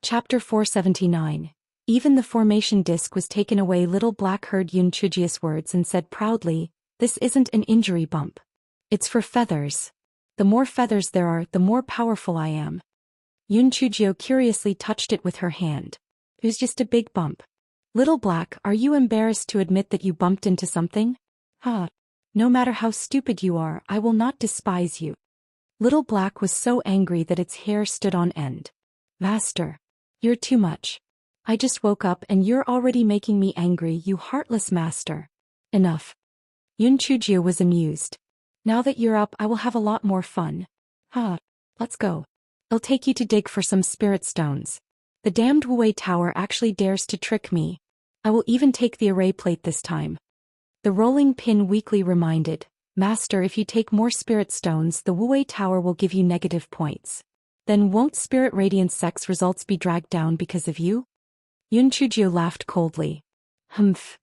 Chapter 479. Even the formation disc was taken away. Little Black heard Yun Chujia's words and said proudly, "This isn't an injury bump. It's for feathers. The more feathers there are, the more powerful I am." Yun Chujio curiously touched it with her hand. "It was just a big bump. Little Black, are you embarrassed to admit that you bumped into something?" "Huh. No matter how stupid you are, I will not despise you." Little Black was so angry that its hair stood on end. "Master. You're too much. I just woke up and you're already making me angry, you heartless master." "Enough." Yun Chujio was amused. "Now that you're up, I will have a lot more fun." Let's go. I'll take you to dig for some spirit stones. The damned Wuwei Tower actually dares to trick me. I will even take the array plate this time." The rolling pin weakly reminded, "Master, if you take more spirit stones, the Wuwei Tower will give you negative points. Then won't Spirit Radiance Sex results be dragged down because of you?" Yun Chujio laughed coldly. "Humph.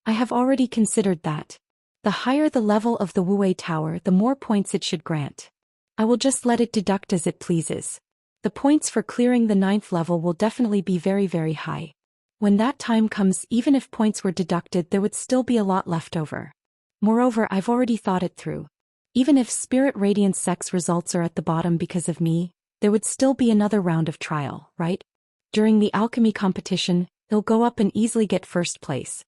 I have already considered that. The higher the level of the Wuwei Tower, the more points it should grant. I will just let it deduct as it pleases. The points for clearing the 9th level will definitely be very, very high. When that time comes, even if points were deducted, there would still be a lot left over. Moreover, I've already thought it through. Even if Spirit Radiance Sex results are at the bottom because of me, there would still be another round of trial, right? During the alchemy competition, they'll go up and easily get first place."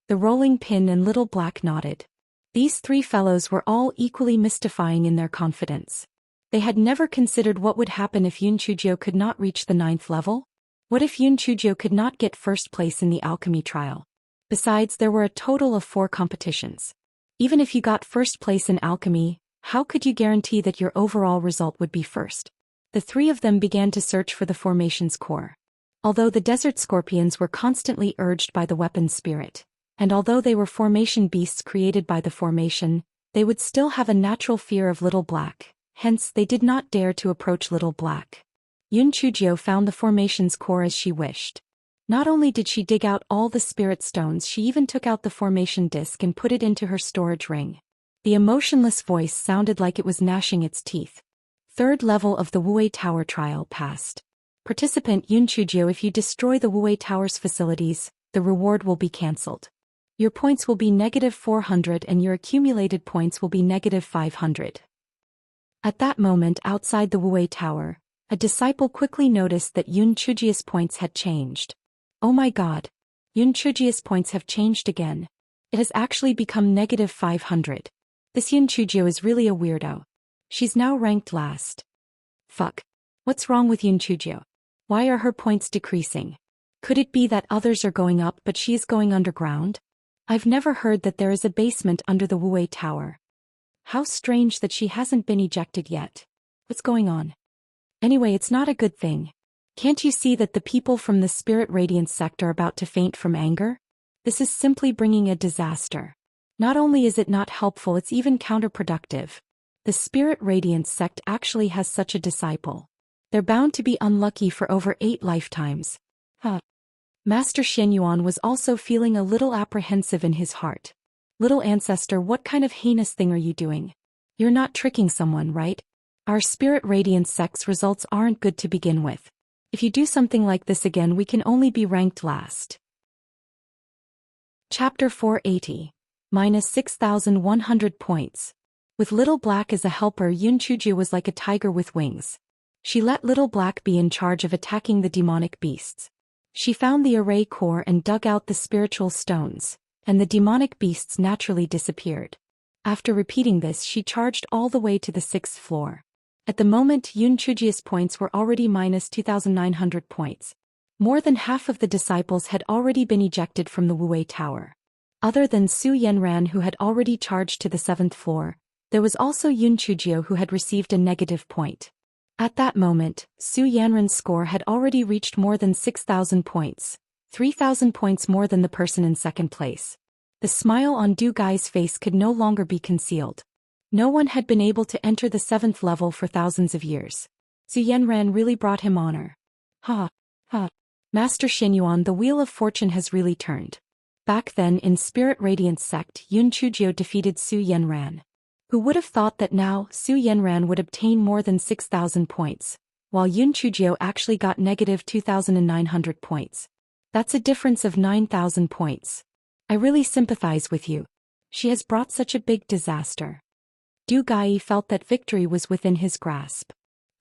The rolling pin and Little Black nodded. These three fellows were all equally mystifying in their confidence. They had never considered what would happen if Yun Chujio could not reach the 9th level. What if Yun Chujio could not get first place in the alchemy trial? Besides, there were a total of 4 competitions. Even if you got first place in alchemy, how could you guarantee that your overall result would be first? The three of them began to search for the formation's core. Although the desert scorpions were constantly urged by the weapon spirit, and although they were formation beasts created by the formation, they would still have a natural fear of Little Black, hence they did not dare to approach Little Black. Yun Chujio found the formation's core as she wished. Not only did she dig out all the spirit stones, she even took out the formation disc and put it into her storage ring. The emotionless voice sounded like it was gnashing its teeth. 3rd level of the Wuwei Tower trial passed. Participant Yun Chujio, if you destroy the Wuwei Tower's facilities, the reward will be cancelled. Your points will be -400 and your accumulated points will be -500. At that moment outside the Wuwei Tower, a disciple quickly noticed that Yun Chujio's points had changed. "Oh my god. Yun Chujio's points have changed again. It has actually become -500. This Yun Chujio is really a weirdo. She's now ranked last. Fuck. What's wrong with Yun Chujio? Why are her points decreasing? Could it be that others are going up but she is going underground? I've never heard that there is a basement under the Wuwei Tower. How strange that she hasn't been ejected yet. What's going on? Anyway, it's not a good thing. Can't you see that the people from the Spirit Radiance sect are about to faint from anger? This is simply bringing a disaster. Not only is it not helpful, it's even counterproductive. The Spirit Radiance sect actually has such a disciple. They're bound to be unlucky for over 8 lifetimes. Master Xianyuan was also feeling a little apprehensive in his heart. "Little ancestor, what kind of heinous thing are you doing? You're not tricking someone, right? Our Spirit Radiance sect's results aren't good to begin with. If you do something like this again, we can only be ranked last." Chapter 480. -6,100 points. With Little Black as a helper, Yun Chujio was like a tiger with wings. She let Little Black be in charge of attacking the demonic beasts. She found the array core and dug out the spiritual stones, and the demonic beasts naturally disappeared. After repeating this, she charged all the way to the 6th floor. At the moment, Yun Chujio's points were already -2,900 points. More than half of the disciples had already been ejected from the Wuwei Tower. Other than Su Yenran, who had already charged to the 7th floor, there was also Yun Chujio, who had received a negative point. At that moment, Su Yanran's score had already reached more than 6,000 points, 3,000 points more than the person in 2nd place. The smile on Du Gai's face could no longer be concealed. No one had been able to enter the 7th level for thousands of years. Su Yanran really brought him honor. Master Xianyuan, the wheel of fortune has really turned. Back then in Spirit Radiance sect, Yun Chujio defeated Su Yenran. Who would have thought that now Su Yenran would obtain more than 6,000 points, while Yun Chujio actually got negative 2,900 points. That's a difference of 9,000 points. I really sympathize with you. She has brought such a big disaster. Du Gai felt that victory was within his grasp.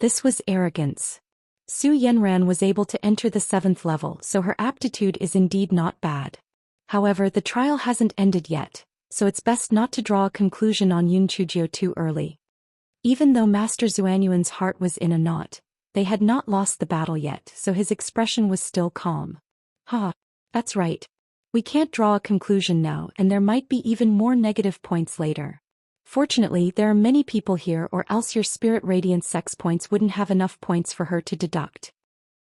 This was arrogance. Su Yenran was able to enter the 7th level, so her aptitude is indeed not bad. However, the trial hasn't ended yet, so it's best not to draw a conclusion on Yun Chujio too early. Even though Master Xuanyuan's heart was in a knot, they had not lost the battle yet, so his expression was still calm. That's right. We can't draw a conclusion now, and there might be even more negative points later. Fortunately, there are many people here, or else your spirit radiance sex points wouldn't have enough points for her to deduct.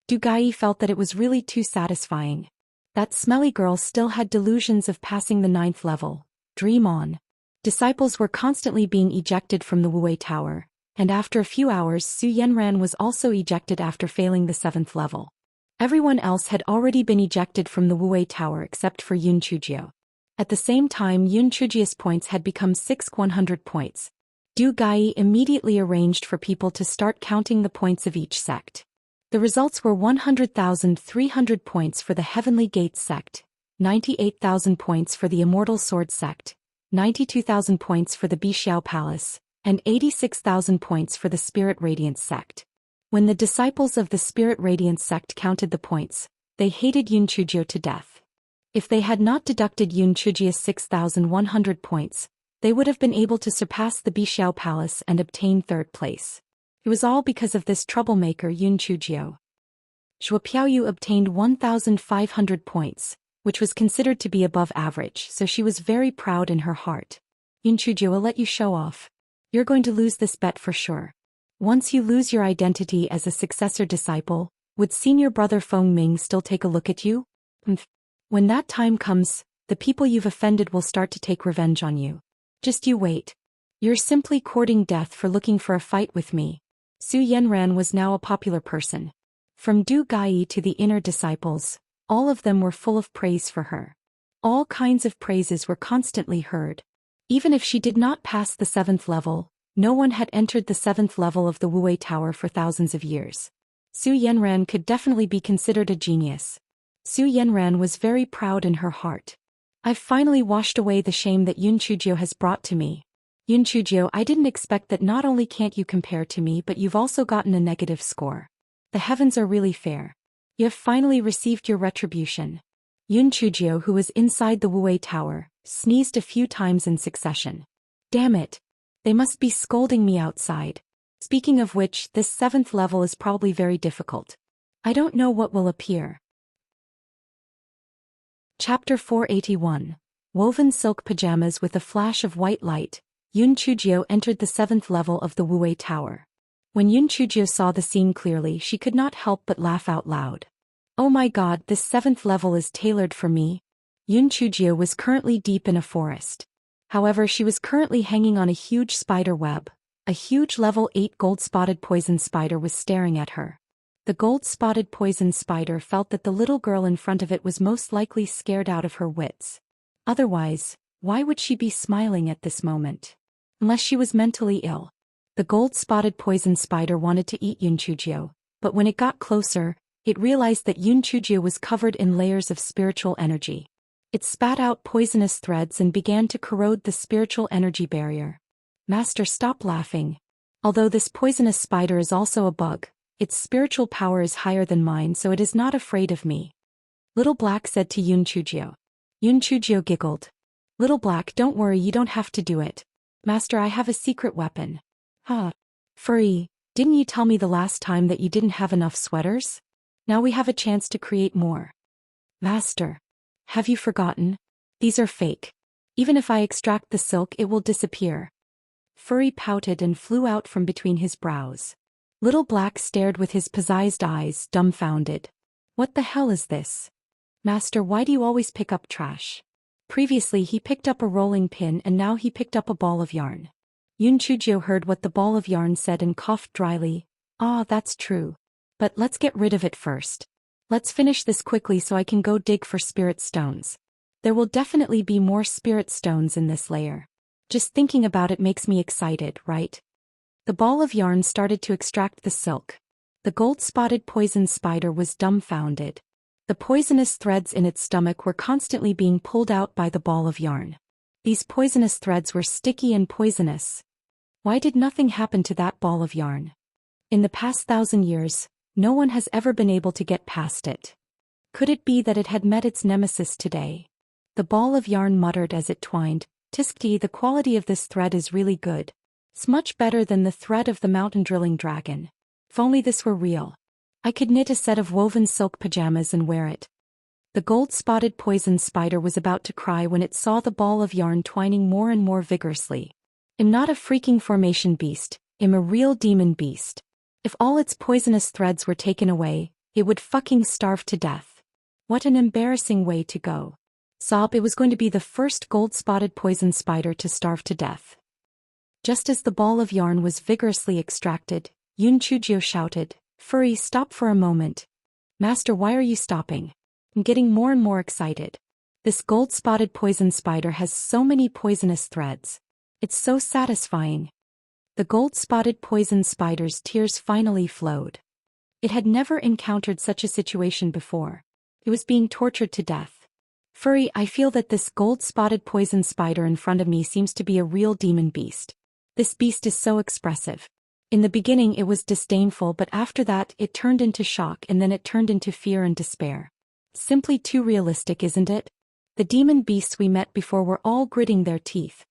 Du Gai felt that it was really too satisfying. That smelly girl still had delusions of passing the 9th level. Dream on. Disciples were constantly being ejected from the Wuwei Tower, and after a few hours Su Yenran was also ejected after failing the 7th level. Everyone else had already been ejected from the Wuwei Tower except for Yun Chujio. At the same time, Yun Chujio's points had become 6,100 points. Du Gai immediately arranged for people to start counting the points of each sect. The results were 100,300 points for the Heavenly Gates sect, 98,000 points for the Immortal Sword sect, 92,000 points for the Bixiao Palace, and 86,000 points for the Spirit Radiance sect. When the disciples of the Spirit Radiance sect counted the points, they hated Yun Chujio to death. If they had not deducted Yun Chujio's 6,100 points, they would have been able to surpass the Bixiao Palace and obtain 3rd place. It was all because of this troublemaker Yun Chujio. Zhuo Piaoyu obtained 1,500 points, which was considered to be above average, so she was very proud in her heart. Yun Chujio will let you show off. You're going to lose this bet for sure. Once you lose your identity as a successor disciple, would senior brother Feng Ming still take a look at you? When that time comes, the people you've offended will start to take revenge on you. Just you wait. You're simply courting death for looking for a fight with me. Su Yenran was now a popular person. From Du Gai to the inner disciples, all of them were full of praise for her. All kinds of praises were constantly heard. Even if she did not pass the 7th level, no one had entered the 7th level of the Wuwei Tower for thousands of years. Su Yenran could definitely be considered a genius. Su Yenran was very proud in her heart. I've finally washed away the shame that Yun Chujio has brought to me. Yun Chujio, I didn't expect that not only can't you compare to me but you've also gotten a negative score. The heavens are really fair. You have finally received your retribution. Yun Chujio, who was inside the Wuwei Tower, sneezed a few times in succession. Damn it. They must be scolding me outside. Speaking of which, this 7th level is probably very difficult. I don't know what will appear. Chapter 481. Woven silk pajamas with a flash of white light, Yun Chujio entered the 7th level of the Wuwei Tower. When Yun Chujio saw the scene clearly, she could not help but laugh out loud. Oh my god, this 7th level is tailored for me. Yun Chujio was currently deep in a forest. However, she was currently hanging on a huge spider web. A huge level 8 gold-spotted poison spider was staring at her. The gold-spotted poison spider felt that the little girl in front of it was most likely scared out of her wits. Otherwise, why would she be smiling at this moment? Unless she was mentally ill. The gold-spotted poison spider wanted to eat Yun Chujio, but when it got closer, it realized that Yun Chujio was covered in layers of spiritual energy. It spat out poisonous threads and began to corrode the spiritual energy barrier. Master, stop laughing. Although this poisonous spider is also a bug, its spiritual power is higher than mine, so it is not afraid of me. Little Black said to Yun Chujio. Yun Chujio giggled. Little Black, don't worry, you don't have to do it. Master, I have a secret weapon. Furry, didn't you tell me the last time that you didn't have enough sweaters? Now we have a chance to create more. Master. Have you forgotten? These are fake. Even if I extract the silk, it will disappear. Furry pouted and flew out from between his brows. Little Black stared with his pizzazed eyes, dumbfounded. What the hell is this? Master, why do you always pick up trash? Previously he picked up a rolling pin and now he picked up a ball of yarn. Yun Chujio heard what the ball of yarn said and coughed dryly. Ah, that's true. But let's get rid of it first. Let's finish this quickly so I can go dig for spirit stones. There will definitely be more spirit stones in this layer. Just thinking about it makes me excited, right? The ball of yarn started to extract the silk. The gold-spotted poison spider was dumbfounded. The poisonous threads in its stomach were constantly being pulled out by the ball of yarn. These poisonous threads were sticky and poisonous. Why did nothing happen to that ball of yarn? In the past 1,000 years, no one has ever been able to get past it. Could it be that it had met its nemesis today? The ball of yarn muttered as it twined, "Tiskti, the quality of this thread is really good. It's much better than the thread of the mountain drilling dragon. If only this were real. I could knit a set of woven silk pajamas and wear it." The gold-spotted poison spider was about to cry when it saw the ball of yarn twining more and more vigorously. "I'm not a freaking formation beast, I'm a real demon beast. If all its poisonous threads were taken away, it would fucking starve to death. What an embarrassing way to go." Sob, it was going to be the first gold-spotted poison spider to starve to death. Just as the ball of yarn was vigorously extracted, Yunchujio shouted, "Furry, stop for a moment." "Master, why are you stopping? I'm getting more and more excited. This gold-spotted poison spider has so many poisonous threads. It's so satisfying." The gold-spotted poison spider's tears finally flowed. It had never encountered such a situation before. It was being tortured to death. "Furry, I feel that this gold-spotted poison spider in front of me seems to be a real demon beast. This beast is so expressive. In the beginning it was disdainful, but after that it turned into shock, and then it turned into fear and despair. Simply too realistic, isn't it? The demon beasts we met before were all gritting their teeth."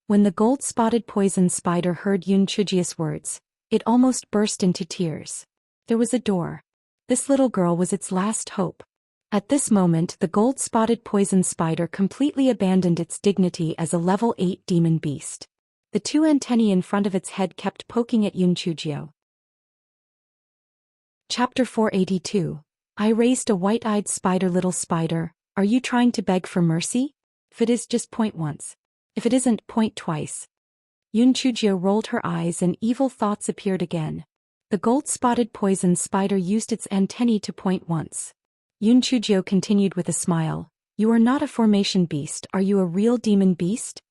When the gold-spotted poison spider heard Yunchuji's words, it almost burst into tears. There was a door. This little girl was its last hope. At this moment the gold-spotted poison spider completely abandoned its dignity as a level 8 demon beast. The two antennae in front of its head kept poking at Yunchujio. Chapter 482. I raised a white-eyed spider. Little spider, are you trying to beg for mercy? If it is, just point once. If it isn't, point twice. Yunchujio rolled her eyes and evil thoughts appeared again. The gold-spotted poison spider used its antennae to point once. Yunchujio continued with a smile, "You are not a formation beast, are you a real demon beast?"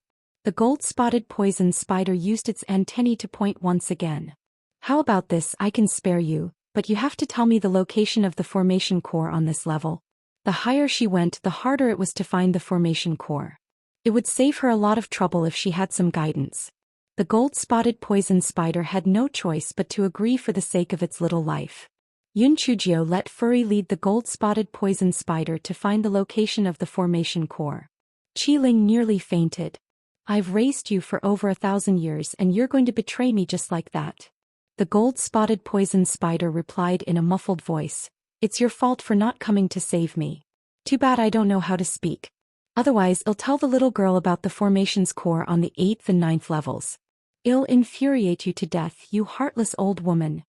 The gold-spotted poison spider used its antennae to point once again. "How about this? I can spare you, but you have to tell me the location of the formation core on this level." The higher she went, the harder it was to find the formation core. It would save her a lot of trouble if she had some guidance. The gold-spotted poison spider had no choice but to agree for the sake of its little life. Yunchujio let Furry lead the gold-spotted poison spider to find the location of the formation core. Qiling nearly fainted. "I've raised you for over 1,000 years and you're going to betray me just like that?" The gold-spotted poison spider replied in a muffled voice, "It's your fault for not coming to save me. Too bad I don't know how to speak. Otherwise I'll tell the little girl about the formation's core on the 8th and 9th levels. It'll infuriate you to death, you heartless old woman."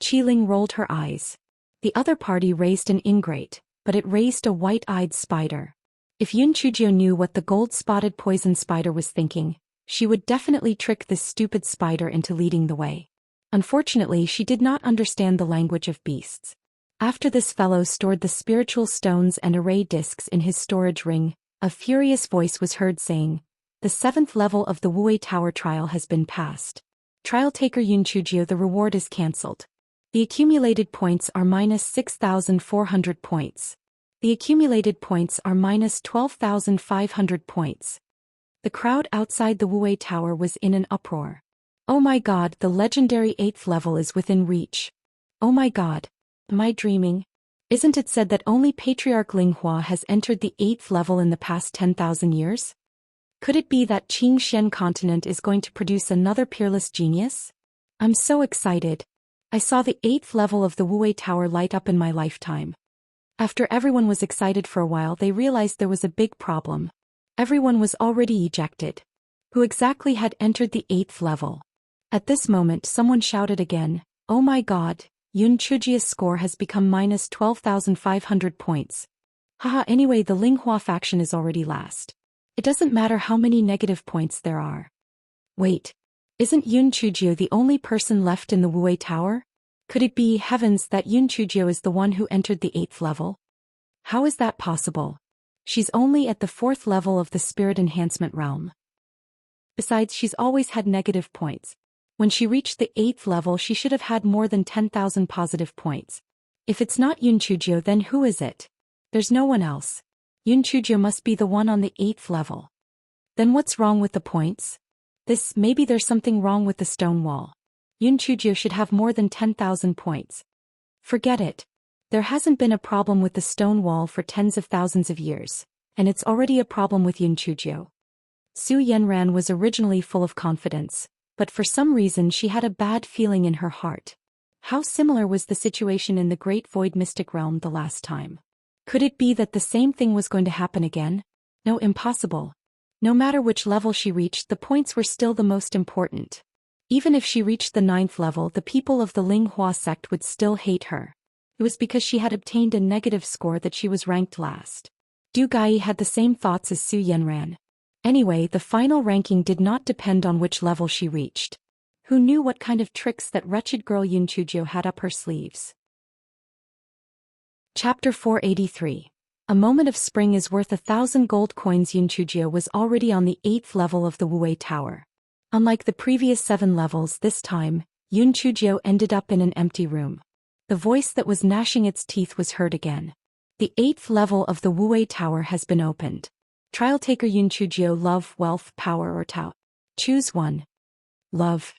Qiling rolled her eyes. The other party raised an ingrate, but it raised a white-eyed spider. If Yunchujio knew what the gold-spotted poison spider was thinking, she would definitely trick this stupid spider into leading the way. Unfortunately, she did not understand the language of beasts. After this fellow stored the spiritual stones and array discs in his storage ring, a furious voice was heard saying, "The 7th level of the Wuwei Tower trial has been passed. Trial taker Yunchujio, the reward is cancelled. The accumulated points are minus 6,400 points. The accumulated points are minus 12,500 points." The crowd outside the Wuwei Tower was in an uproar. "Oh my god, the legendary 8th level is within reach. Oh my god. Am I dreaming? Isn't it said that only Patriarch Linghua has entered the 8th level in the past 10,000 years? Could it be that Qingxian continent is going to produce another peerless genius? I'm so excited. I saw the 8th level of the Wuwei Tower light up in my lifetime." After everyone was excited for a while, they realized there was a big problem. Everyone was already ejected. Who exactly had entered the 8th level? At this moment someone shouted again, "Oh my god, Yunchuji's score has become minus 12,500 points. Haha, anyway, the Linghua faction is already last. It doesn't matter how many negative points there are." Wait. Isn't Yunchujio the only person left in the Wuwei Tower? Could it be, heavens, that Yunchujio is the one who entered the 8th level? How is that possible? She's only at the 4th level of the Spirit Enhancement realm. Besides, she's always had negative points. When she reached the 8th level, she should have had more than 10,000 positive points. If it's not Yunchujio, then who is it? There's no one else. Yunchujio must be the one on the 8th level. Then what's wrong with the points? Maybe there's something wrong with the stone wall. Yunchujio should have more than 10,000 points. Forget it. There hasn't been a problem with the stone wall for tens of thousands of years, and it's already a problem with Yunchujio. Su Yenran was originally full of confidence, but for some reason she had a bad feeling in her heart. How similar was the situation in the Great Void Mystic Realm the last time? Could it be that the same thing was going to happen again? No, impossible. No matter which level she reached, the points were still the most important. Even if she reached the 9th level, the people of the Linghua sect would still hate her. It was because she had obtained a negative score that she was ranked last. Du Gai had the same thoughts as Su Yenran. Anyway, the final ranking did not depend on which level she reached. Who knew what kind of tricks that wretched girl Yunchujio had up her sleeves? Chapter 483. A moment of spring is worth 1,000 gold coins. Yunchujio was already on the 8th level of the Wuwei Tower. Unlike the previous 7 levels, this time, Yunchujio ended up in an empty room. The voice that was gnashing its teeth was heard again. The 8th level of the Wuwei Tower has been opened. Trial taker Yunchujio, love, wealth, power, or Tao. Choose one. Love.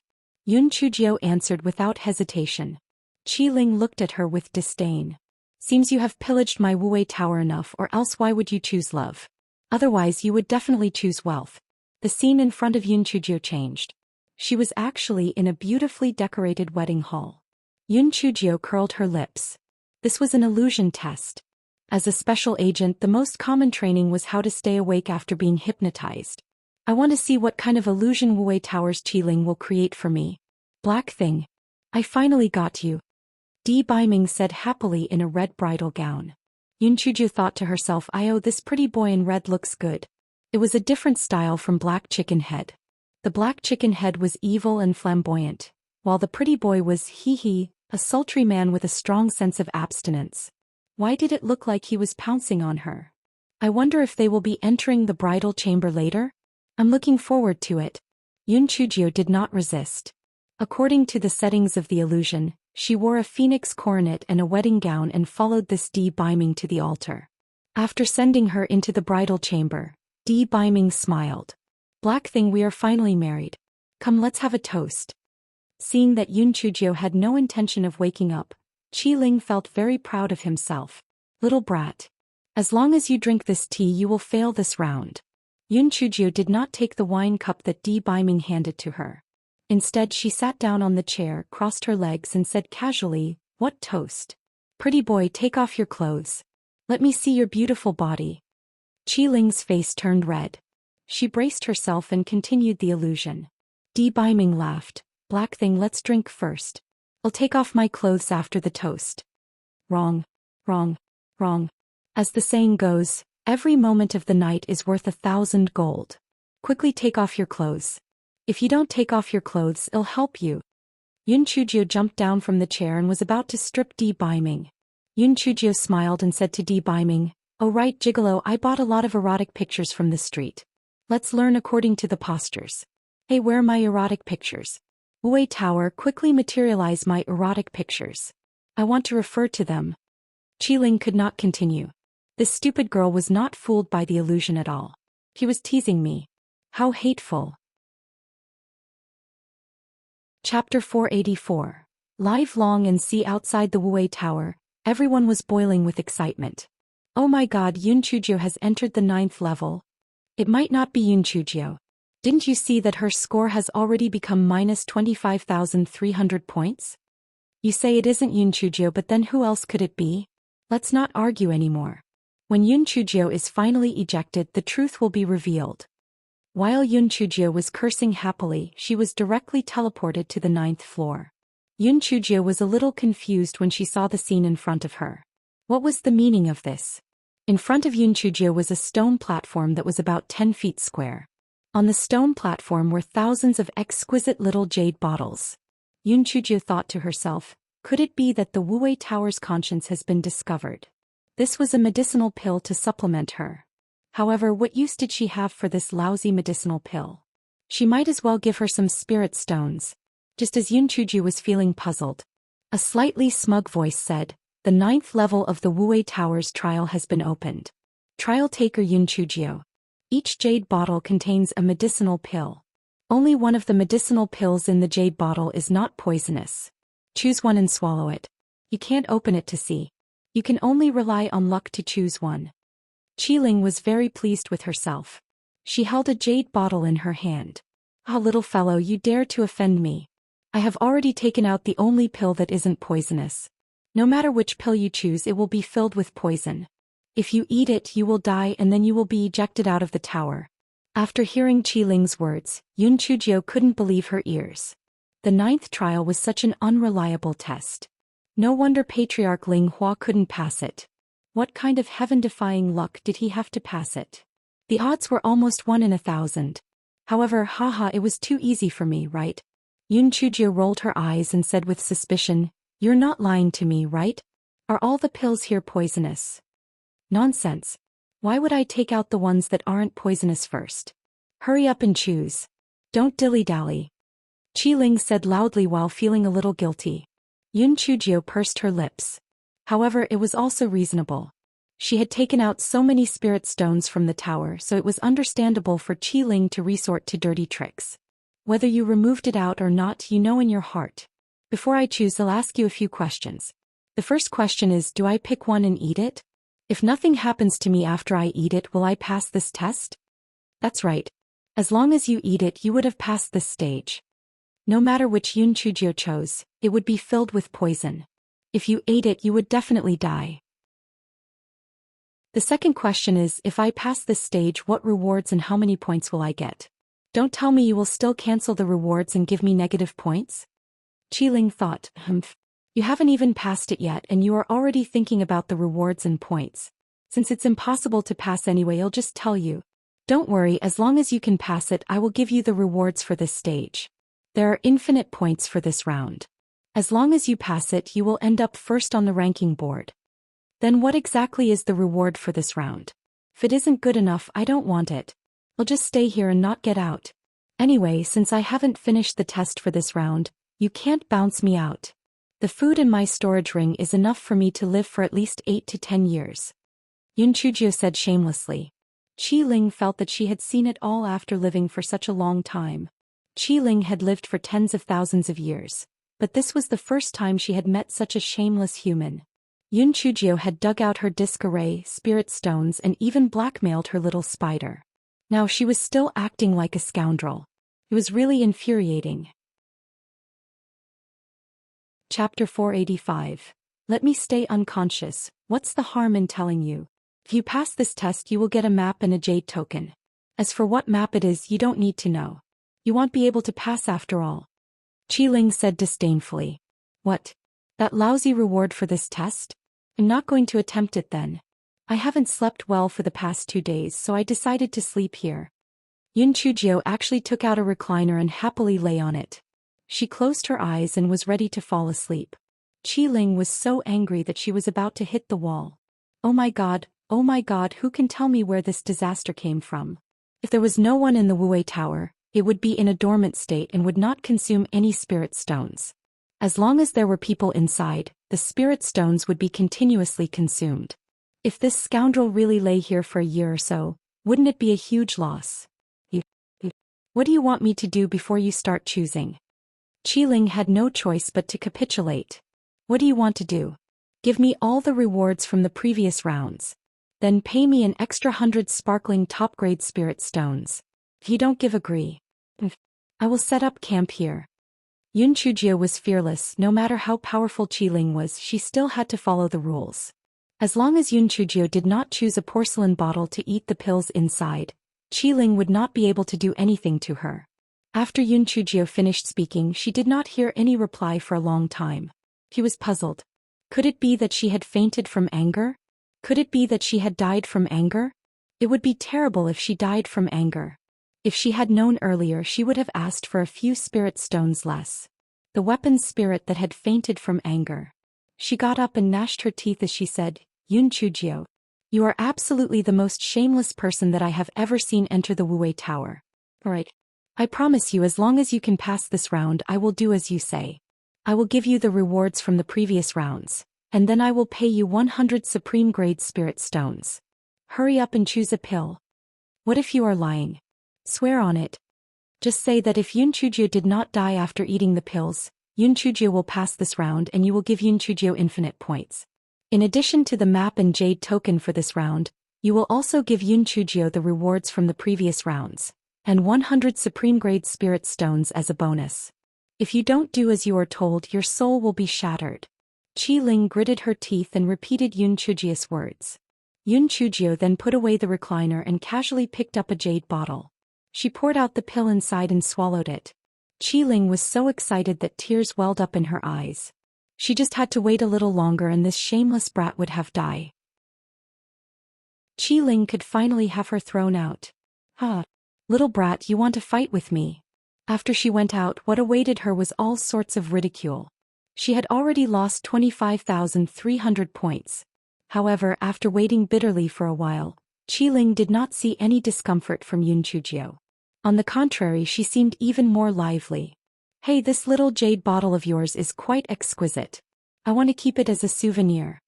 Yunchujio answered without hesitation. Qi Ling looked at her with disdain. Seems you have pillaged my Wuwei Tower enough, or else why would you choose love? Otherwise you would definitely choose wealth. The scene in front of Yunchujio changed. She was actually in a beautifully decorated wedding hall. Yunchujio curled her lips. This was an illusion test. As a special agent, the most common training was how to stay awake after being hypnotized. I want to see what kind of illusion Wuwei Tower's Qi Ling will create for me. Black thing. I finally got you. Di Baiming said happily in a red bridal gown. Yunchujio thought to herself, this pretty boy in red looks good. It was a different style from Black Chicken Head. The Black Chicken Head was evil and flamboyant, while the pretty boy was, a sultry man with a strong sense of abstinence. Why did it look like he was pouncing on her? I wonder if they will be entering the bridal chamber later? I'm looking forward to it. Yunchujio did not resist. According to the settings of the illusion, she wore a phoenix coronet and a wedding gown and followed this Di Baiming to the altar. After sending her into the bridal chamber, Di Baiming smiled. Black thing, we are finally married. Come, let's have a toast. Seeing that Yunchujio had no intention of waking up, Qi Ling felt very proud of himself. Little brat. As long as you drink this tea, you will fail this round. Yunchujio did not take the wine cup that Di Baiming handed to her. Instead, she sat down on the chair, crossed her legs and said casually, what toast? Pretty boy, take off your clothes. Let me see your beautiful body. Qi Ling's face turned red. She braced herself and continued the illusion. Di Baiming laughed. Black thing, let's drink first. I'll take off my clothes after the toast. Wrong. Wrong. Wrong. As the saying goes, every moment of the night is worth 1,000 gold. Quickly take off your clothes. If you don't take off your clothes, it'll help you. Yunchujio jumped down from the chair and was about to strip Di Baiming. Yunchujio smiled and said to Di Baiming, oh right gigolo, I bought a lot of erotic pictures from the street. Let's learn according to the postures. Hey, where are my erotic pictures? Wuwei Tower, quickly materialize my erotic pictures. I want to refer to them. Qi Ling could not continue. This stupid girl was not fooled by the illusion at all. He was teasing me. How hateful. Chapter 484. Live long and see outside the Wuwei Tower, everyone was boiling with excitement. Oh my god, Yunchujio has entered the 9th level. It might not be Yunchujio. Didn't you see that her score has already become minus 25,300 points? You say it isn't Yunchujio, but then who else could it be? Let's not argue anymore. When Yunchujio is finally ejected, the truth will be revealed. While Yunchujio was cursing happily, she was directly teleported to the 9th floor. Yunchujio was a little confused when she saw the scene in front of her. What was the meaning of this? In front of Yunchujio was a stone platform that was about 10 feet square. On the stone platform were thousands of exquisite little jade bottles. Yunchujio thought to herself, could it be that the Wuwei Tower's conscience has been discovered? This was a medicinal pill to supplement her. However, what use did she have for this lousy medicinal pill? She might as well give her some spirit stones. just as Yun Chuju was feeling puzzled. A slightly smug voice said, "The 9th level of the Wuwei Tower's trial has been opened. Trial taker Yun Chujio. Each jade bottle contains a medicinal pill. Only one of the medicinal pills in the jade bottle is not poisonous. Choose one and swallow it. You can't open it to see. You can only rely on luck to choose one." Qiling was very pleased with herself. She held a jade bottle in her hand. "Ah, little fellow, you dare to offend me. I have already taken out the only pill that isn't poisonous. No matter which pill you choose, it will be filled with poison. If you eat it, you will die and then you will be ejected out of the tower." After hearing Qiling's words, Yun Chujio couldn't believe her ears. The 9th trial was such an unreliable test. No wonder Patriarch Ling Hua couldn't pass it. What kind of heaven-defying luck did he have to pass it? The odds were almost 1 in 1,000. However, haha, it was too easy for me, right? Yun Chujio rolled her eyes and said with suspicion, "You're not lying to me, right? Are all the pills here poisonous?" "Nonsense. Why would I take out the ones that aren't poisonous first? Hurry up and choose. Don't dilly-dally," Qiling said loudly while feeling a little guilty. Yun Chujio pursed her lips. However, it was also reasonable. She had taken out so many spirit stones from the tower, so it was understandable for Qiling to resort to dirty tricks. Whether you removed it out or not, you know in your heart. Before I choose, I'll ask you a few questions. The first question is, do I pick one and eat it? If nothing happens to me after I eat it, will I pass this test? That's right. As long as you eat it, you would have passed this stage. No matter which Yun Chujio chose, it would be filled with poison. If you ate it, you would definitely die. The second question is, if I pass this stage, what rewards and how many points will I get? Don't tell me you will still cancel the rewards and give me negative points? Qiling thought, You haven't even passed it yet and you are already thinking about the rewards and points. Since it's impossible to pass anyway, I'll just tell you. Don't worry, as long as you can pass it, I will give you the rewards for this stage. There are infinite points for this round. As long as you pass it, you will end up first on the ranking board. Then what exactly is the reward for this round? If it isn't good enough, I don't want it. I'll just stay here and not get out. Anyway, since I haven't finished the test for this round, you can't bounce me out. The food in my storage ring is enough for me to live for at least 8 to 10 years. Yun Chujio said shamelessly. Qiling felt that she had seen it all after living for such a long time. Qiling had lived for tens of thousands of years, but this was the first time she had met such a shameless human. Yun Chujio had dug out her disc array, spirit stones, and even blackmailed her little spider. Now she was still acting like a scoundrel. It was really infuriating. Chapter 485. Let me stay unconscious. What's the harm in telling you? If you pass this test, you will get a map and a jade token. As for what map it is, you don't need to know. You won't be able to pass after all. Qiling said disdainfully. What? That lousy reward for this test? I'm not going to attempt it then. I haven't slept well for the past 2 days, so I decided to sleep here. Yun Chujio actually took out a recliner and happily lay on it. She closed her eyes and was ready to fall asleep. Qiling was so angry that she was about to hit the wall. Oh my god, who can tell me where this disaster came from? If there was no one in the Wuwei Tower, it would be in a dormant state and would not consume any spirit stones. As long as there were people inside, the spirit stones would be continuously consumed. If this scoundrel really lay here for a year or so, wouldn't it be a huge loss? What do you want me to do before you start choosing? Qiling had no choice but to capitulate. What do you want to do? Give me all the rewards from the previous rounds. Then pay me an extra 100 sparkling top-grade spirit stones. If you don't agree, I will set up camp here. Yun Chujio was fearless. No matter how powerful Qiling was, she still had to follow the rules. As long as Yun Chujio did not choose a porcelain bottle to eat the pills inside, Qiling would not be able to do anything to her. After Yun Chujio finished speaking, she did not hear any reply for a long time. He was puzzled. Could it be that she had fainted from anger? Could it be that she had died from anger? It would be terrible if she died from anger. If she had known earlier, she would have asked for a few spirit stones less. The weapon spirit that had fainted from anger. She got up and gnashed her teeth as she said, Yun Chujio, you are absolutely the most shameless person that I have ever seen enter the Wuwei Tower. Alright. I promise you, as long as you can pass this round, I will do as you say. I will give you the rewards from the previous rounds, and then I will pay you 100 supreme grade spirit stones. Hurry up and choose a pill. What if you are lying? Swear on it. Just say that if Yunchujio did not die after eating the pills, Yunchujio will pass this round and you will give Yunchujio infinite points. In addition to the map and jade token for this round, you will also give Yunchujio the rewards from the previous rounds, and 100 supreme grade spirit stones as a bonus. If you don't do as you are told, your soul will be shattered. Qi Ling gritted her teeth and repeated Yunchujio's words. Yunchujio then put away the recliner and casually picked up a jade bottle. She poured out the pill inside and swallowed it. Qi Ling was so excited that tears welled up in her eyes. She just had to wait a little longer and this shameless brat would have died. Qi Ling could finally have her thrown out. "Huh. Little brat, you want to fight with me?" After she went out, what awaited her was all sorts of ridicule. She had already lost 25,300 points. However, after waiting bitterly for a while, Qi Ling did not see any discomfort from Yunchujio. On the contrary, she seemed even more lively. "Hey, this little jade bottle of yours is quite exquisite. I want to keep it as a souvenir."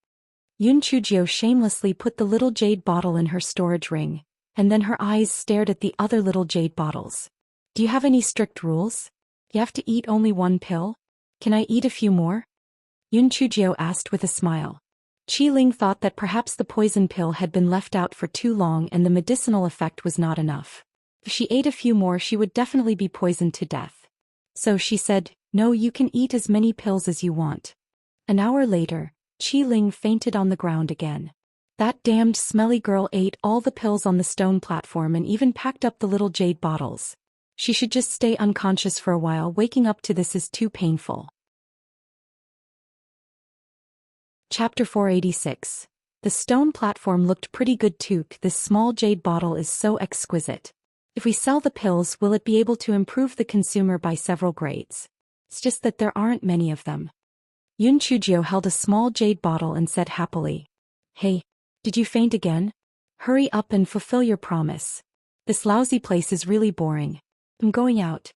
Yunchujio shamelessly put the little jade bottle in her storage ring, and then her eyes stared at the other little jade bottles. "Do you have any strict rules? You have to eat only one pill? Can I eat a few more?" Yunchujio asked with a smile. Qi Ling thought that perhaps the poison pill had been left out for too long and the medicinal effect was not enough. If she ate a few more, she would definitely be poisoned to death. So she said, "No, you can eat as many pills as you want." An hour later, Qi Ling fainted on the ground again. That damned smelly girl ate all the pills on the stone platform and even packed up the little jade bottles. She should just stay unconscious for a while. Waking up to this is too painful. Chapter 486. The stone platform looked pretty good too. This small jade bottle is so exquisite. If we sell the pills, will it be able to improve the consumer by several grades? It's just that there aren't many of them. Yunchujio held a small jade bottle and said happily, "Hey, did you faint again? Hurry up and fulfill your promise. This lousy place is really boring. I'm going out."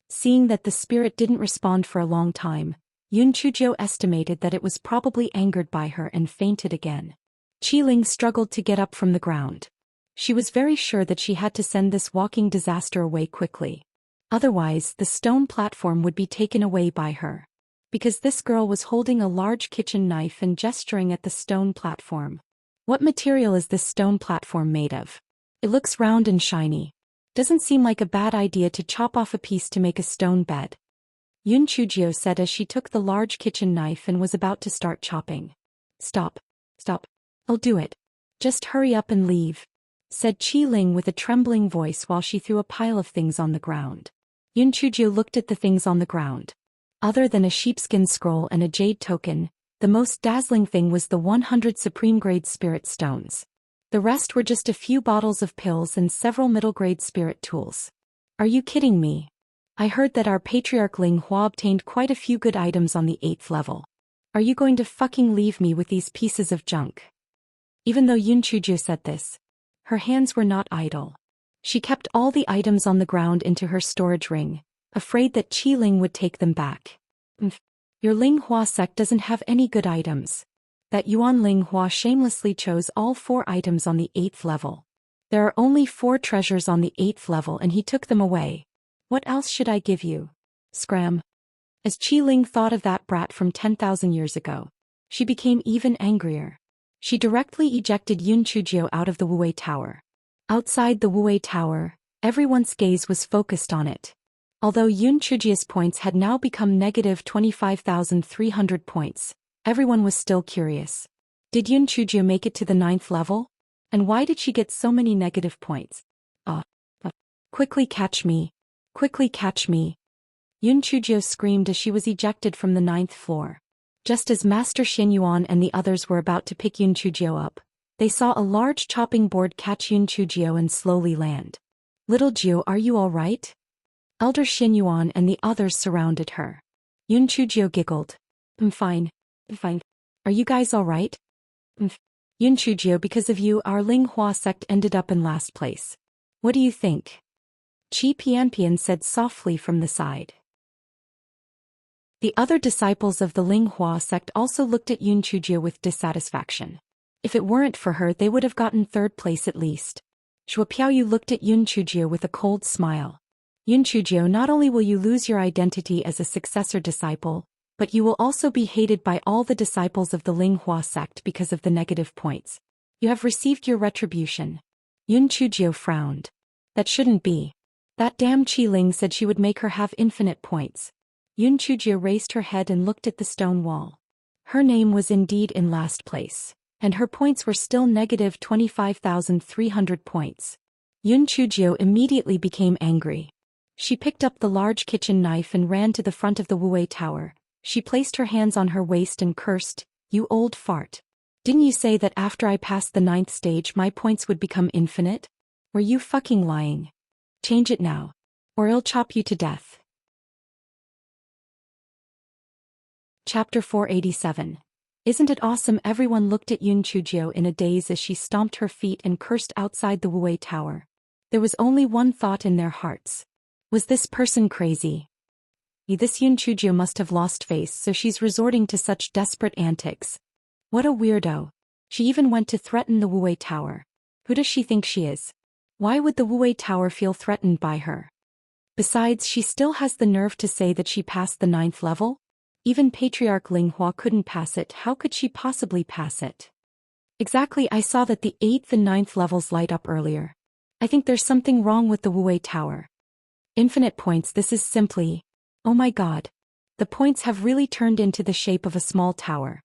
Seeing that the spirit didn't respond for a long time, Yunchujio estimated that it was probably angered by her and fainted again. Qi Ling struggled to get up from the ground. She was very sure that she had to send this walking disaster away quickly. Otherwise, the stone platform would be taken away by her. Because this girl was holding a large kitchen knife and gesturing at the stone platform. What material is this stone platform made of? It looks round and shiny. Doesn't seem like a bad idea to chop off a piece to make a stone bed. Yunchujio said as she took the large kitchen knife and was about to start chopping. Stop. I'll do it. Just hurry up and leave," said Qi Ling with a trembling voice while she threw a pile of things on the ground. Yunchujio looked at the things on the ground. Other than a sheepskin scroll and a jade token, the most dazzling thing was the 100 supreme grade spirit stones. The rest were just a few bottles of pills and several middle grade spirit tools. "Are you kidding me? I heard that our patriarch Ling Hua obtained quite a few good items on the 8th level. Are you going to fucking leave me with these pieces of junk?" Even though Yunchujio said this, her hands were not idle. She kept all the items on the ground into her storage ring, afraid that Qi Ling would take them back. Your Ling Hua sect doesn't have any good items. That Yuan Ling Hua shamelessly chose all 4 items on the 8th level. There are only 4 treasures on the 8th level and he took them away. What else should I give you? Scram. As Qi Ling thought of that brat from 10,000 years ago, she became even angrier. She directly ejected Yunchujio out of the Wuwei Tower. Outside the Wuwei Tower, everyone's gaze was focused on it. Although Yunchujio's points had now become negative 25,300 points, everyone was still curious. Did Yunchujio make it to the 9th level? And why did she get so many negative points? Quickly catch me. Quickly catch me. Yunchujio screamed as she was ejected from the 9th floor. Just as Master Xinyuan and the others were about to pick Yunchujio up, they saw a large chopping board catch Yunchujio and slowly land. "Little Jiu, are you all right?" Elder Xinyuan and the others surrounded her. Yunchujio giggled. I'm fine. Are you guys all right?" Yunchujio, because of you, our Ling Hua sect ended up in last place. What do you think?" Chi Pianpian said softly from the side. The other disciples of the Linghua sect also looked at Yun Chujie with dissatisfaction. If it weren't for her, they would have gotten third place at least. Shuo Piaoyu looked at Yun Chujie with a cold smile. Yun Chujie, not only will you lose your identity as a successor disciple, but you will also be hated by all the disciples of the Linghua sect because of the negative points. You have received your retribution. Yun Chujie frowned. That shouldn't be. That damn Qi Ling said she would make her have infinite points. Yun Chujie raised her head and looked at the stone wall. Her name was indeed in last place, and her points were still negative 25,300 points. Yun Chujie immediately became angry. She picked up the large kitchen knife and ran to the front of the Wuwei Tower. She placed her hands on her waist and cursed, "You old fart. Didn't you say that after I passed the 9th stage my points would become infinite? Were you fucking lying? Change it now, or I'll chop you to death." Chapter 487. Isn't it awesome? Everyone looked at Yun Chujie in a daze as she stomped her feet and cursed outside the Wuwei Tower. There was only one thought in their hearts. Was this person crazy? This Yun Chujie must have lost face, so she's resorting to such desperate antics. What a weirdo. She even went to threaten the Wuwei Tower. Who does she think she is? Why would the Wuwei Tower feel threatened by her? Besides, she still has the nerve to say that she passed the 9th level? Even Patriarch Linghua couldn't pass it. How could she possibly pass it? Exactly, I saw that the 8th and 9th levels light up earlier. I think there's something wrong with the Wuwei Tower. Infinite points, this is simply... Oh my god. The points have really turned into the shape of a small tower.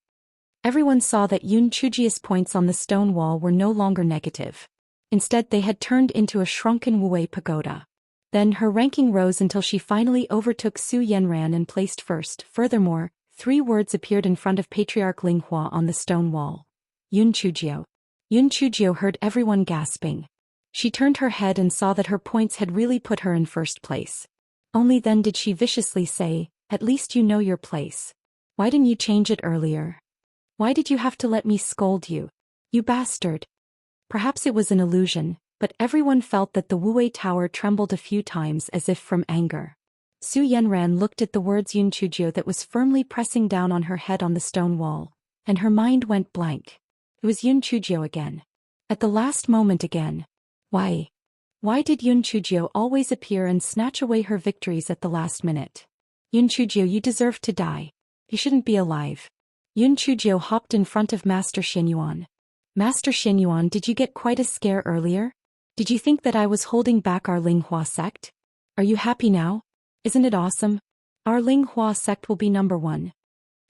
Everyone saw that Yun Chujie's points on the stone wall were no longer negative. Instead, they had turned into a shrunken Wuwei pagoda. Then her ranking rose until she finally overtook Su Yanran and placed first. Furthermore, 3 words appeared in front of Patriarch Linghua on the stone wall. Yun Chujie. Yun Chujie heard everyone gasping. She turned her head and saw that her points had really put her in first place. Only then did she viciously say, "At least you know your place. Why didn't you change it earlier? Why did you have to let me scold you? You bastard." Perhaps it was an illusion, but everyone felt that the Wuwei Tower trembled a few times as if from anger. Su Yanran looked at the words Yun Chujie that was firmly pressing down on her head on the stone wall, and her mind went blank. It was Yun Chujie again. At the last moment again. Why? Why did Yun Chujie always appear and snatch away her victories at the last minute? Yun Chujie, you deserve to die. You shouldn't be alive. Yun Chujie hopped in front of Master Xinyuan. Master Xinyuan, did you get quite a scare earlier? Did you think that I was holding back our Linghua sect? Are you happy now? Isn't it awesome? Our Linghua sect will be number 1.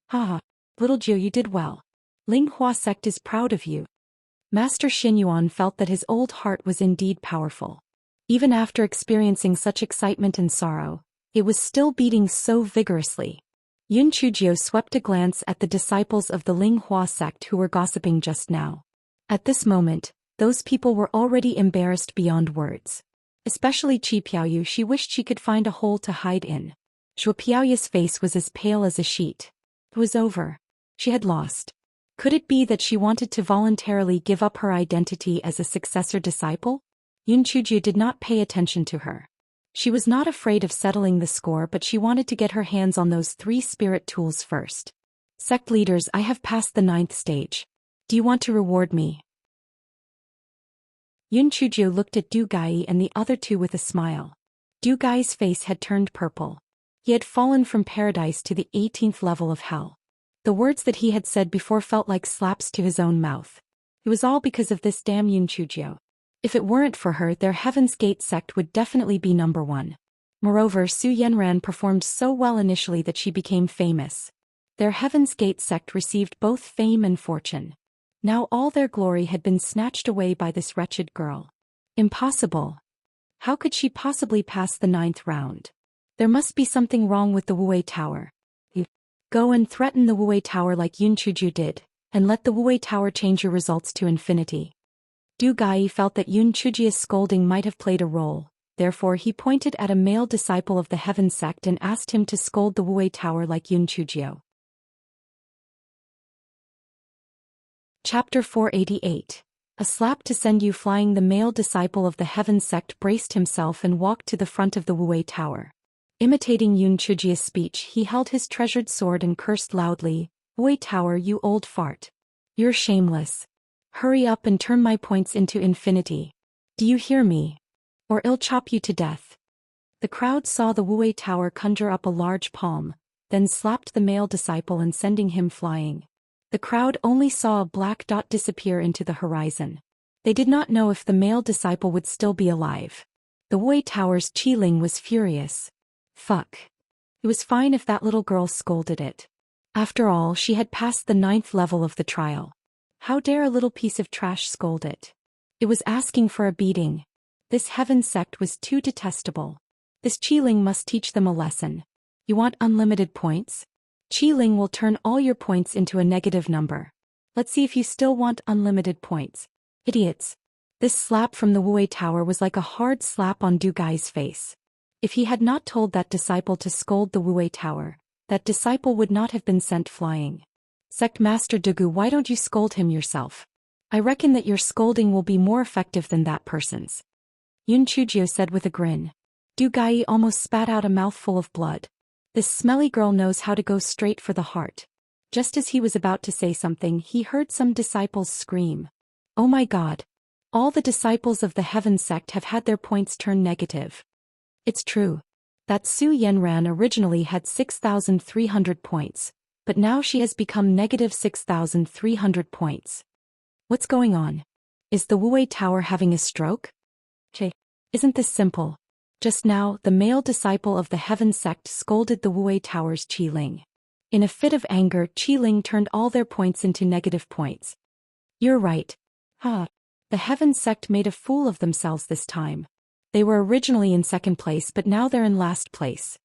Haha, little Jiu, you did well. Linghua sect is proud of you. Master Xinyuan felt that his old heart was indeed powerful. Even after experiencing such excitement and sorrow, it was still beating so vigorously. Yun Chujie swept a glance at the disciples of the Linghua sect who were gossiping just now. At this moment, those people were already embarrassed beyond words. Especially Chi Piaoyu, she wished she could find a hole to hide in. Shuo Piaoyu's face was as pale as a sheet. It was over. She had lost. Could it be that she wanted to voluntarily give up her identity as a successor disciple? Yun Chujie did not pay attention to her. She was not afraid of settling the score, but she wanted to get her hands on those 3 spirit tools first. Sect leaders, I have passed the 9th stage. Do you want to reward me? Yun Chujie looked at Du Gai and the other 2 with a smile. Du Gai's face had turned purple. He had fallen from paradise to the 18th level of hell. The words that he had said before felt like slaps to his own mouth. It was all because of this damn Yun Chujie. If it weren't for her, their Heaven's Gate sect would definitely be number 1. Moreover, Su Yanran performed so well initially that she became famous. Their Heaven's Gate sect received both fame and fortune. Now all their glory had been snatched away by this wretched girl. Impossible. How could she possibly pass the 9th round? There must be something wrong with the Wuwei Tower. Go and threaten the Wuwei Tower like Yun Chujie did, and let the Wuwei Tower change your results to infinity. Du Gai felt that Yun Chujie's scolding might have played a role, therefore he pointed at a male disciple of the Heaven sect and asked him to scold the Wuwei Tower like Yun Chujie. Chapter 488. A slap to send you flying. The male disciple of the Heaven sect braced himself and walked to the front of the Wuwei Tower. Imitating Yun Chujia's speech, he held his treasured sword and cursed loudly, "Wuwei Tower, you old fart. You're shameless. Hurry up and turn my points into infinity. Do you hear me? Or I'll chop you to death." The crowd saw the Wuwei Tower conjure up a large palm, then slapped the male disciple and sending him flying. The crowd only saw a black dot disappear into the horizon. They did not know if the male disciple would still be alive. The Wuwei Tower's Qiling was furious. Fuck. It was fine if that little girl scolded it. After all, she had passed the 9th level of the trial. How dare a little piece of trash scold it? It was asking for a beating. This Heaven sect was too detestable. This Qiling must teach them a lesson. You want unlimited points? Qiling will turn all your points into a negative number. Let's see if you still want unlimited points. Idiots. This slap from the Wuwei Tower was like a hard slap on Du Gai's face. If he had not told that disciple to scold the Wuwei Tower, that disciple would not have been sent flying. Sect Master Dugu, why don't you scold him yourself? I reckon that your scolding will be more effective than that person's. Yun Chujio said with a grin. Du Gai almost spat out a mouthful of blood. This smelly girl knows how to go straight for the heart. Just as he was about to say something, he heard some disciples scream. Oh my God. All the disciples of the Heaven sect have had their points turned negative. It's true. That Su Yenran originally had 6,300 points, but now she has become negative 6,300 points. What's going on? Is the Wuwei Tower having a stroke? Che. Isn't this simple? Just now, the male disciple of the Heaven sect scolded the Wuwei Tower's Qiling. In a fit of anger, Qiling turned all their points into negative points. You're right. The Heaven sect made a fool of themselves this time. They were originally in 2nd place, but now they're in last place.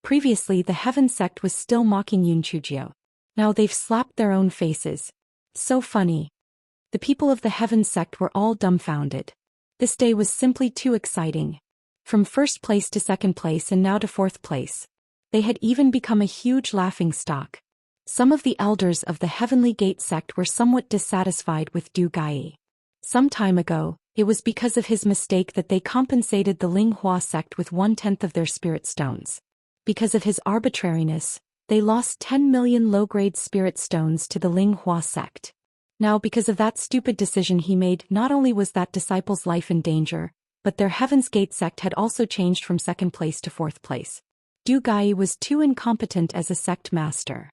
Previously the Heaven sect was still mocking Yun Chujio. Now they've slapped their own faces. So funny. The people of the Heaven sect were all dumbfounded. This day was simply too exciting. From 1st place to 2nd place and now to 4th place. They had even become a huge laughingstock. Some of the elders of the Heavenly Gate sect were somewhat dissatisfied with Du Gai. Some time ago, it was because of his mistake that they compensated the Ling Hua sect with 1/10 of their spirit stones. Because of his arbitrariness, they lost 10 million low-grade spirit stones to the Ling Hua sect. Now because of that stupid decision he made, not only was that disciple's life in danger, but their Heaven's Gate sect had also changed from 2nd place to 4th place. Du Gai was too incompetent as a sect master.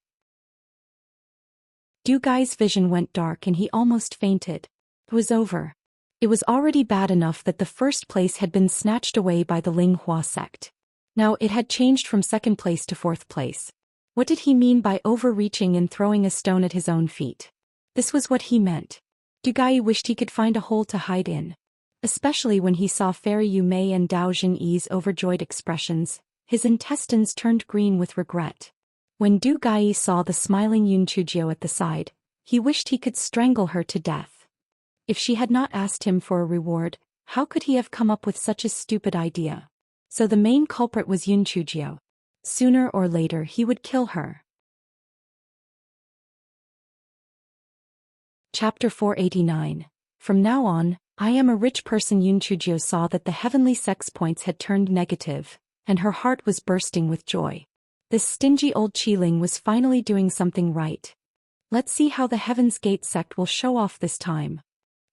Du Gai's vision went dark and he almost fainted. It was over. It was already bad enough that the 1st place had been snatched away by the Ling Hua sect. Now it had changed from 2nd place to 4th place. What did he mean by overreaching and throwing a stone at his own feet? This was what he meant. Du Gai wished he could find a hole to hide in. Especially when he saw Fairy Yu Mei and Dao Jin-Yi's overjoyed expressions, his intestines turned green with regret. When Du Gai saw the smiling Yun Chujio at the side, he wished he could strangle her to death. If she had not asked him for a reward, how could he have come up with such a stupid idea? So the main culprit was Yun Chujio. Sooner or later he would kill her. Chapter 489. From now on, I am a rich person. Yun Chujio saw that the Heavenly sect's points had turned negative, and her heart was bursting with joy. This stingy old Qiling was finally doing something right. Let's see how the Heaven's Gate sect will show off this time.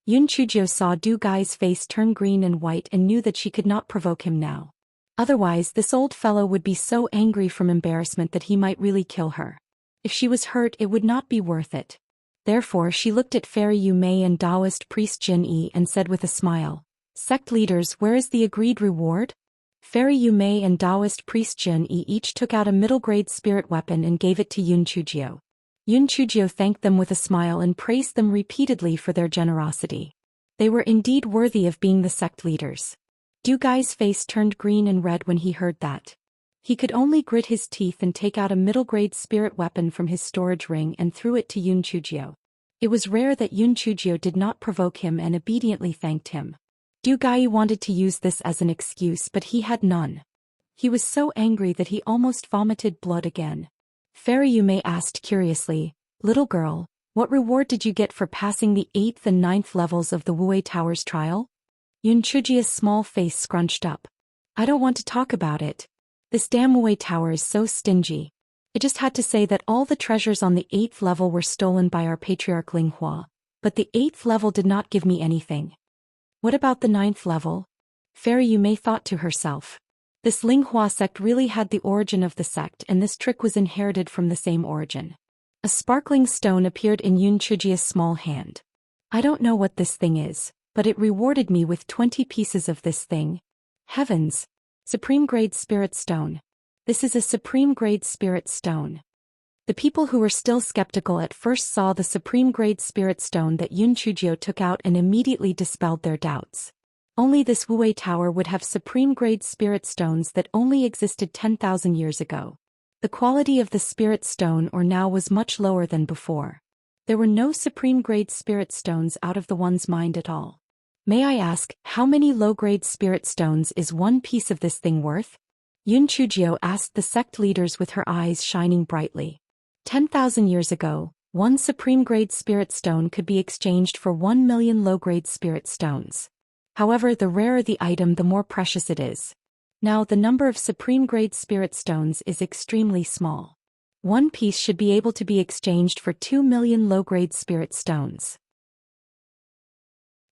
Yun Chujio saw Du Gai's face turn green and white and knew that she could not provoke him now. Otherwise this old fellow would be so angry from embarrassment that he might really kill her. If she was hurt, it would not be worth it. Therefore she looked at Fairy Yu Mei and Taoist priest Jin Yi and said with a smile, "Sect leaders, where is the agreed reward?" Fairy Yu Mei and Taoist priest Jin Yi each took out a middle-grade spirit weapon and gave it to Yun Chujio. Yun Chujio thanked them with a smile and praised them repeatedly for their generosity. They were indeed worthy of being the sect leaders. Du Gai's face turned green and red when he heard that. He could only grit his teeth and take out a middle-grade spirit weapon from his storage ring and threw it to Yun Chujio. It was rare that Yun Chujio did not provoke him and obediently thanked him. Du Gai wanted to use this as an excuse, but he had none. He was so angry that he almost vomited blood again. Fairy Yu Mei asked curiously, "Little girl, What reward did you get for passing the 8th and 9th levels of the Wuwei Tower's trial? Yun Chujia's small face scrunched up. I don't want to talk about it. This damn Wuwei Tower is so stingy. I just had to say that all the treasures on the 8th level were stolen by our patriarch Linghua, but the 8th level did not give me anything. What about the 9th level? Fairy Yumei thought to herself. This Linghua sect really had the origin of the sect, and this trick was inherited from the same origin. A sparkling stone appeared in Yun Chujia's small hand. I don't know what this thing is, but it rewarded me with 20 pieces of this thing. Heavens! Supreme Grade Spirit Stone. This is a Supreme Grade Spirit Stone. The people who were still skeptical at first saw the Supreme Grade Spirit Stone that Yun Chujio took out and immediately dispelled their doubts. Only this Wuwei Tower would have Supreme Grade Spirit Stones that only existed 10,000 years ago. The quality of the Spirit Stone or now was much lower than before. There were no Supreme Grade Spirit Stones out of the one's mind at all. May I ask, how many low-grade Spirit Stones is one piece of this thing worth? Yun Chujio asked the sect leaders with her eyes shining brightly. 10,000 years ago, one Supreme Grade Spirit Stone could be exchanged for 1 million low-grade Spirit Stones. However, the rarer the item, the more precious it is. Now, the number of Supreme Grade Spirit Stones is extremely small. One piece should be able to be exchanged for 2 million low-grade Spirit Stones.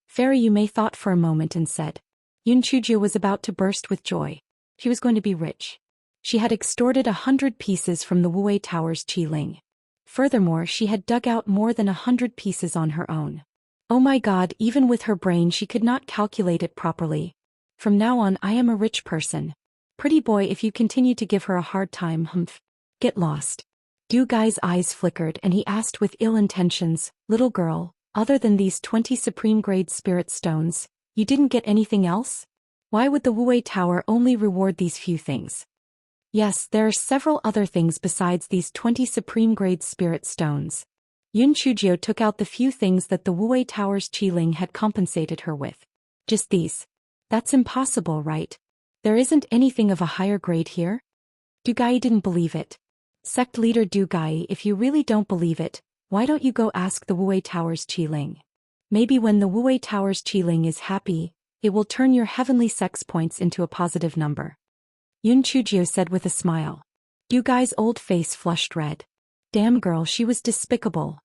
Fairy Yumei thought for a moment and said. Yun Chujio was about to burst with joy. She was going to be rich. She had extorted 100 pieces from the Wuwei Tower's Qiling. Furthermore, she had dug out more than 100 pieces on her own. Oh my god, even with her brain she could not calculate it properly. From now on I am a rich person. Pretty boy, if you continue to give her a hard time, humph. Get lost. Du Gai's eyes flickered and he asked with ill intentions, little girl, other than these 20 Supreme Grade Spirit Stones, you didn't get anything else? Why would the Wuwei Tower only reward these few things? Yes, there are several other things besides these 20 Supreme Grade Spirit Stones. Yun Chujio took out the few things that the Wuwei Tower's Qiling had compensated her with. Just these. That's impossible, right? There isn't anything of a higher grade here? Du Gai didn't believe it. Sect leader Du Gai, if you really don't believe it, why don't you go ask the Wuwei Tower's Qiling? Maybe when the Wuwei Tower's Qiling is happy, it will turn your heavenly sex points into a positive number. Yun Chujio said with a smile. Du Gai's old face flushed red. Damn girl, she was despicable.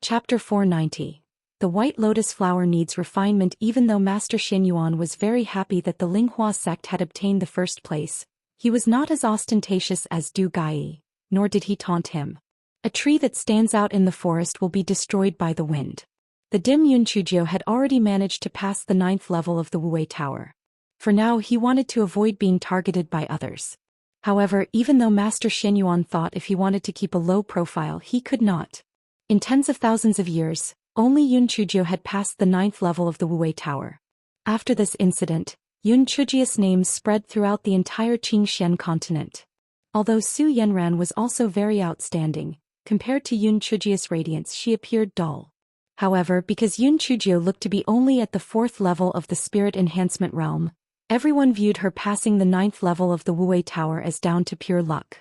Chapter 490. The White Lotus Flower needs refinement. Even though Master Xin Yuan was very happy that the Linghua sect had obtained the first place, he was not as ostentatious as Du Gai, nor did he taunt him. A tree that stands out in the forest will be destroyed by the wind. The dim Yun Chujio had already managed to pass the 9th level of the Wuwei Tower. For now he wanted to avoid being targeted by others. However, even though Master Xin Yuan thought if he wanted to keep a low profile he could not. In tens of thousands of years, only Yun Chujio had passed the 9th level of the Wuwei Tower. After this incident, Yun Chujio's name spread throughout the entire Qingxian continent. Although Su Yanran was also very outstanding, compared to Yun Chujio's radiance she appeared dull. However, because Yun Chujio looked to be only at the 4th level of the Spirit Enhancement Realm, everyone viewed her passing the 9th level of the Wuwei Tower as down to pure luck.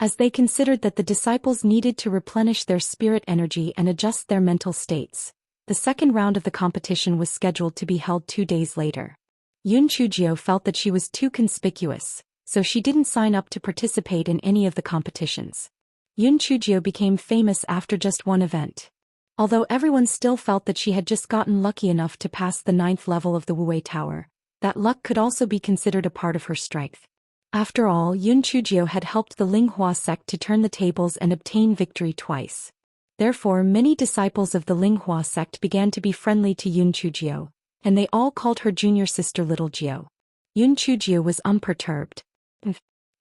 As they considered that the disciples needed to replenish their spirit energy and adjust their mental states, the second round of the competition was scheduled to be held 2 days later. Yun Chujio felt that she was too conspicuous, so she didn't sign up to participate in any of the competitions. Yun Chujio became famous after just one event. Although everyone still felt that she had just gotten lucky enough to pass the 9th level of the Wuwei Tower, that luck could also be considered a part of her strength. After all, Yun Chujio had helped the Linghua sect to turn the tables and obtain victory twice. Therefore, many disciples of the Linghua sect began to be friendly to Yun Chujio, and they all called her junior sister Little Jio. Yun Chujio was unperturbed.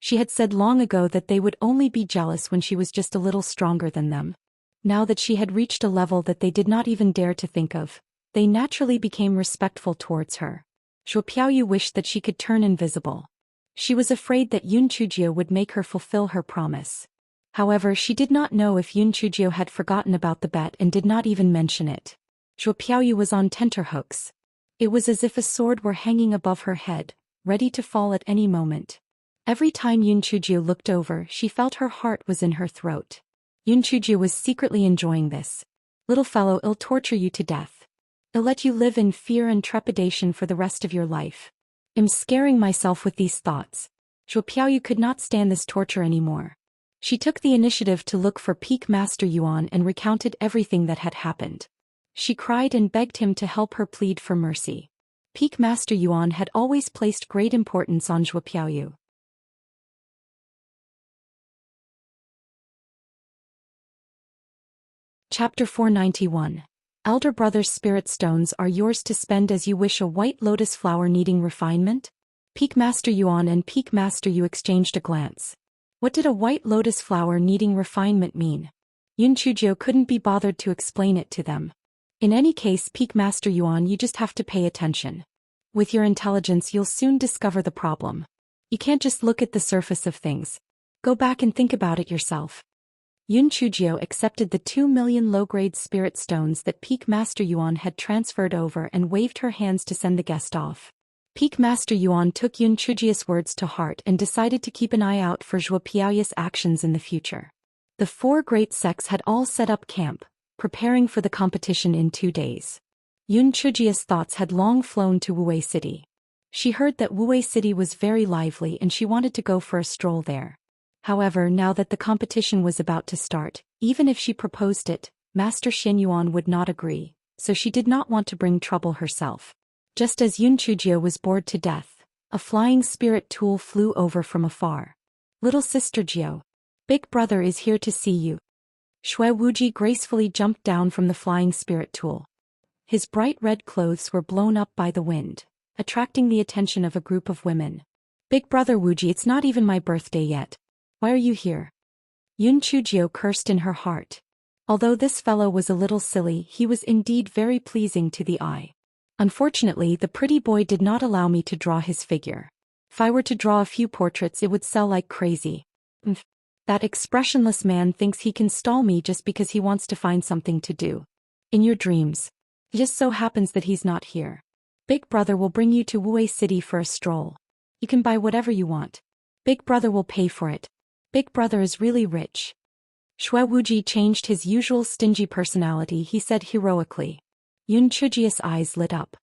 She had said long ago that they would only be jealous when she was just a little stronger than them. Now that she had reached a level that they did not even dare to think of, they naturally became respectful towards her. Zhuo Piaoyu wished that she could turn invisible. She was afraid that Yun Chujio would make her fulfill her promise. However, she did not know if Yun Chujio had forgotten about the bet and did not even mention it. Zhuo Piaoyu was on tenterhooks. It was as if a sword were hanging above her head, ready to fall at any moment. Every time Yun Chujio looked over, she felt her heart was in her throat. Yun Chujio was secretly enjoying this. Little fellow, it'll torture you to death. It'll let you live in fear and trepidation for the rest of your life. I'm scaring myself with these thoughts. Zhuo Piaoyu could not stand this torture anymore. She took the initiative to look for Peak Master Yuan and recounted everything that had happened. She cried and begged him to help her plead for mercy. Peak Master Yuan had always placed great importance on Zhuo Piaoyu. Chapter 491. Elder Brother's Spirit Stones are yours to spend as you wish. A white lotus flower needing refinement? Peak Master Yuan and Peak Master Yu exchanged a glance. What did a white lotus flower needing refinement mean? Yun Chujio couldn't be bothered to explain it to them. In any case, Peak Master Yuan, you just have to pay attention. With your intelligence, you'll soon discover the problem. You can't just look at the surface of things. Go back and think about it yourself. Yun Chujio accepted the 2 million low-grade spirit stones that Peak Master Yuan had transferred over and waved her hands to send the guest off. Peak Master Yuan took Yun Chujio's words to heart and decided to keep an eye out for Zhuo Piaoyu's actions in the future. The 4 great sects had all set up camp, preparing for the competition in 2 days. Yun Chujio's thoughts had long flown to Wuwei City. She heard that Wuwei City was very lively and she wanted to go for a stroll there. However, now that the competition was about to start, even if she proposed it, Master Xin Yuan would not agree, so she did not want to bring trouble herself. Just as Yun Chujio was bored to death, a flying spirit tool flew over from afar. Little sister Jiao. Big brother is here to see you. Shui Wuji gracefully jumped down from the flying spirit tool. His bright red clothes were blown up by the wind, attracting the attention of a group of women. Big brother Wuji, it's not even my birthday yet. Why are you here? Yun Chujio cursed in her heart. Although this fellow was a little silly, he was indeed very pleasing to the eye. Unfortunately, the pretty boy did not allow me to draw his figure. If I were to draw a few portraits, it would sell like crazy. That expressionless man thinks he can stall me just because he wants to find something to do. In your dreams. It just so happens that he's not here. Big brother will bring you to Wuwei City for a stroll. You can buy whatever you want. Big brother will pay for it. Big brother is really rich. Shui Wuji changed his usual stingy personality, he said heroically. Yun Chujio's eyes lit up.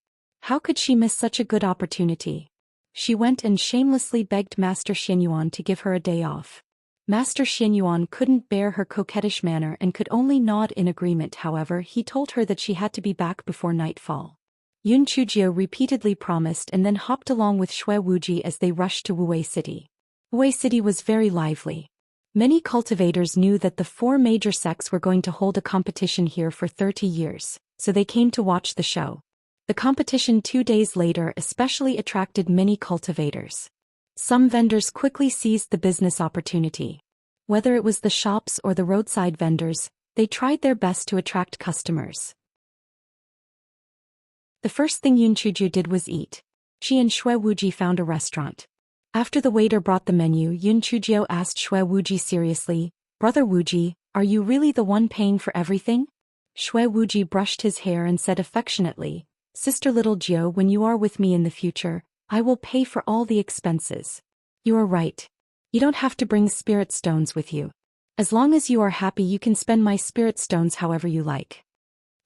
How could she miss such a good opportunity? She went and shamelessly begged Master Xin Yuan to give her a day off. Master Xin Yuan couldn't bear her coquettish manner and could only nod in agreement. However, he told her that she had to be back before nightfall. Yun Chujio repeatedly promised and then hopped along with Shui Wuji as they rushed to Wuwei City. Wuwei City was very lively. Many cultivators knew that the 4 major sects were going to hold a competition here for 30 years, so they came to watch the show. The competition 2 days later especially attracted many cultivators. Some vendors quickly seized the business opportunity. Whether it was the shops or the roadside vendors, they tried their best to attract customers. The first thing Yun Chujio did was eat. She and Shui Wuji found a restaurant. After the waiter brought the menu, Yun Chujio asked Shui Wuji seriously, "Brother Wuji, are you really the one paying for everything?" Shui Wuji brushed his hair and said affectionately, "Sister little Jiao, when you are with me in the future, I will pay for all the expenses." "You are right. You don't have to bring spirit stones with you. As long as you are happy, you can spend my spirit stones however you like."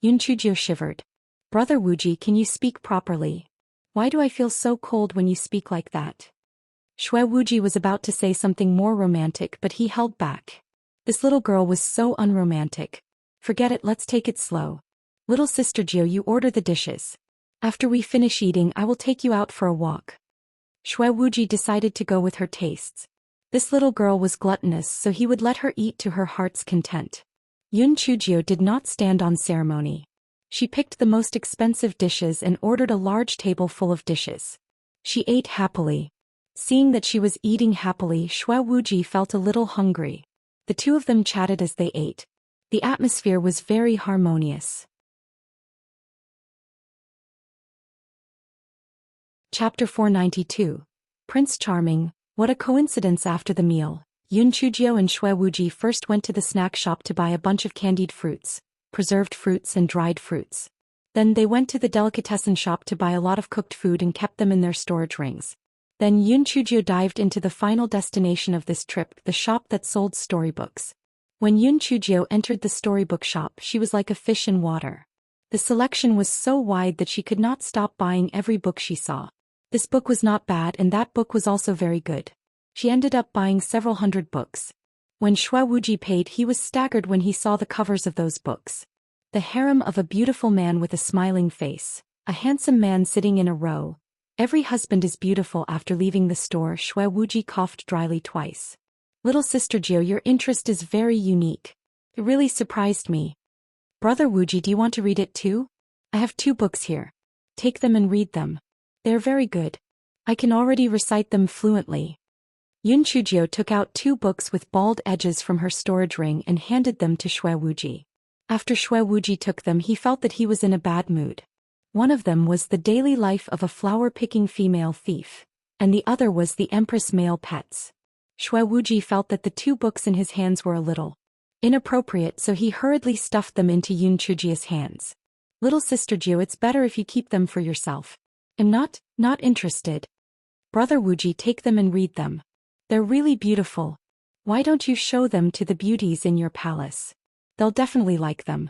Yun Chujio shivered. "Brother Wuji, can you speak properly? Why do I feel so cold when you speak like that?" Shui Wuji was about to say something more romantic, but he held back. This little girl was so unromantic. "Forget it, let's take it slow. Little sister Jiao, you order the dishes. After we finish eating, I will take you out for a walk." Shui Wuji decided to go with her tastes. This little girl was gluttonous, so he would let her eat to her heart's content. Yun Chujio did not stand on ceremony. She picked the most expensive dishes and ordered a large table full of dishes. She ate happily. Seeing that she was eating happily, Shui Wuji felt a little hungry. The two of them chatted as they ate. The atmosphere was very harmonious. Chapter 492. Prince Charming. What a coincidence. After the meal, Yun Chujio and Shui Wuji first went to the snack shop to buy a bunch of candied fruits, preserved fruits and dried fruits. Then they went to the delicatessen shop to buy a lot of cooked food and kept them in their storage rings. Then Yun Chujio dived into the final destination of this trip, the shop that sold storybooks. When Yun Chujio entered the storybook shop, she was like a fish in water. The selection was so wide that she could not stop buying every book she saw. This book was not bad and that book was also very good. She ended up buying several hundred books. When Xue Wuji paid, he was staggered when he saw the covers of those books. The harem of a beautiful man with a smiling face, a handsome man sitting in a row. Every husband is beautiful. After leaving the store, Xue Wuji coughed dryly twice. Little sister Jiu, your interest is very unique. It really surprised me. Brother Wuji, do you want to read it too? I have 2 books here. Take them and read them. They are very good. I can already recite them fluently. Yun Chujio took out 2 books with bald edges from her storage ring and handed them to Xue Wuji. After Xue Wuji took them, he felt that he was in a bad mood. One of them was The Daily Life of a Flower-Picking Female Thief, and the other was The Empress Male Pets. Xue Wuji felt that the 2 books in his hands were a little inappropriate, so he hurriedly stuffed them into Yun Chujio's hands. Little sister Jiu, it's better if you keep them for yourself. I'm not interested. Brother Wuji, take them and read them. They're really beautiful. Why don't you show them to the beauties in your palace? They'll definitely like them.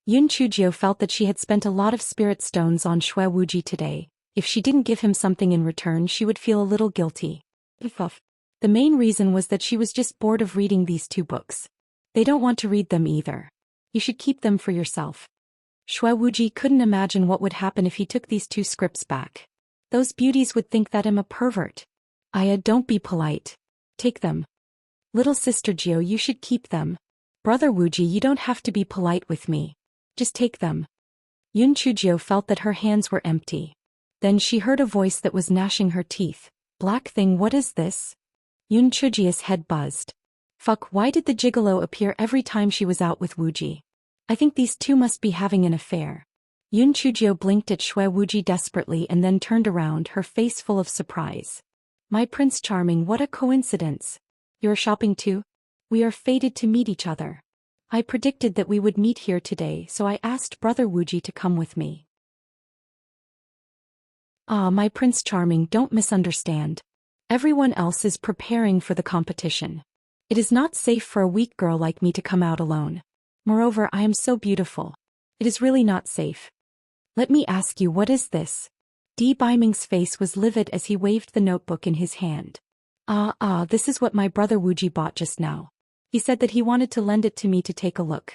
Yun Chujio felt that she had spent a lot of spirit stones on Xue Wuji today. If she didn't give him something in return, she would feel a little guilty. The main reason was that she was just bored of reading these 2 books. They don't want to read them either. You should keep them for yourself. Xue Wuji couldn't imagine what would happen if he took these 2 scripts back. Those beauties would think that I'm a pervert. Aya, don't be polite. Take them. Little sister Jiu, you should keep them. Brother Wuji, you don't have to be polite with me. Just take them. Yun Chujio felt that her hands were empty. Then she heard a voice that was gnashing her teeth. Black thing, what is this? Yun Chujio's head buzzed. Fuck, why did the gigolo appear every time she was out with Wuji? I think these 2 must be having an affair. Yun Chujio blinked at Xue Wuji desperately and then turned around, her face full of surprise. My Prince Charming, what a coincidence. You're shopping too? We are fated to meet each other. I predicted that we would meet here today, so I asked Brother Wuji to come with me. Ah, my Prince Charming, don't misunderstand. Everyone else is preparing for the competition. It is not safe for a weak girl like me to come out alone. Moreover, I am so beautiful. It is really not safe. Let me ask you, what is this? Di Biming's face was livid as he waved the notebook in his hand. This is what my brother Wuji bought just now. He said that he wanted to lend it to me to take a look.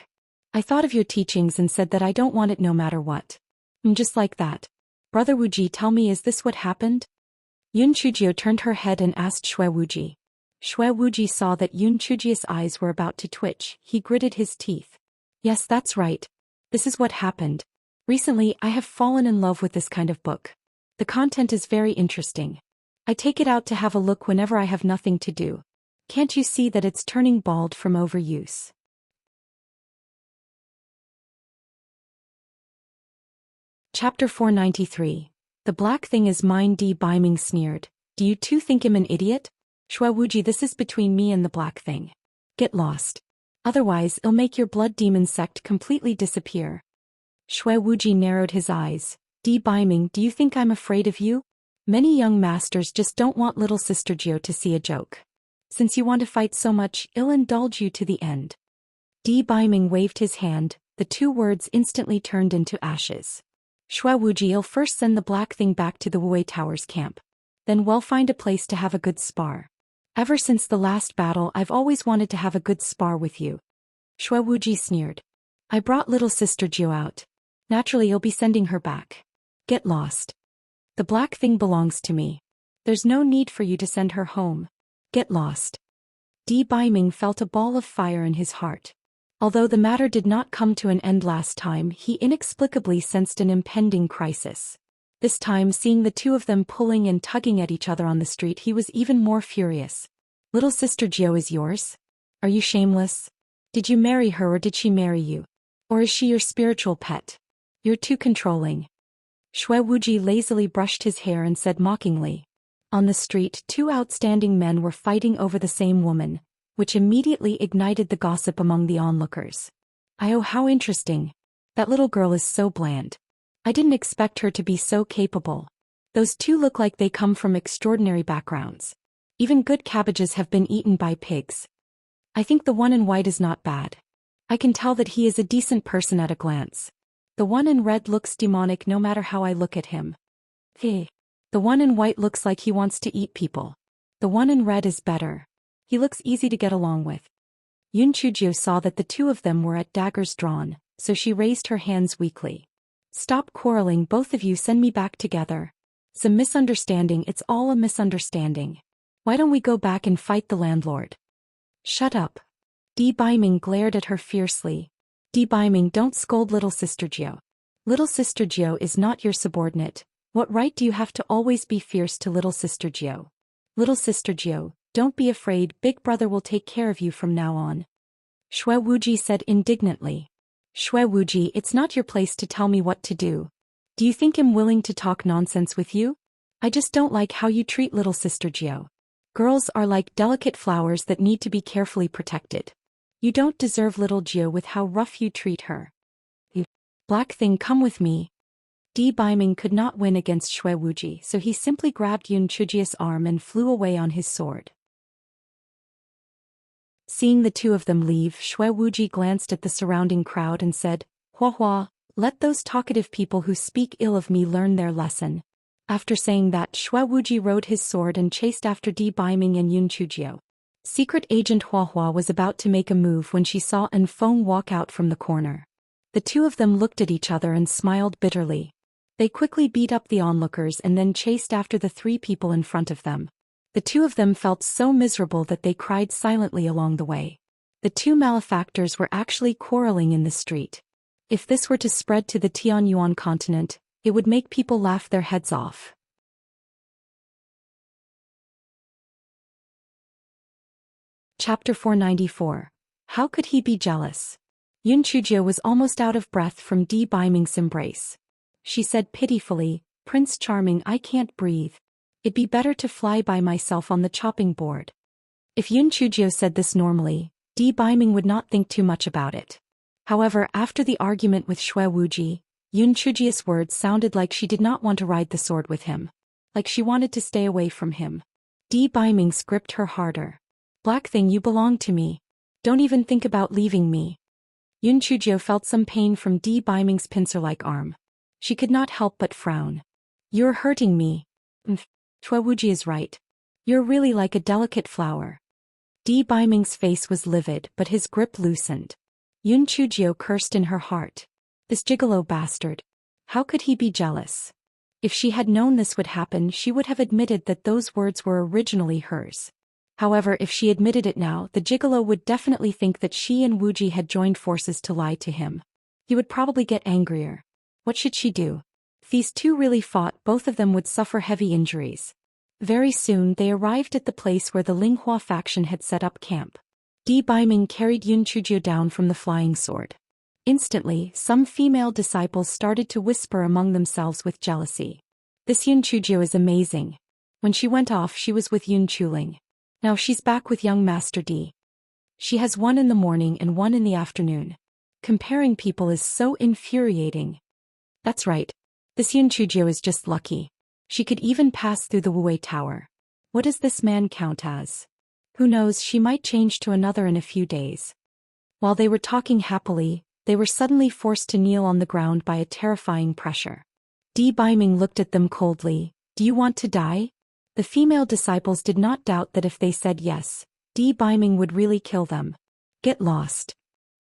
I thought of your teachings and said that I don't want it no matter what. Just like that. Brother Wuji, tell me, is this what happened? Yun Chujio turned her head and asked Xue Wuji. Xue Wuji saw that Yun Chujio's eyes were about to twitch. He gritted his teeth. Yes, that's right. This is what happened. Recently, I have fallen in love with this kind of book. The content is very interesting. I take it out to have a look whenever I have nothing to do. Can't you see that it's turning bald from overuse? Chapter 493. The black thing is mine. Di Biming sneered. Do you 2 think I'm an idiot? Xue Wuji, this is between me and the black thing. Get lost. Otherwise, it'll make your blood demon sect completely disappear. Xue Wuji narrowed his eyes. Di Biming, do you think I'm afraid of you? Many young masters just don't want little sister Jiu to see a joke. Since you want to fight so much, I'll indulge you to the end. Di Biming waved his hand. The 2 words instantly turned into ashes. Xue Wuji, I'll first send the black thing back to the Wuwei Tower's camp. Then we'll find a place to have a good spar. Ever since the last battle, I've always wanted to have a good spar with you. Xue Wuji sneered. I brought little sister Jiu out. Naturally, you'll be sending her back. Get lost. The black thing belongs to me. There's no need for you to send her home. Get lost. Di Biming felt a ball of fire in his heart. Although the matter did not come to an end last time, he inexplicably sensed an impending crisis. This time, seeing the 2 of them pulling and tugging at each other on the street, he was even more furious. Little sister Jiu is yours? Are you shameless? Did you marry her or did she marry you? Or is she your spiritual pet? You're too controlling. Xue Wuji lazily brushed his hair and said mockingly. On the street, 2 outstanding men were fighting over the same woman, which immediately ignited the gossip among the onlookers. Oh, how interesting. That little girl is so bland. I didn't expect her to be so capable. Those two look like they come from extraordinary backgrounds. Even good cabbages have been eaten by pigs. I think the one in white is not bad. I can tell that he is a decent person at a glance. The one in red looks demonic no matter how I look at him. Hey. The one in white looks like he wants to eat people. The one in red is better. He looks easy to get along with. Yun Chujio saw that the two of them were at daggers drawn, so she raised her hands weakly. Stop quarreling, both of you, send me back together. It's a misunderstanding, it's all a misunderstanding. Why don't we go back and fight the landlord? Shut up. Di Baiming glared at her fiercely. Di Baiming, don't scold little sister Jio. Little sister Jio is not your subordinate. What right do you have to always be fierce to little sister Jio? Little sister Jio, don't be afraid, big brother will take care of you from now on. Shui Wuji said indignantly. Shui Wuji, it's not your place to tell me what to do. Do you think I'm willing to talk nonsense with you? I just don't like how you treat little sister Jio. Girls are like delicate flowers that need to be carefully protected. You don't deserve little Jio with how rough you treat her. You black thing, come with me. Di Baiming could not win against Shui Wuji, so he simply grabbed Yun Chujia's arm and flew away on his sword. Seeing the two of them leave, Shui Wuji glanced at the surrounding crowd and said, Hua Hua, let those talkative people who speak ill of me learn their lesson. After saying that, Shui Wuji rode his sword and chased after Di Baiming and Yun Chujio. Secret Agent Hua Hua was about to make a move when she saw An Feng walk out from the corner. The two of them looked at each other and smiled bitterly. They quickly beat up the onlookers and then chased after the three people in front of them. The two of them felt so miserable that they cried silently along the way. The two malefactors were actually quarreling in the street. If this were to spread to the Tianyuan continent, it would make people laugh their heads off. Chapter 494. How could he be jealous? Yun Chujio was almost out of breath from Di Baiming's embrace. She said pitifully, Prince Charming, I can't breathe. It'd be better to fly by myself on the chopping board. If Yun Chujio said this normally, Di Baiming would not think too much about it. However, after the argument with Shui Wuji, Yun Chujio's words sounded like she did not want to ride the sword with him. Like she wanted to stay away from him. Di Baiming gripped her harder. Black thing, you belong to me. Don't even think about leaving me. Yun Chujio felt some pain from Di Baiming's pincer-like arm. She could not help but frown. You're hurting me. Shui Wuji is right. You're really like a delicate flower. Di Baiming's face was livid, but his grip loosened. Yun Chujio cursed in her heart. This gigolo bastard. How could he be jealous? If she had known this would happen, she would have admitted that those words were originally hers. However, if she admitted it now, the gigolo would definitely think that she and Wuji had joined forces to lie to him. He would probably get angrier. What should she do? If these two really fought, both of them would suffer heavy injuries. Very soon they arrived at the place where the Linghua faction had set up camp. Di Baiming carried Yun Chujio down from the flying sword. Instantly, some female disciples started to whisper among themselves with jealousy. This Yun Chujio is amazing. When she went off, she was with Yun Chuling. Now she's back with young Master Di. She has one in the morning and one in the afternoon. Comparing people is so infuriating. That's right. This Yun Chujio is just lucky. She could even pass through the Wuwei Tower. What does this man count as? Who knows, she might change to another in a few days. While they were talking happily, they were suddenly forced to kneel on the ground by a terrifying pressure. Di Baiming looked at them coldly. Do you want to die? The female disciples did not doubt that if they said yes, Di Baiming would really kill them. Get lost.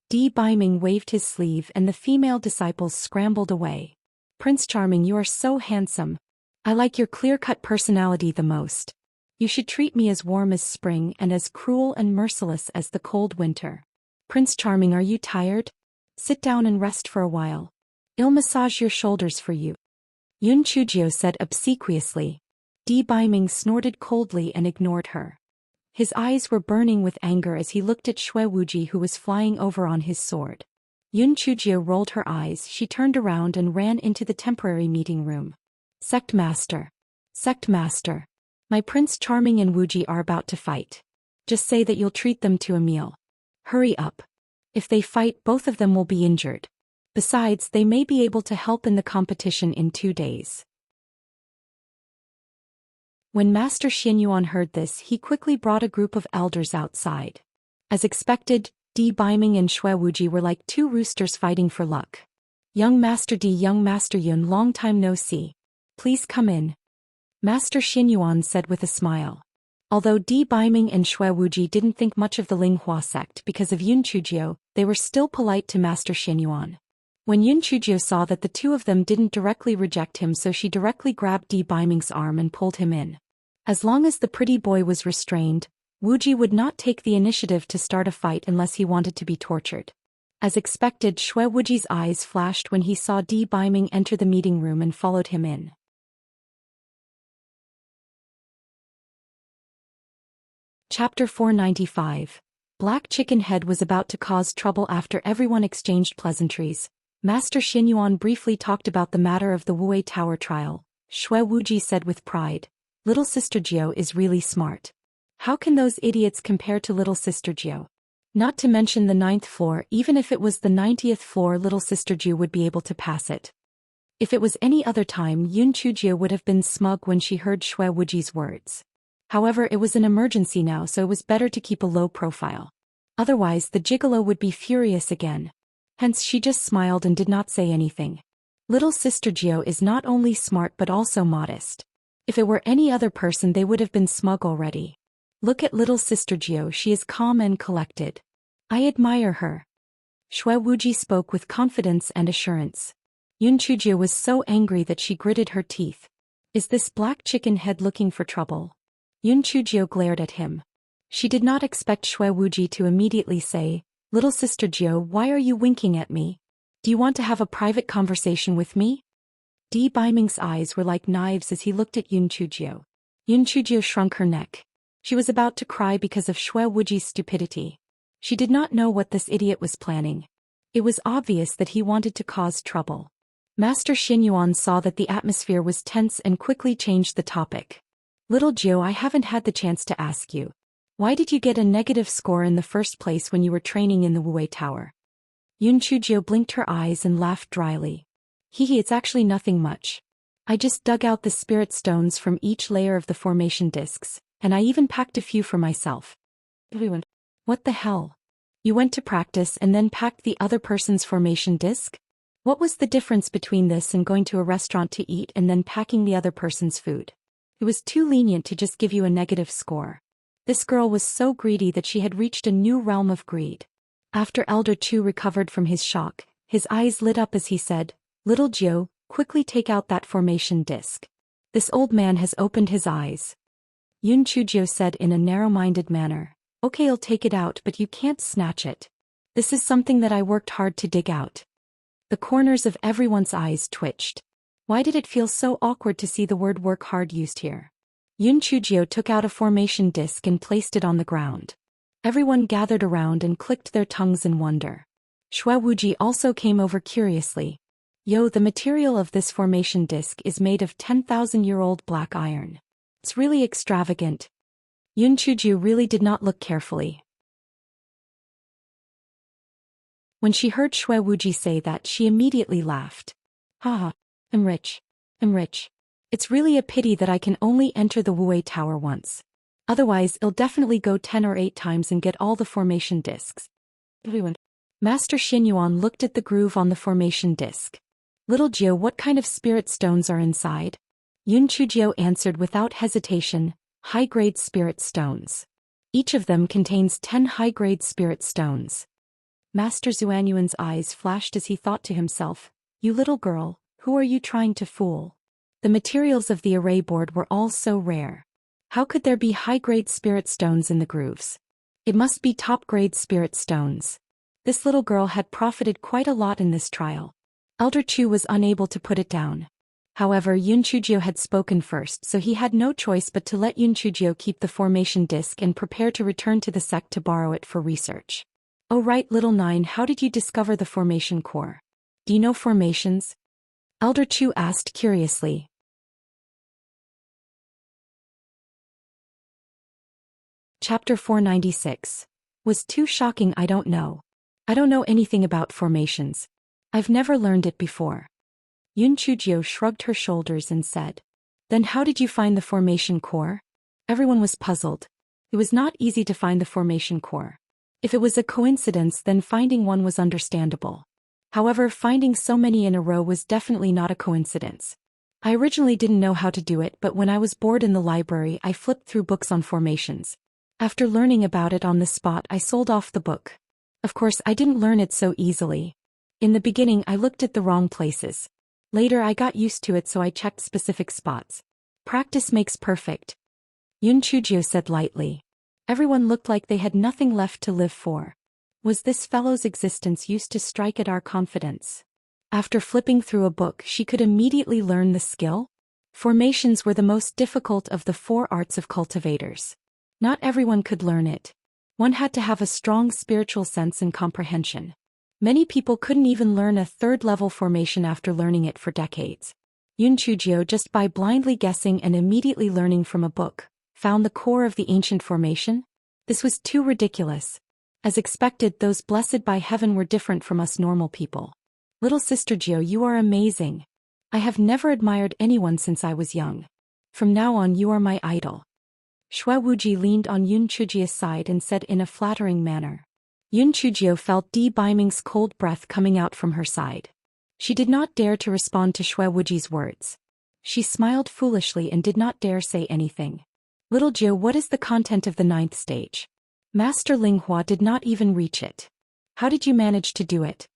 Di Baiming waved his sleeve and the female disciples scrambled away. Prince Charming, you are so handsome. I like your clear-cut personality the most. You should treat me as warm as spring and as cruel and merciless as the cold winter. Prince Charming, are you tired? Sit down and rest for a while. I'll massage your shoulders for you. Yun Chujio said obsequiously. Di Baiming snorted coldly and ignored her. His eyes were burning with anger as he looked at Shui Wuji, who was flying over on his sword. Yun Chujio rolled her eyes. She turned around and ran into the temporary meeting room. Sect Master. Sect Master. My Prince Charming and Wuji are about to fight. Just say that you'll treat them to a meal. Hurry up. If they fight, both of them will be injured. Besides, they may be able to help in the competition in 2 days. When Master Xianyuan heard this, he quickly brought a group of elders outside. As expected, Di Biming and Xue Wuji were like two roosters fighting for luck. Young Master Di, young Master Yun, long time no see. Please come in. Master Xianyuan said with a smile. Although Di Biming and Xue Wuji didn't think much of the Linghua sect because of Yun Chujio, they were still polite to Master Xianyuan. When Yun Chujio saw that the two of them didn't directly reject him, so she directly grabbed Di Biming's arm and pulled him in. As long as the pretty boy was restrained, Wuji would not take the initiative to start a fight unless he wanted to be tortured. As expected, Xue Wuji's eyes flashed when he saw Di Biming enter the meeting room and followed him in. Chapter 495. Black Chicken Head was about to cause trouble after everyone exchanged pleasantries. Master Xianyuan briefly talked about the matter of the Wuwei Tower trial. Xue Wuji said with pride, "Little Sister Jiao is really smart. How can those idiots compare to Little Sister Jiao? Not to mention the 9th floor, even if it was the 90th floor, Little Sister Jiao would be able to pass it." If it was any other time, Yun Chujio would have been smug when she heard Xue Wuji's words. However, it was an emergency now, so it was better to keep a low profile. Otherwise, the gigolo would be furious again. Hence she just smiled and did not say anything. Little Sister Jiao is not only smart but also modest. If it were any other person, they would have been smug already. Look at Little Sister Jiao, she is calm and collected. I admire her. Xue Wuji spoke with confidence and assurance. Yun Chujio was so angry that she gritted her teeth. Is this Black Chicken Head looking for trouble? Yun Chujio glared at him. She did not expect Xue Wuji to immediately say, "Little Sister Jiao, why are you winking at me? Do you want to have a private conversation with me?" Di Biming's eyes were like knives as he looked at Yun Chujio. Yun Chujio shrunk her neck. She was about to cry because of Xue Wuji's stupidity. She did not know what this idiot was planning. It was obvious that he wanted to cause trouble. Master Xianyuan saw that the atmosphere was tense and quickly changed the topic. "Little Jiao, I haven't had the chance to ask you. Why did you get a negative score in the first place when you were training in the Wuwei Tower?" Yun Chujio blinked her eyes and laughed dryly. Hee, it's actually nothing much. I just dug out the spirit stones from each layer of the formation discs, and I even packed a few for myself. What the hell? You went to practice and then packed the other person's formation disc? What was the difference between this and going to a restaurant to eat and then packing the other person's food? It was too lenient to just give you a negative score. This girl was so greedy that she had reached a new realm of greed. After Elder Chu recovered from his shock, his eyes lit up as he said, "Little Jiao, quickly take out that formation disc." This old man has opened his eyes. Yun Chujio said in a narrow-minded manner, "Okay, I'll take it out, but you can't snatch it. This is something that I worked hard to dig out." The corners of everyone's eyes twitched. Why did it feel so awkward to see the word "work hard" used here? Yun Chujio took out a formation disc and placed it on the ground. Everyone gathered around and clicked their tongues in wonder. Xue Wuji also came over curiously. "Yo, the material of this formation disc is made of 10,000-year-old black iron. It's really extravagant." Yun Chujio really did not look carefully. When she heard Xue Wuji say that, she immediately laughed. "Haha. Enrich. Enrich. It's really a pity that I can only enter the Wuwei Tower once. Otherwise, I'll definitely go 10 or 8 times and get all the formation discs." Master Xianyuan looked at the groove on the formation disc. "Little Jiao, what kind of spirit stones are inside?" Yun Chujio answered without hesitation, "High-grade spirit stones. Each of them contains 10 high-grade spirit stones." Master Xuanyuan's eyes flashed as he thought to himself, "You little girl, who are you trying to fool? The materials of the array board were all so rare. How could there be high-grade spirit stones in the grooves? It must be top-grade spirit stones." This little girl had profited quite a lot in this trial. Elder Chu was unable to put it down. However, Yun Chujio had spoken first, so he had no choice but to let Yun Chujio keep the formation disc and prepare to return to the sect to borrow it for research. "Oh right, little Nine, how did you discover the formation core? Do you know formations?" Elder Chu asked curiously. Chapter 496. Was too shocking. I don't know. I don't know anything about formations. I've never learned it before. Yun Chujio shrugged her shoulders and said, Then how did you find the formation core? Everyone was puzzled. It was not easy to find the formation core. If it was a coincidence, then finding one was understandable. However, finding so many in a row was definitely not a coincidence. I originally didn't know how to do it, but when I was bored in the library, I flipped through books on formations. After learning about it on the spot, I sold off the book. Of course, I didn't learn it so easily. In the beginning, I looked at the wrong places. Later, I got used to it, so I checked specific spots. Practice makes perfect, Yun Chujio said lightly. Everyone looked like they had nothing left to live for. Was this fellow's existence used to strike at our confidence? After flipping through a book, she could immediately learn the skill? Formations were the most difficult of the 4 arts of cultivators. Not everyone could learn it. One had to have a strong spiritual sense and comprehension. Many people couldn't even learn a 3rd-level formation after learning it for decades. Yun Chujio, just by blindly guessing and immediately learning from a book, found the core of the ancient formation? This was too ridiculous. As expected, those blessed by heaven were different from us normal people. Little Sister Jio, you are amazing. I have never admired anyone since I was young. From now on, you are my idol. Xue Wuji leaned on Yun Chujio's side and said in a flattering manner. Yun Chujio felt Di Baiming's cold breath coming out from her side. She did not dare to respond to Xue Wuji's words. She smiled foolishly and did not dare say anything. Little Jio, what is the content of the 9th stage? Master Linghua did not even reach it. How did you manage to do it?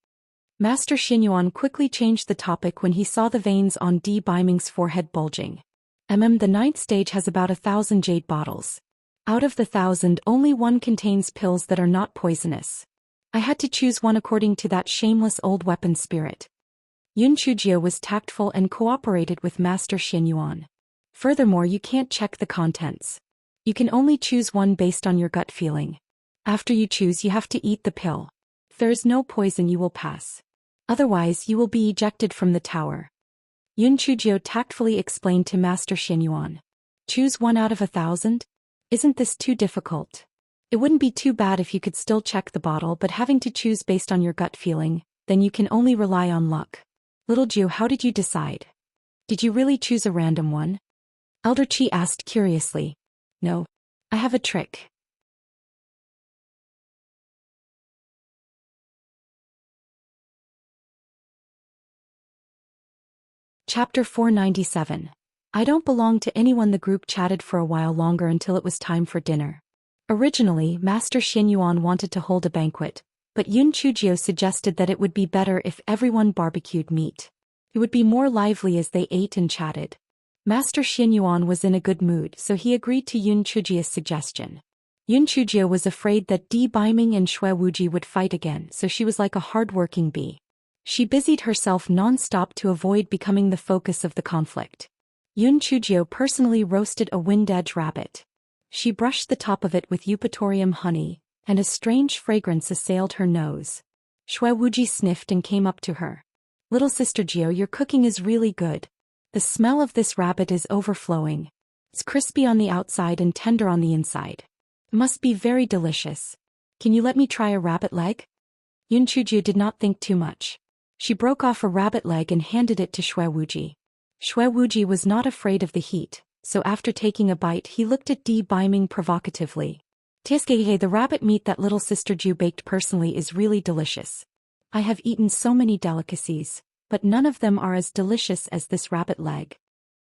Master Xinyuan quickly changed the topic when he saw the veins on Di Baiming's forehead bulging. The 9th stage has about 1,000 jade bottles. Out of the 1,000, only one contains pills that are not poisonous. I had to choose one according to that shameless old weapon spirit. Yun Chujio was tactful and cooperated with Master Xinyuan. Furthermore, you can't check the contents. You can only choose one based on your gut feeling. After you choose, you have to eat the pill. If there is no poison, you will pass. Otherwise, you will be ejected from the tower. Yun Chujio tactfully explained to Master Xinyuan. Choose one out of 1,000? Isn't this too difficult? It wouldn't be too bad if you could still check the bottle, but having to choose based on your gut feeling, then you can only rely on luck. Little Jiu, how did you decide? Did you really choose a random one? Elder Chi asked curiously. No. I have a trick. Chapter 497. I don't belong to anyone. The group chatted for a while longer until it was time for dinner. Originally, Master Xinyuan wanted to hold a banquet, but Yun Chujio suggested that it would be better if everyone barbecued meat. It would be more lively as they ate and chatted. Master Xinyuan was in a good mood, so he agreed to Yun Chujio's suggestion. Yun Chujio was afraid that Di Baiming and Xue Wuji would fight again, so she was like a hard-working bee. She busied herself non-stop to avoid becoming the focus of the conflict. Yun Chujio personally roasted a wind-edge rabbit. She brushed the top of it with eupatorium honey, and a strange fragrance assailed her nose. Xue Wuji sniffed and came up to her. Little Sister Jio, your cooking is really good. The smell of this rabbit is overflowing. It's crispy on the outside and tender on the inside. It must be very delicious. Can you let me try a rabbit leg? Yun Chujio did not think too much. She broke off a rabbit leg and handed it to Xue Wuji. Xue Wuji was not afraid of the heat, so after taking a bite he looked at Di Baiming provocatively. Tiesgehe, the rabbit meat that little Sister Ju baked personally is really delicious. I have eaten so many delicacies, but none of them are as delicious as this rabbit leg.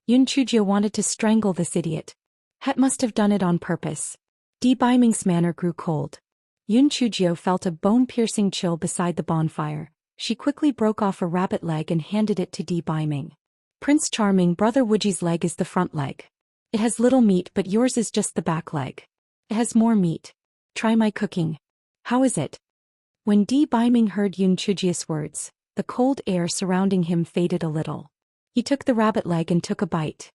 Yun Chujio wanted to strangle this idiot. Het must have done it on purpose. Di Baiming's manner grew cold. Yun Chujio felt a bone-piercing chill beside the bonfire. She quickly broke off a rabbit leg and handed it to Di Baiming. Prince Charming, Brother Wuji's leg is the front leg. It has little meat, but yours is just the back leg. It has more meat. Try my cooking. How is it? When Di Baiming heard Yun Chujio's words, the cold air surrounding him faded a little. He took the rabbit leg and took a bite.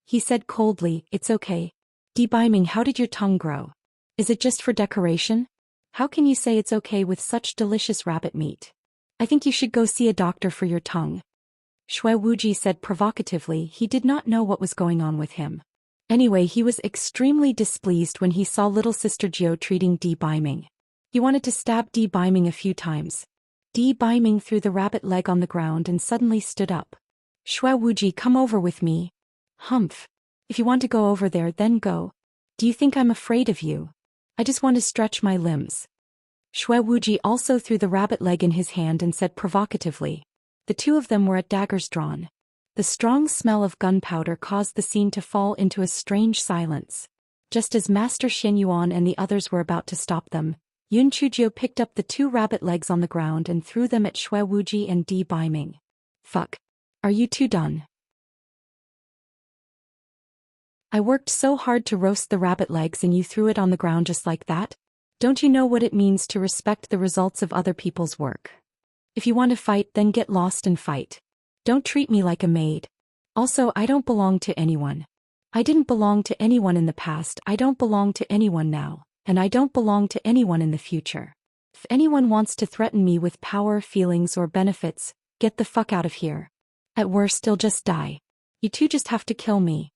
He said coldly, it's okay. Di Baiming, how did your tongue grow? Is it just for decoration? How can you say it's okay with such delicious rabbit meat? I think you should go see a doctor for your tongue. Xue Wuji said provocatively. He did not know what was going on with him. Anyway, he was extremely displeased when he saw little Sister Jio treating Di Baiming. He wanted to stab Di Baiming a few times. Di Baiming threw the rabbit leg on the ground and suddenly stood up. Xue Wuji, come over with me. Humph. If you want to go over there, then go. Do you think I'm afraid of you? I just want to stretch my limbs. Shui Wuji also threw the rabbit leg in his hand and said provocatively. The two of them were at daggers drawn. The strong smell of gunpowder caused the scene to fall into a strange silence. Just as Master Xin Yuan and the others were about to stop them, Yun Chujio picked up the two rabbit legs on the ground and threw them at Shui Wuji and Di Baiming. Fuck. Are you two done? I worked so hard to roast the rabbit legs and you threw it on the ground just like that? Don't you know what it means to respect the results of other people's work? If you want to fight, then get lost and fight. Don't treat me like a maid. Also, I don't belong to anyone. I didn't belong to anyone in the past, I don't belong to anyone now, and I don't belong to anyone in the future. If anyone wants to threaten me with power, feelings, or benefits, get the fuck out of here. At worst, I'll just die. You two just have to kill me.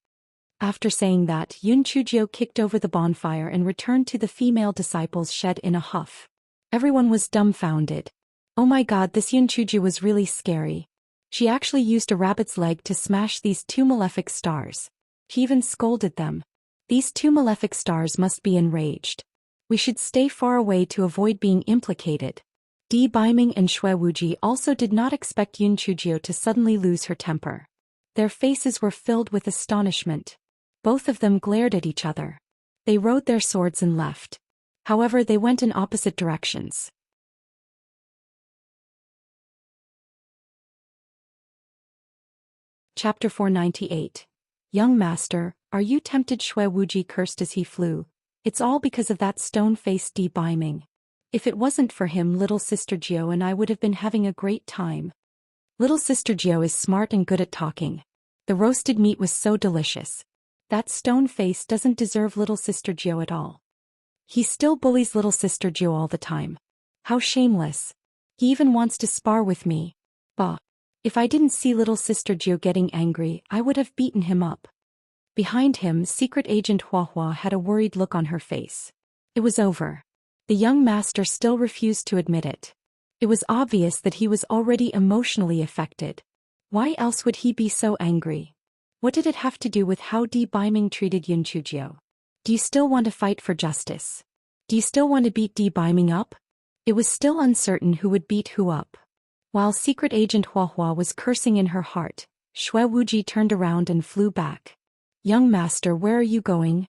After saying that, Yun Chujio kicked over the bonfire and returned to the female disciples' shed in a huff. Everyone was dumbfounded. Oh my god, this Yun Chujio was really scary. She actually used a rabbit's leg to smash these two malefic stars. She even scolded them. These two malefic stars must be enraged. We should stay far away to avoid being implicated. Di Baiming and Shui Wuji also did not expect Yun Chujio to suddenly lose her temper. Their faces were filled with astonishment. Both of them glared at each other. They rode their swords and left. However, they went in opposite directions. Chapter 498. Young Master, are you tempted? Shui Wuji cursed as he flew. It's all because of that stone-faced Di Baiming. If it wasn't for him, little sister Jiao and I would have been having a great time. Little sister Jiao is smart and good at talking. The roasted meat was so delicious. That stone face doesn't deserve little sister Jiao at all. He still bullies little sister Jiao all the time. How shameless. He even wants to spar with me. Bah. If I didn't see little sister Jiao getting angry, I would have beaten him up. Behind him, Secret Agent Huahua had a worried look on her face. It was over. The young master still refused to admit it. It was obvious that he was already emotionally affected. Why else would he be so angry? What did it have to do with how Di Baiming treated Yun Chujio? Do you still want to fight for justice? Do you still want to beat Di Baiming up? It was still uncertain who would beat who up. While Secret Agent Huahua was cursing in her heart, Shui Wuji turned around and flew back. Young master, where are you going?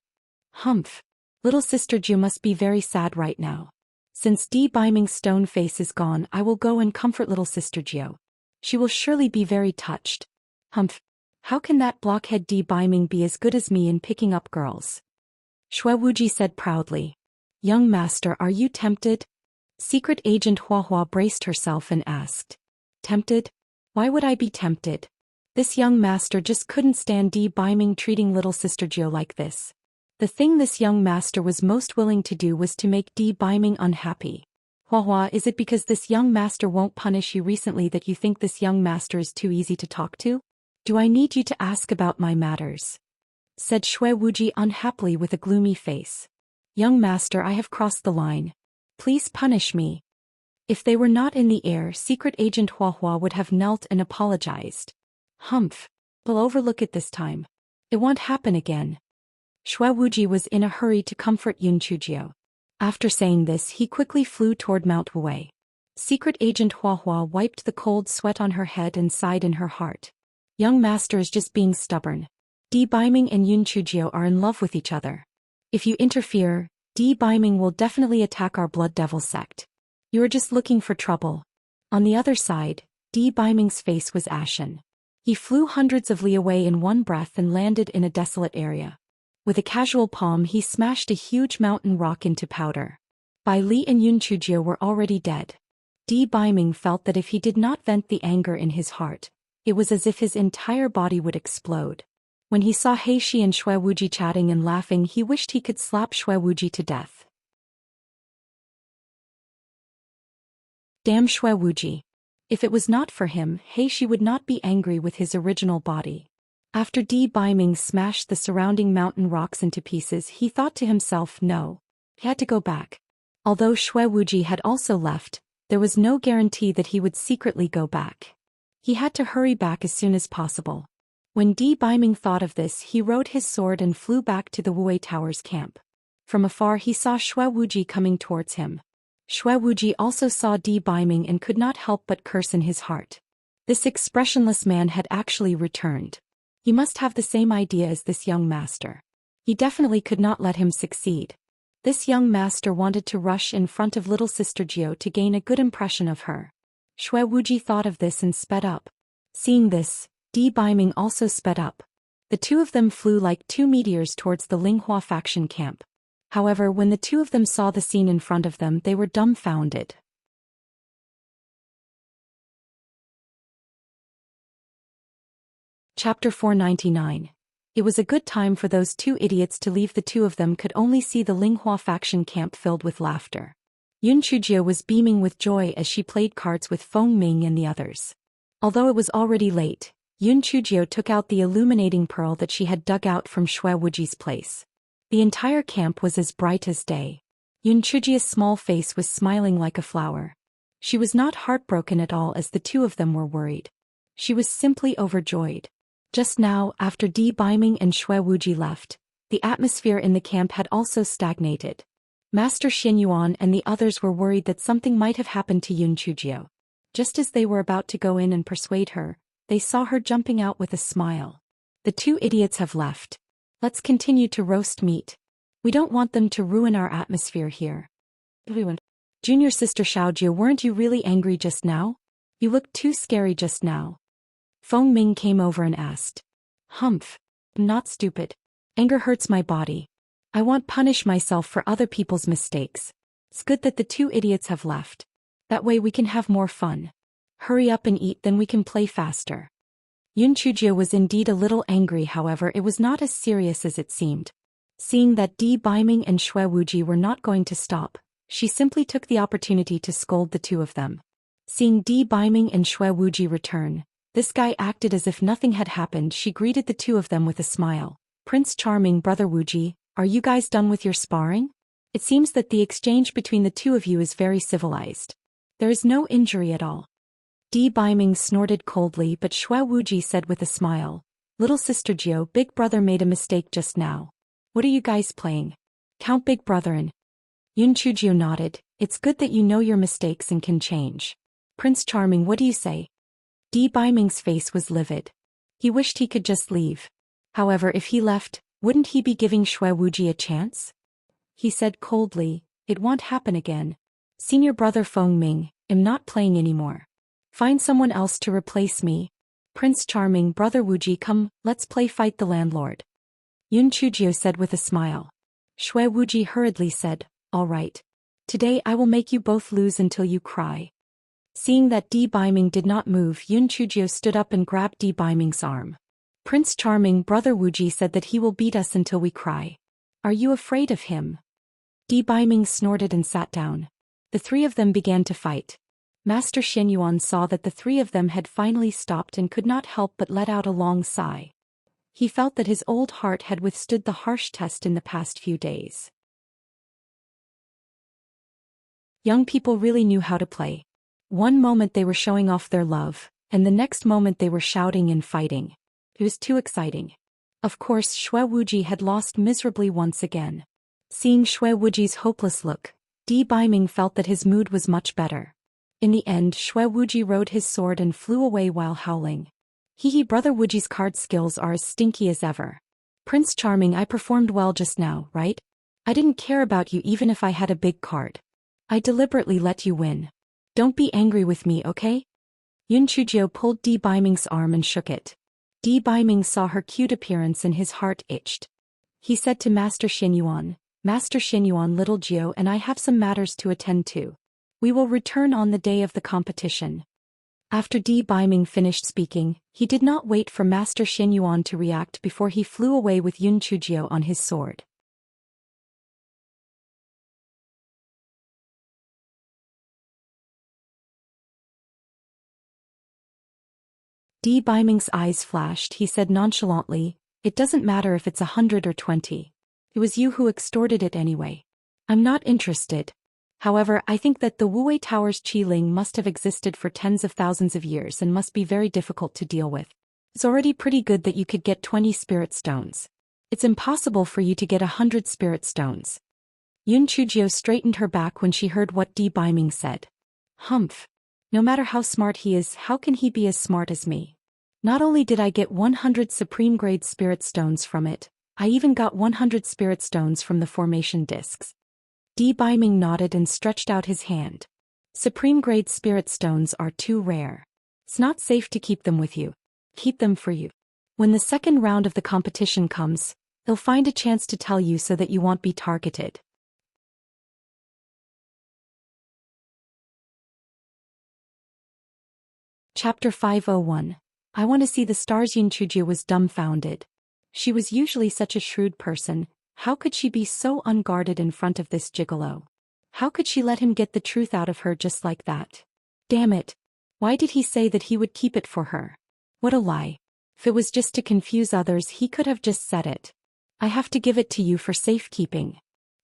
Humph. Little sister Jiao must be very sad right now. Since Di Baiming's stone face is gone, I will go and comfort little sister Jiao. She will surely be very touched. Humph. How can that blockhead Di Baiming be as good as me in picking up girls? Shui Wuji said proudly. Young master, are you tempted? Secret Agent Huahua braced herself and asked. Tempted? Why would I be tempted? This young master just couldn't stand Di Baiming treating little sister Jiao like this. The thing this young master was most willing to do was to make Di Baiming unhappy. Huahua, is it because this young master won't punish you recently that you think this young master is too easy to talk to? Do I need you to ask about my matters? Said Shui Wuji unhappily with a gloomy face. Young master, I have crossed the line. Please punish me. If they were not in the air, Secret Agent Huahua would have knelt and apologized. Humph. We'll overlook it this time. It won't happen again. Shui Wuji was in a hurry to comfort Yun Chujio. After saying this, he quickly flew toward Mount Wei. Secret Agent Huahua wiped the cold sweat on her head and sighed in her heart. Young master is just being stubborn. Di Baiming and Yun Chujio are in love with each other. If you interfere, Di Baiming will definitely attack our Blood Devil sect. You are just looking for trouble. On the other side, Di Baiming's face was ashen. He flew hundreds of li away in one breath and landed in a desolate area. With a casual palm, he smashed a huge mountain rock into powder. Bai Li and Yun Chujio were already dead. Di Baiming felt that if he did not vent the anger in his heart, it was as if his entire body would explode. When he saw Heishi and Shui Wuji chatting and laughing, he wished he could slap Shui Wuji to death. Damn Shui Wuji. If it was not for him, Heishi would not be angry with his original body. After Di Baiming smashed the surrounding mountain rocks into pieces, he thought to himself, no. He had to go back. Although Shui Wuji had also left, there was no guarantee that he would secretly go back. He had to hurry back as soon as possible. When Di Biming thought of this, he rode his sword and flew back to the Wuwei Tower's camp. From afar he saw Xue Wuji coming towards him. Xue Wuji also saw Di Biming and could not help but curse in his heart. This expressionless man had actually returned. He must have the same idea as this young master. He definitely could not let him succeed. This young master wanted to rush in front of little sister Jiao to gain a good impression of her. Xue Wuji thought of this and sped up. Seeing this, Di Biming also sped up. The two of them flew like two meteors towards the Linghua faction camp. However, when the two of them saw the scene in front of them, they were dumbfounded. Chapter 499. It was a good time for those two idiots to leave. The two of them could only see the Linghua faction camp filled with laughter. Yun Chujie was beaming with joy as she played cards with Feng Ming and the others. Although it was already late, Yun Chujie took out the illuminating pearl that she had dug out from Xue Wuji's place. The entire camp was as bright as day. Yun Chujie's small face was smiling like a flower. She was not heartbroken at all as the two of them were worried. She was simply overjoyed. Just now, after Di Biming and Xue Wuji left, the atmosphere in the camp had also stagnated. Master Xin Yuan and the others were worried that something might have happened to Yun Chujie. Just as they were about to go in and persuade her, they saw her jumping out with a smile. The two idiots have left. Let's continue to roast meat. We don't want them to ruin our atmosphere here. Junior sister Xiaojie, weren't you really angry just now? You looked too scary just now. Feng Ming came over and asked. Humph. I'm not stupid. Anger hurts my body. I won't punish myself for other people's mistakes. It's good that the two idiots have left. That way we can have more fun. Hurry up and eat, then we can play faster. Yun Chujie was indeed a little angry, however it was not as serious as it seemed. Seeing that Di Biming and Xue Wuji were not going to stop, she simply took the opportunity to scold the two of them. Seeing Di Biming and Xue Wuji return, this guy acted as if nothing had happened. She greeted the two of them with a smile. Prince Charming, Brother Wuji, are you guys done with your sparring? It seems that the exchange between the two of you is very civilized. There is no injury at all. Di Biming snorted coldly, but Xue Wuji said with a smile, Little sister Jiao, Big Brother made a mistake just now. What are you guys playing? Count Big Brother in. Yun Chujie nodded. It's good that you know your mistakes and can change. Prince Charming, what do you say? Di Biming's face was livid. He wished he could just leave. However, if he left, wouldn't he be giving Xue Wuji a chance? He said coldly, It won't happen again. Senior brother Feng Ming, I'm not playing anymore. Find someone else to replace me. Prince Charming, Brother Wuji, come, let's play Fight the Landlord. Yun Chujie said with a smile. Xue Wuji hurriedly said, All right. Today I will make you both lose until you cry. Seeing that Di Biming did not move, Yun Chujie stood up and grabbed Di Biming's arm. Prince Charming, Brother Wuji said that he will beat us until we cry. Are you afraid of him? Di Biming snorted and sat down. The three of them began to fight. Master Xin Yuan saw that the three of them had finally stopped and could not help but let out a long sigh. He felt that his old heart had withstood the harsh test in the past few days. Young people really knew how to play. One moment they were showing off their love, and the next moment they were shouting and fighting. It was too exciting. Of course, Xue Wuji had lost miserably once again. Seeing Xue Wuji's hopeless look, Di Biming felt that his mood was much better. In the end, Xue Wuji rode his sword and flew away while howling. Hee, Brother Wuji's card skills are as stinky as ever. Prince Charming, I performed well just now, right? I didn't care about you even if I had a big card. I deliberately let you win. Don't be angry with me, okay? Yun Chujie pulled Di Biming's arm and shook it. Di Biming saw her cute appearance and his heart itched. He said to Master Xin Yuan, Master Xin Yuan, little Jiao and I have some matters to attend to. We will return on the day of the competition. After Di Biming finished speaking, he did not wait for Master Xin Yuan to react before he flew away with Yun Chujie on his sword. Di Biming's eyes flashed. He said nonchalantly, It doesn't matter if it's 100 or 20. It was you who extorted it anyway. I'm not interested. However, I think that the Wuwei Tower's Qi Ling must have existed for tens of thousands of years and must be very difficult to deal with. It's already pretty good that you could get 20 spirit stones. It's impossible for you to get 100 spirit stones. Yun Chujio straightened her back when she heard what Di Baiming said. Humph. No matter how smart he is, how can he be as smart as me? Not only did I get 100 supreme grade spirit stones from it, I even got 100 spirit stones from the formation discs. Di Baiming nodded and stretched out his hand. Supreme grade spirit stones are too rare. It's not safe to keep them with you. Keep them for you. When the second round of the competition comes, they'll find a chance to tell you so that you won't be targeted. Chapter 501. I want to see the stars. Yun Chujio was dumbfounded. She was usually such a shrewd person. How could she be so unguarded in front of this gigolo? How could she let him get the truth out of her just like that? Damn it. Why did he say that he would keep it for her? What a lie. If it was just to confuse others, he could have just said it. I have to give it to you for safekeeping.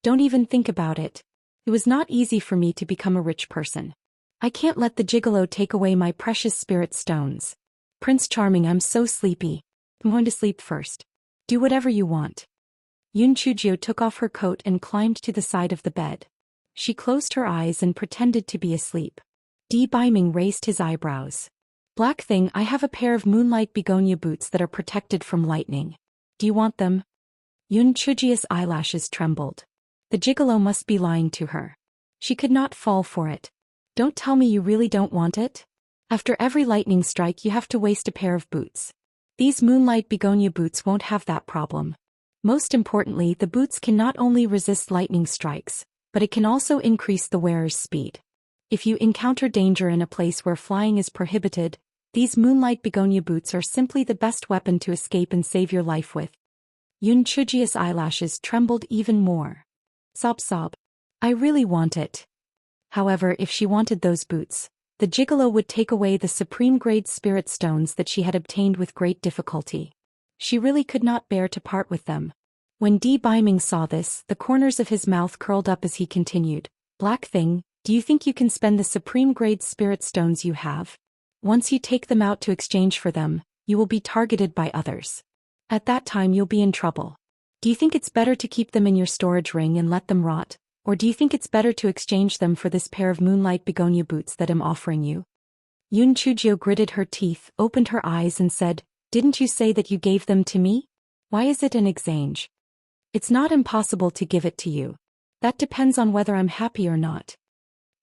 Don't even think about it. It was not easy for me to become a rich person. I can't let the gigolo take away my precious spirit stones. Prince Charming, I'm so sleepy. I'm going to sleep first. Do whatever you want. Yun Chujio took off her coat and climbed to the side of the bed. She closed her eyes and pretended to be asleep. Di Baiming raised his eyebrows. Black thing, I have a pair of moonlight begonia boots that are protected from lightning. Do you want them? Yun Chujio's eyelashes trembled. The gigolo must be lying to her. She could not fall for it. Don't tell me you really don't want it? After every lightning strike you have to waste a pair of boots. These moonlight begonia boots won't have that problem. Most importantly, the boots can not only resist lightning strikes, but it can also increase the wearer's speed. If you encounter danger in a place where flying is prohibited, these moonlight begonia boots are simply the best weapon to escape and save your life with. Yun Chujio's eyelashes trembled even more. Sob sob. I really want it. However, if she wanted those boots, the gigolo would take away the supreme grade spirit stones that she had obtained with great difficulty. She really could not bear to part with them. When Di Baiming saw this, the corners of his mouth curled up as he continued. Black thing, do you think you can spend the supreme grade spirit stones you have? Once you take them out to exchange for them, you will be targeted by others. At that time you'll be in trouble. Do you think it's better to keep them in your storage ring and let them rot? Or do you think it's better to exchange them for this pair of moonlight begonia boots that I'm offering you? Yun Chujio gritted her teeth, opened her eyes and said, Didn't you say that you gave them to me? Why is it an exchange? It's not impossible to give it to you. That depends on whether I'm happy or not.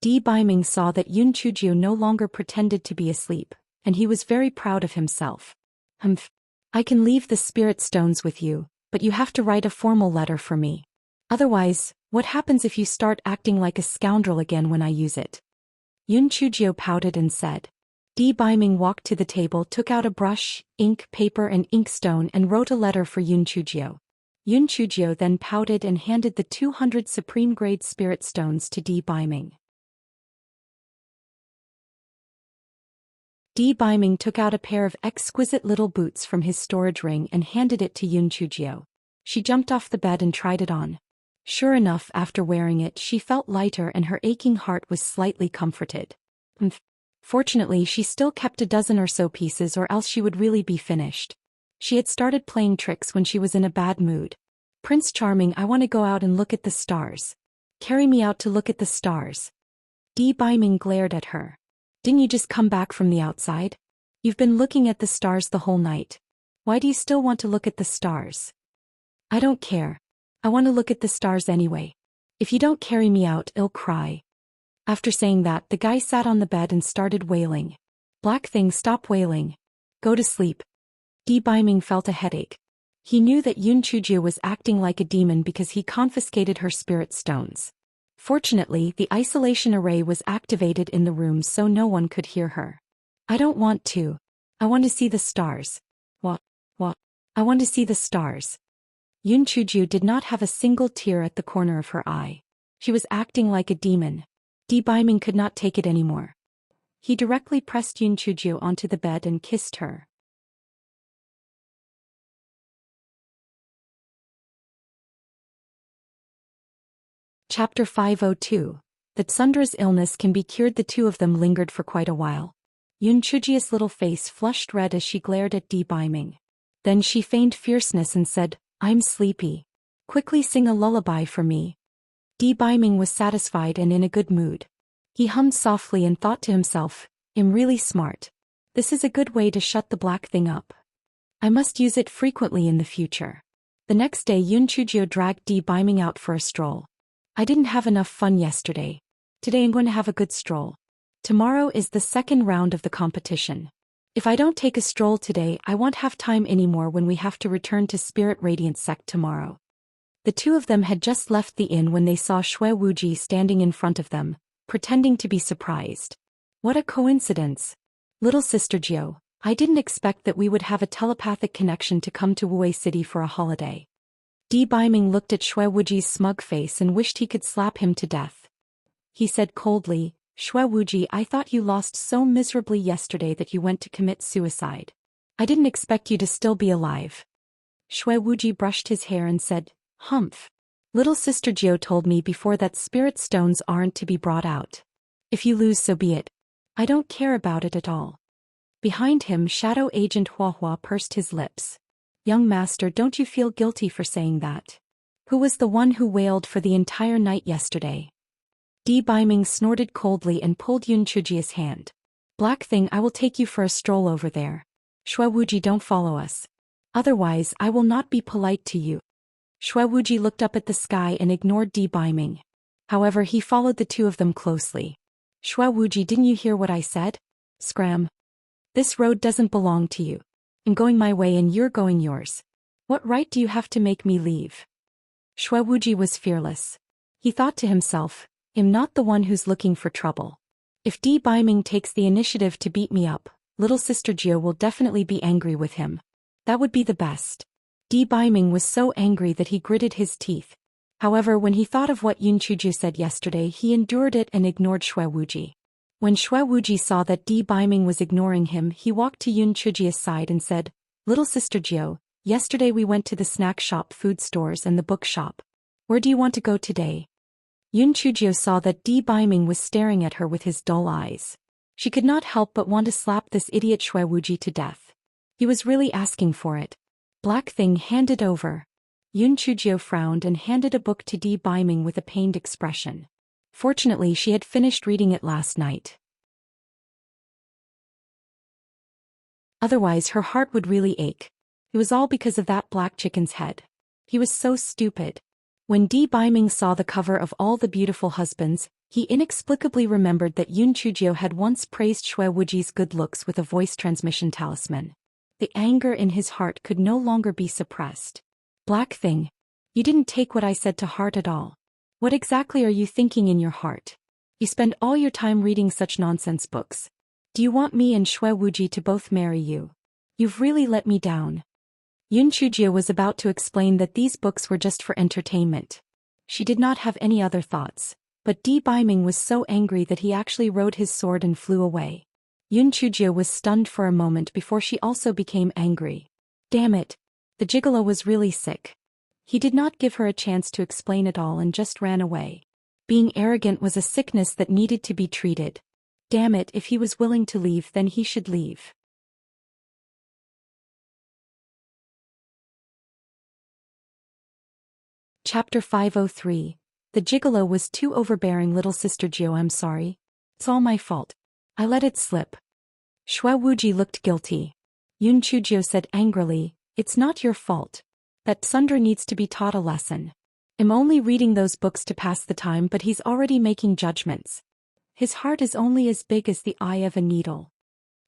Di Baiming saw that Yun Chujio no longer pretended to be asleep, and he was very proud of himself. I can leave the spirit stones with you, but you have to write a formal letter for me. Otherwise, what happens if you start acting like a scoundrel again when I use it? Yun Chujio pouted and said. Di Baiming walked to the table, took out a brush, ink, paper and inkstone and wrote a letter for Yun Chujio. Yun Chujio then pouted and handed the 200 supreme grade spirit stones to Di Baiming. Di Baiming took out a pair of exquisite little boots from his storage ring and handed it to Yun Chujio. She jumped off the bed and tried it on. Sure enough, after wearing it, she felt lighter and her aching heart was slightly comforted. Fortunately, she still kept a dozen or so pieces, or else she would really be finished. She had started playing tricks when she was in a bad mood. Prince Charming, I want to go out and look at the stars. Carry me out to look at the stars. Di Baiming glared at her. Didn't you just come back from the outside? You've been looking at the stars the whole night. Why do you still want to look at the stars? I don't care. I want to look at the stars anyway. If you don't carry me out, I'll cry. After saying that, the guy sat on the bed and started wailing. Black thing, stop wailing. Go to sleep. Di Baiming felt a headache. He knew that Yun Chujio was acting like a demon because he confiscated her spirit stones. Fortunately, the isolation array was activated in the room so no one could hear her. I don't want to. I want to see the stars. What? I want to see the stars. Yun Chujio did not have a single tear at the corner of her eye. She was acting like a demon. Di Baiming could not take it anymore. He directly pressed Yun Chujio onto the bed and kissed her. Chapter 502. That Sundra's illness can be cured. The two of them lingered for quite a while. Yun Chujia's little face flushed red as she glared at Di Biming. Then she feigned fierceness and said, "I'm sleepy. Quickly sing a lullaby for me." Di Biming was satisfied and in a good mood. He hummed softly and thought to himself, "I'm really smart. This is a good way to shut the black thing up. I must use it frequently in the future." The next day Yun Chujio dragged Di Biming out for a stroll. "I didn't have enough fun yesterday. Today I'm going to have a good stroll. Tomorrow is the second round of the competition. If I don't take a stroll today, I won't have time anymore when we have to return to Spirit Radiance Sect tomorrow." The two of them had just left the inn when they saw Shui Wuji standing in front of them, pretending to be surprised. "What a coincidence. Little Sister Jiu, I didn't expect that we would have a telepathic connection to come to Wuwei City for a holiday." Di Biming looked at Shui Wuji's smug face and wished he could slap him to death. He said coldly, "Shui Wuji, I thought you lost so miserably yesterday that you went to commit suicide. I didn't expect you to still be alive." Shui Wuji brushed his hair and said, "Humph. Little Sister Jiu told me before that spirit stones aren't to be brought out. If you lose, so be it. I don't care about it at all." Behind him, Shadow Agent Huahua pursed his lips. "Young master, don't you feel guilty for saying that? Who was the one who wailed for the entire night yesterday?" Di Biming snorted coldly and pulled Yun Chujia's hand. "Black thing, I will take you for a stroll over there. Shui Wuji, don't follow us. Otherwise, I will not be polite to you." Shui Wuji looked up at the sky and ignored Di Biming. However, he followed the two of them closely. "Shui Wuji, didn't you hear what I said? Scram. This road doesn't belong to you. I'm going my way and you're going yours. What right do you have to make me leave?" Shui Wuji was fearless. He thought to himself, "I'm not the one who's looking for trouble. If Di Biming takes the initiative to beat me up, Little Sister Jiu will definitely be angry with him. That would be the best." Di Biming was so angry that he gritted his teeth. However, when he thought of what Yun Chujiu said yesterday, he endured it and ignored Shui Wuji. When Shui Wuji saw that Di Biming was ignoring him, he walked to Yun Chujia's side and said, "Little Sister Jiu, yesterday we went to the snack shop, food stores and the book shop. Where do you want to go today?" Yun Chujio saw that Di Biming was staring at her with his dull eyes. She could not help but want to slap this idiot Shui Wuji to death. He was really asking for it. "Black thing, hand it over." Yun Chujio frowned and handed a book to Di Biming with a pained expression. Fortunately, she had finished reading it last night. Otherwise, her heart would really ache. It was all because of that black chicken's head. He was so stupid. When Di Biming saw the cover of All the Beautiful Husbands, he inexplicably remembered that Yun Chujio had once praised Shui Wuji's good looks with a voice transmission talisman. The anger in his heart could no longer be suppressed. "Black thing. You didn't take what I said to heart at all. What exactly are you thinking in your heart? You spend all your time reading such nonsense books. Do you want me and Shui Wuji to both marry you? You've really let me down." Yun Chujio was about to explain that these books were just for entertainment. She did not have any other thoughts, but Di Biming was so angry that he actually rode his sword and flew away. Yun Chujio was stunned for a moment before she also became angry. Damn it! The gigolo was really sick. He did not give her a chance to explain it all and just ran away. Being arrogant was a sickness that needed to be treated. Damn it, if he was willing to leave, then he should leave. Chapter 503. The gigolo was too overbearing. Little Sister Jiu, I'm sorry. It's all my fault. I let it slip. Shui Wuji looked guilty. Yun Chujio said angrily, "It's not your fault. That Sundra needs to be taught a lesson. I'm only reading those books to pass the time, but he's already making judgments. His heart is only as big as the eye of a needle."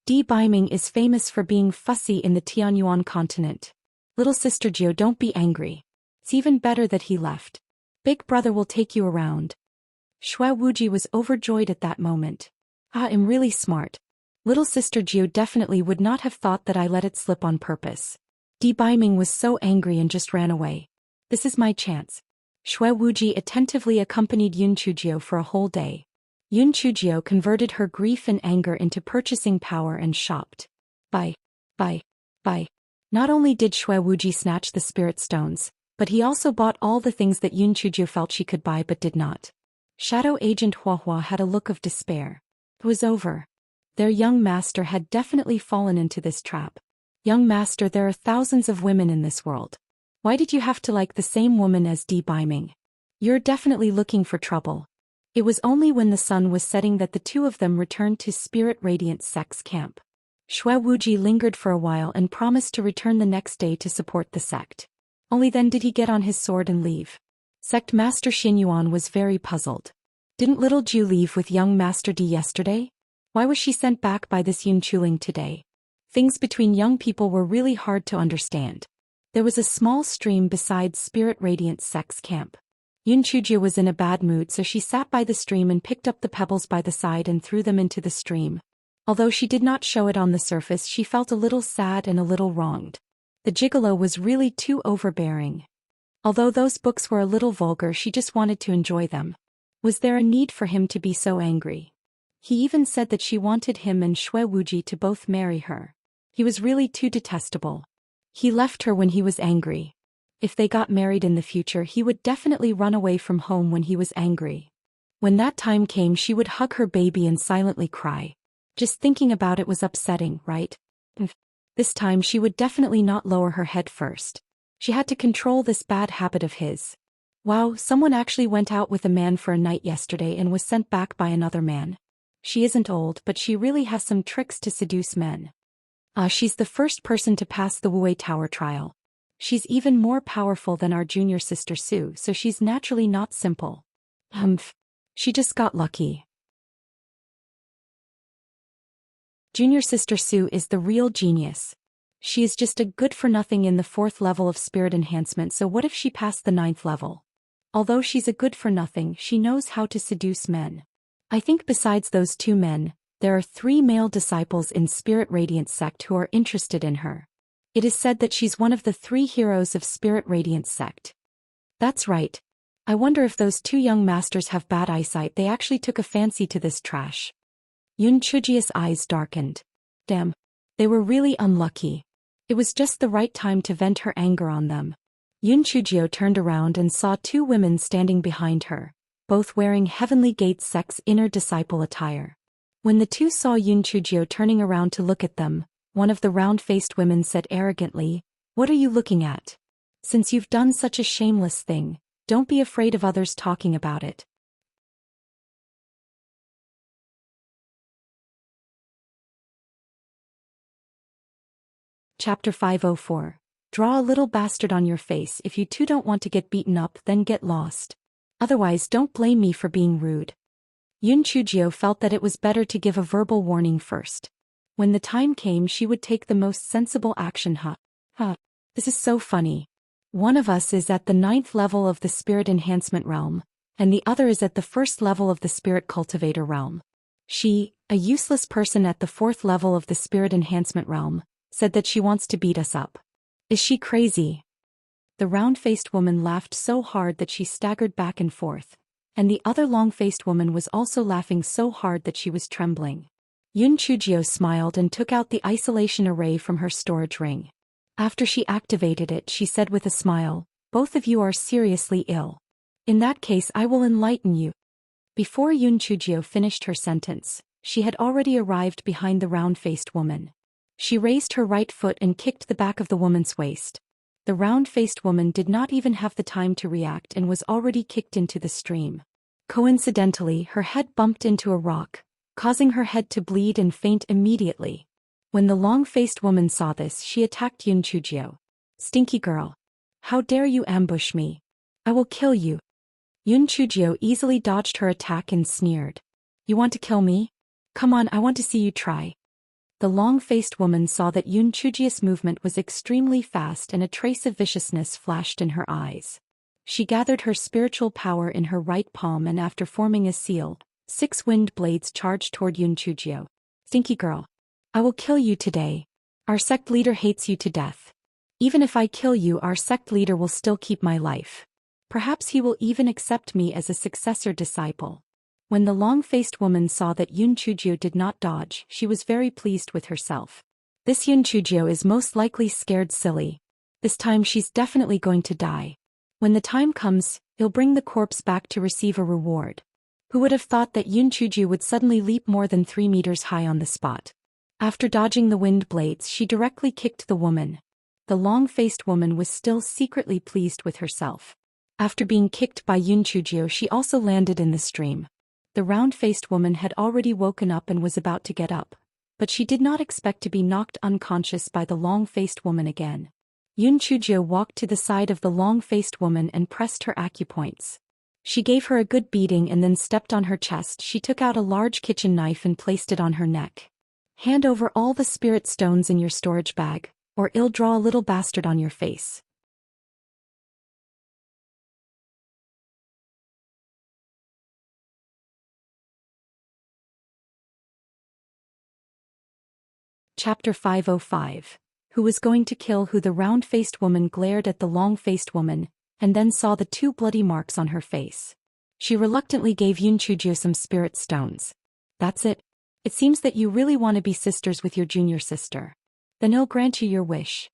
Di Biming is famous for being fussy in the Tianyuan continent. Little Sister Jiu, don't be angry. It's even better that he left. Big brother will take you around. Shui Wuji was overjoyed at that moment. I'm really smart. Little Sister Jiu definitely would not have thought that I let it slip on purpose. Di Biming was so angry and just ran away. This is my chance. Shui Wuji attentively accompanied Yun Chujio for a whole day. Yun Chujio converted her grief and anger into purchasing power and shopped. Buy. Not only did Shui Wuji snatch the spirit stones, but he also bought all the things that Yun Chujio felt she could buy but did not. Shadow Agent Huahua had a look of despair. It was over. Their young master had definitely fallen into this trap. Young master, there are thousands of women in this world. Why did you have to like the same woman as Di Biming? You're definitely looking for trouble. It was only when the sun was setting that the two of them returned to Spirit Radiant Sect's camp. Xue Wuji lingered for a while and promised to return the next day to support the sect. Only then did he get on his sword and leave. Sect Master Xinyuan was very puzzled. Didn't little Ju leave with young Master Di yesterday? Why was she sent back by this Yun Chuling today? Things between young people were really hard to understand. There was a small stream beside Spirit Radiant Sect's camp. Yun Chujia was in a bad mood, so she sat by the stream and picked up the pebbles by the side and threw them into the stream. Although she did not show it on the surface, she felt a little sad and a little wronged. The gigolo was really too overbearing. Although those books were a little vulgar, she just wanted to enjoy them. Was there a need for him to be so angry? He even said that she wanted him and Xue Wuji to both marry her. He was really too detestable. He left her when he was angry. If they got married in the future, he would definitely run away from home when he was angry. When that time came, she would hug her baby and silently cry. Just thinking about it was upsetting, right? This time she would definitely not lower her head first. She had to control this bad habit of his. Wow, someone actually went out with a man for a night yesterday and was sent back by another man. She isn't old, but she really has some tricks to seduce men. She's the first person to pass the Wuwei Tower trial. She's even more powerful than our junior sister Sue, so she's naturally not simple. She just got lucky. Junior sister Sue is the real genius. She is just a good-for-nothing in the 4th level of spirit enhancement, so what if she passed the 9th level? Although she's a good-for-nothing, she knows how to seduce men. I think besides those 2 men, there are 3 male disciples in Spirit Radiant Sect who are interested in her. It is said that she's one of the 3 heroes of Spirit Radiant Sect. That's right. I wonder if those 2 young masters have bad eyesight. They actually took a fancy to this trash. Yun Chujia's eyes darkened. Damn. They were really unlucky. It was just the right time to vent her anger on them. Yun Chujio turned around and saw 2 women standing behind her, both wearing Heavenly Gate Sect's inner disciple attire. When the 2 saw Yun Chujio turning around to look at them, one of the round-faced women said arrogantly, "What are you looking at? Since you've done such a shameless thing, don't be afraid of others talking about it." Chapter 504. Draw a little bastard on your face. If you 2 don't want to get beaten up, then get lost. Otherwise, don't blame me for being rude. Yun Chujio felt that it was better to give a verbal warning first. When the time came, she would take the most sensible action. This is so funny. One of us is at the 9th level of the Spirit Enhancement realm, and the other is at the 1st level of the Spirit Cultivator realm. She, a useless person at the 4th level of the Spirit Enhancement realm, said that she wants to beat us up. Is she crazy? The round-faced woman laughed so hard that she staggered back and forth, and the other long-faced woman was also laughing so hard that she was trembling. Yun Chujio smiled and took out the isolation array from her storage ring. After she activated it, she said with a smile, "Both of you are seriously ill. In that case, I will enlighten you." Before Yun Chujio finished her sentence, she had already arrived behind the round-faced woman. She raised her right foot and kicked the back of the woman's waist. The round-faced woman did not even have the time to react and was already kicked into the stream. Coincidentally, her head bumped into a rock, causing her head to bleed and faint immediately. When the long-faced woman saw this, she attacked Yun Chujio. "Stinky girl. How dare you ambush me? I will kill you." Yun Chujio easily dodged her attack and sneered. "You want to kill me? Come on, I want to see you try." The long-faced woman saw that Yun Chujio's movement was extremely fast and a trace of viciousness flashed in her eyes. She gathered her spiritual power in her right palm and after forming a seal, 6 wind blades charged toward Yun Chujio. "Stinky girl. I will kill you today. Our sect leader hates you to death. Even if I kill you, our sect leader will still keep my life. Perhaps he will even accept me as a successor disciple." When the long-faced woman saw that Yun Chujio did not dodge, she was very pleased with herself. This Yun Chujio is most likely scared silly. This time she's definitely going to die. When the time comes, he'll bring the corpse back to receive a reward. Who would have thought that Yun Chuju would suddenly leap more than 3 meters high on the spot? After dodging the wind blades, she directly kicked the woman. The long-faced woman was still secretly pleased with herself. After being kicked by Yun Chuju, she also landed in the stream. The round-faced woman had already woken up and was about to get up, but she did not expect to be knocked unconscious by the long-faced woman again. Yun Chuju walked to the side of the long-faced woman and pressed her acupoints. She gave her a good beating and then stepped on her chest. She took out a large kitchen knife and placed it on her neck. Hand over all the spirit stones in your storage bag, or I'll draw a little bastard on your face. Chapter 505. Who was going to kill who? The round-faced woman glared at the long-faced woman, and then saw the 2 bloody marks on her face. She reluctantly gave Yun Chuju some spirit stones. That's it. It seems that you really want to be sisters with your junior sister. Then I'll grant you your wish.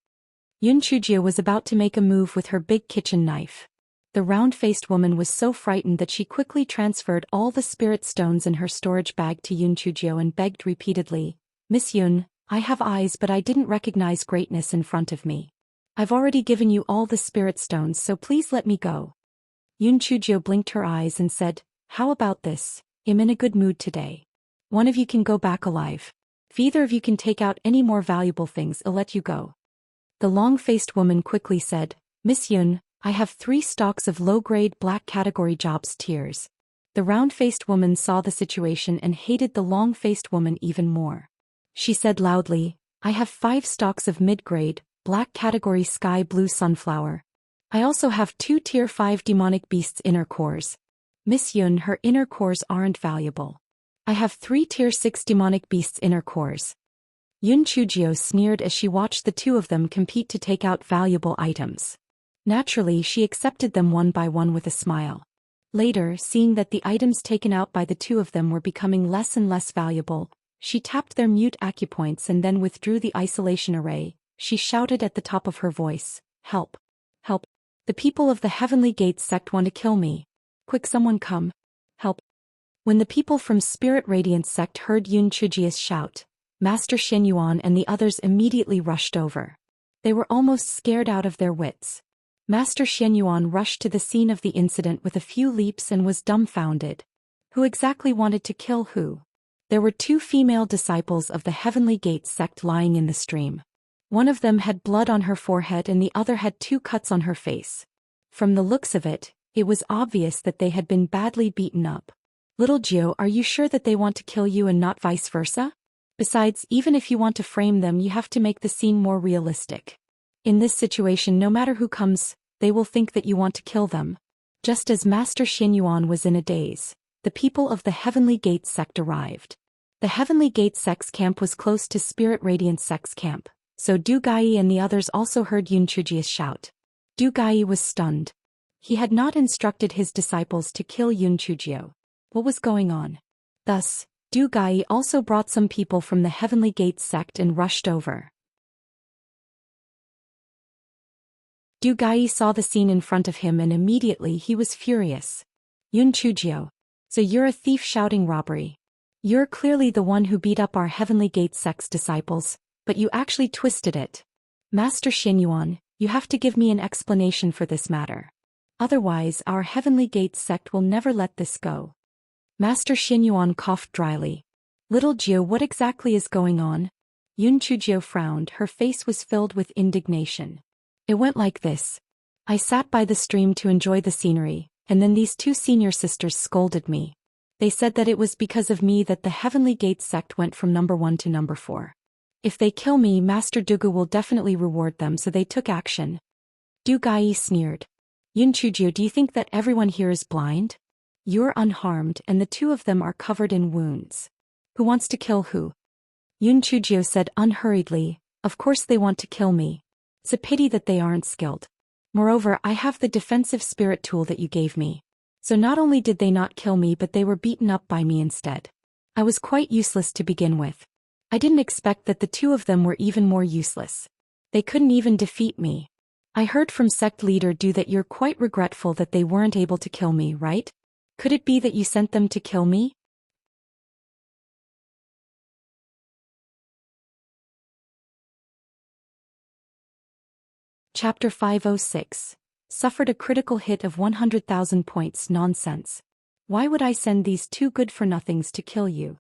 Yun Chuju was about to make a move with her big kitchen knife. The round-faced woman was so frightened that she quickly transferred all the spirit stones in her storage bag to Yun Chuju and begged repeatedly, "Miss Yun, I have eyes but I didn't recognize greatness in front of me. I've already given you all the spirit stones, so please let me go." Yun Chuju blinked her eyes and said, "How about this? I'm in a good mood today. One of you can go back alive. If either of you can take out any more valuable things, I'll let you go." The long-faced woman quickly said, "Miss Yun, I have 3 stocks of low-grade black category jobs tiers." The round-faced woman saw the situation and hated the long-faced woman even more. She said loudly, "I have 5 stocks of mid-grade, black category sky blue sunflower. I also have 2 tier 5 demonic beasts inner cores. Miss Yun, her inner cores aren't valuable. I have 3 tier 6 demonic beasts inner cores." Yun Chuju sneered as she watched the 2 of them compete to take out valuable items. Naturally, she accepted them one by one with a smile. Later, seeing that the items taken out by the 2 of them were becoming less and less valuable, she tapped their mute acupoints and then withdrew the isolation array. She shouted at the top of her voice, "Help! Help! The people of the Heavenly Gates sect want to kill me. Quick, someone come. Help!" When the people from Spirit Radiance sect heard Yun Chuju's shout, Master Xianyuan and the others immediately rushed over. They were almost scared out of their wits. Master Xianyuan rushed to the scene of the incident with a few leaps and was dumbfounded. Who exactly wanted to kill who? There were 2 female disciples of the Heavenly Gates sect lying in the stream. One of them had blood on her forehead and the other had 2 cuts on her face. From the looks of it, it was obvious that they had been badly beaten up. "Little Gio, are you sure that they want to kill you and not vice versa? Besides, even if you want to frame them, you have to make the scene more realistic. In this situation, no matter who comes, they will think that you want to kill them." Just as Master Xianyuan was in a daze, the people of the Heavenly Gates sect arrived. The Heavenly Gates sect's camp was close to Spirit Radiance sect's camp, so Du Gai and the others also heard Yun Chuju's shout. Du Gai was stunned. He had not instructed his disciples to kill Yun Chuju. What was going on? Thus, Du Gai also brought some people from the Heavenly Gates sect and rushed over. Du Gai saw the scene in front of him and immediately he was furious. "Yun Chuju. So you're a thief shouting robbery. You're clearly the one who beat up our Heavenly Gates sect's disciples, but you actually twisted it. Master Xianyuan, you have to give me an explanation for this matter. Otherwise, our Heavenly Gates sect will never let this go." Master Xianyuan coughed dryly. "Little Gio, what exactly is going on?" Yun Chuju frowned. Her face was filled with indignation. "It went like this. I sat by the stream to enjoy the scenery, and then these 2 senior sisters scolded me. They said that it was because of me that the Heavenly Gates sect went from number 1 to number 4. If they kill me, Master Dugu will definitely reward them, so they took action." Du Gai sneered. "Yun Chuju, do you think that everyone here is blind? You're unharmed and the 2 of them are covered in wounds. Who wants to kill who?" Yun Chuju said unhurriedly, "Of course they want to kill me. It's a pity that they aren't skilled. Moreover, I have the defensive spirit tool that you gave me. So not only did they not kill me, but they were beaten up by me instead. I was quite useless to begin with. I didn't expect that the 2 of them were even more useless. They couldn't even defeat me. I heard from sect leader Du that you're quite regretful that they weren't able to kill me, right? Could it be that you sent them to kill me? Chapter 506. Suffered a critical hit of 100,000 points. Nonsense. Why would I send these two good-for-nothings to kill you?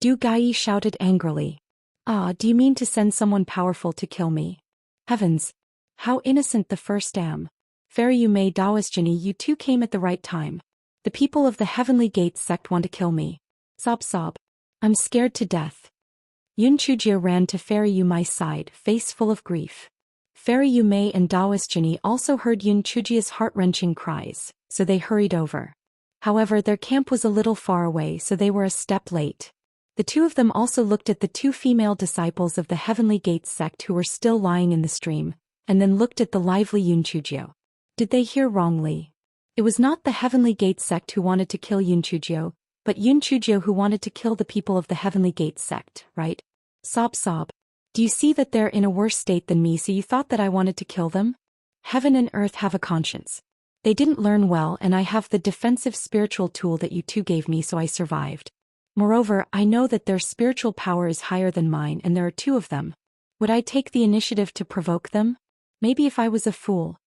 Du Gai shouted angrily. Ah, do you mean to send someone powerful to kill me? Heavens! How innocent the first am. Fairy Yume Daoisjini, you two came at the right time. The people of the Heavenly Gates sect want to kill me. Sob sob. I'm scared to death. Yun Chujia ran to Fairy Yumei's side, face full of grief. Fairy Yume and Daoisjini also heard Yun Chujia's heart-wrenching cries, so they hurried over. However, their camp was a little far away, so they were a step late. The two of them also looked at the two female disciples of the Heavenly Gates sect who were still lying in the stream, and then looked at the lively Yun Chujio. Did they hear wrongly? It was not the Heavenly Gates sect who wanted to kill Yun Chujio, but Yun Chujio who wanted to kill the people of the Heavenly Gates sect, right? Sob sob. Do you see that they're in a worse state than me, so you thought that I wanted to kill them? Heaven and earth have a conscience. They didn't learn well, and I have the defensive spiritual tool that you two gave me, so I survived. Moreover, I know that their spiritual power is higher than mine, and there are two of them. Would I take the initiative to provoke them? Maybe if I was a fool.